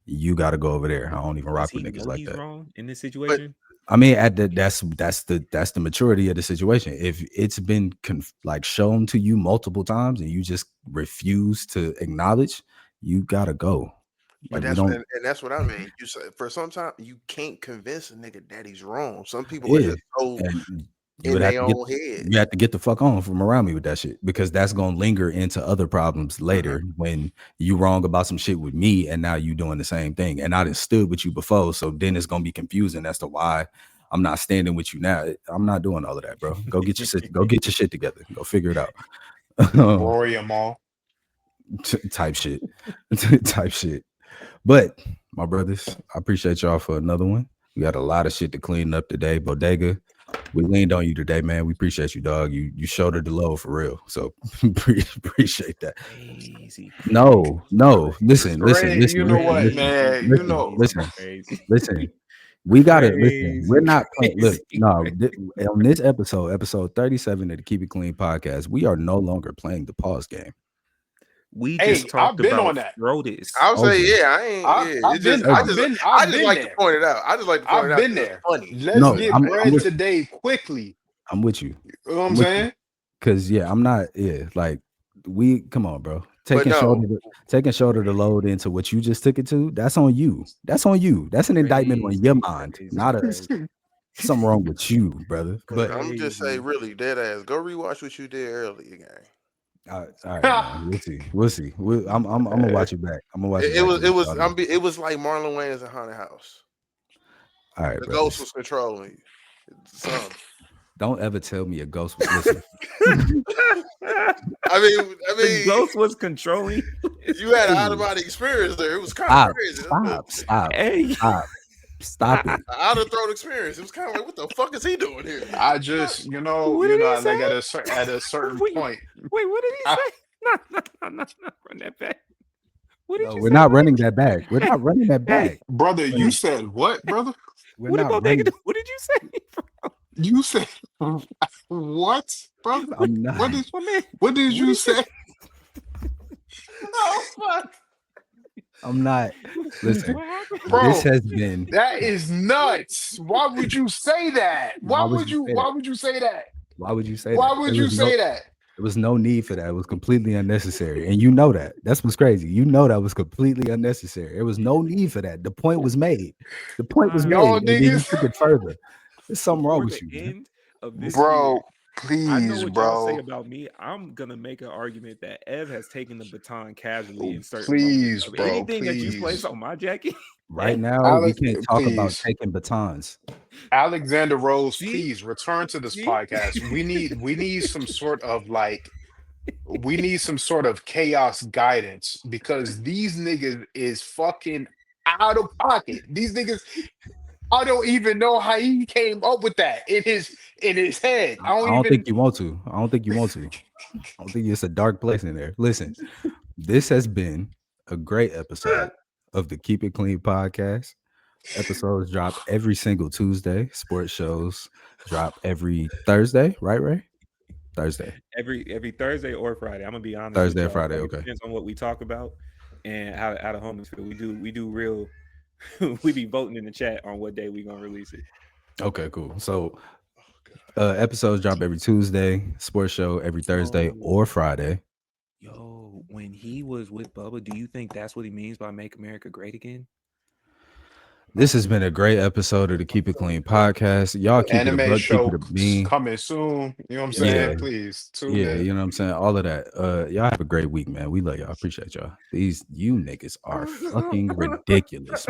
you got to go over there. I don't even Does rock he with niggas know like he's that. wrong in this situation? I mean, that's the maturity of the situation. If it's been like shown to you multiple times and you just refuse to acknowledge, you gotta go. But Like we don't. and that's what I mean. You say for some time you can't convince a nigga that he's wrong. Some people are Yeah, just so and you in would have their to get own head. you have to get the fuck on from around me with that shit because that's gonna linger into other problems later when you wrong about some shit with me and now you doing the same thing and I done stood with you before, so then it's gonna be confusing as to why I'm not standing with you now. I'm not doing all of that, bro. Go get your shit together. Go figure it out. Rory Amal. Type shit, type shit. But my brothers, I appreciate y'all for another one. We got a lot of shit to clean up today. Bodega, we leaned on you today, man. We appreciate you, dog. You shouldered the load for real. So appreciate that. Crazy. No. Listen. You know what, man? You know, Listen. We gotta listen. We're not playing. Look, Crazy. no. On this episode 37 of the Keep It Clean podcast, we are no longer playing the pause game. We hey, just talked I've been about on that. Frotis. I would say, Okay. yeah, I ain't. Yeah, it's just, I just like to there. point it out. I just like to point it I've out. been 'cause it's there. funny. Let's No, get I'm bread with, today quickly. I'm with you. You know what I'm I'm with saying? you. Cause yeah, I'm not. Yeah, like we come on, bro. But Taking no, shoulder to load into what you just took it to. That's on you. That's on you. That's an indictment on your mind, not us. Something wrong with you, brother. But I'm just say really dead ass. Go rewatch what you did earlier, gang. all right, man. We'll see. I'm gonna watch it back. I'm gonna watch it back. It was like Marlon Wayans and Haunted House. All right, The brothers. ghost was controlling you. Son. Don't ever tell me a ghost was listening. I mean, The ghost was controlling. you had an out of body experience there. It was kind of crazy. Stop. Hey. Stop it. Out of throat experience. It was kind of like, what the fuck is he doing here? I just, What did he say? like at a certain point. Wait, what did he say? No, run that back. What did you say? We're not running that back. We're not running that back. Brother, you said what, brother? We're What did not Bodega running. do? What did you say? You said what, brother? I'm not. What did you say? Oh, fuck. I'm not. Listen, Bro, this has been. That is nuts. Why would you say that? Why would you say that? Why would you say that? Why would you say that? There was no need for that. It was completely unnecessary. And you know that. That's what's crazy. You know that was completely unnecessary. There was no need for that. The point was made. The point was made. Y'all And then you niggas. took it further. There's something wrong Before with the you, man. end of this Bro, year, I know please, what y'all say bro. about me. I'm gonna make an argument that Ev has taken the baton casually in certain Please, moments. Of bro, anything that you please. place on my jacket. Right now, Alex, we can't talk about please. taking batons. Alexander Rose, See? please return to this See? podcast. We need some sort of chaos guidance because these niggas is fucking out of pocket. These niggas, I don't even know how he came up with that in his head. I don't think you want to. I don't think it's a dark place in there. Listen, this has been a great episode of the Keep It Clean podcast. Episodes drop every single Tuesday. Sports shows drop every Thursday, right, Ray? Thursday. Every Thursday or Friday. I'm gonna be honest. Thursday with or y'all. Friday, It okay. depends on what we talk about and how the homies feel. We do real. We be voting in the chat on what day we gonna release it. Okay, cool. So episodes drop every Tuesday, sports show every Thursday or Friday. Yo, when he was with Bubba, do you think that's what he means by "Make America Great Again"? This has been a great episode of the Keep It Clean podcast. Y'all keep it a anime buck, keep show it a bean. coming soon. You know what I'm saying? Yeah. Please tune Yeah, in. you know what I'm saying? All of that. Y'all have a great week, man. We love y'all. Appreciate y'all. You niggas are fucking ridiculous.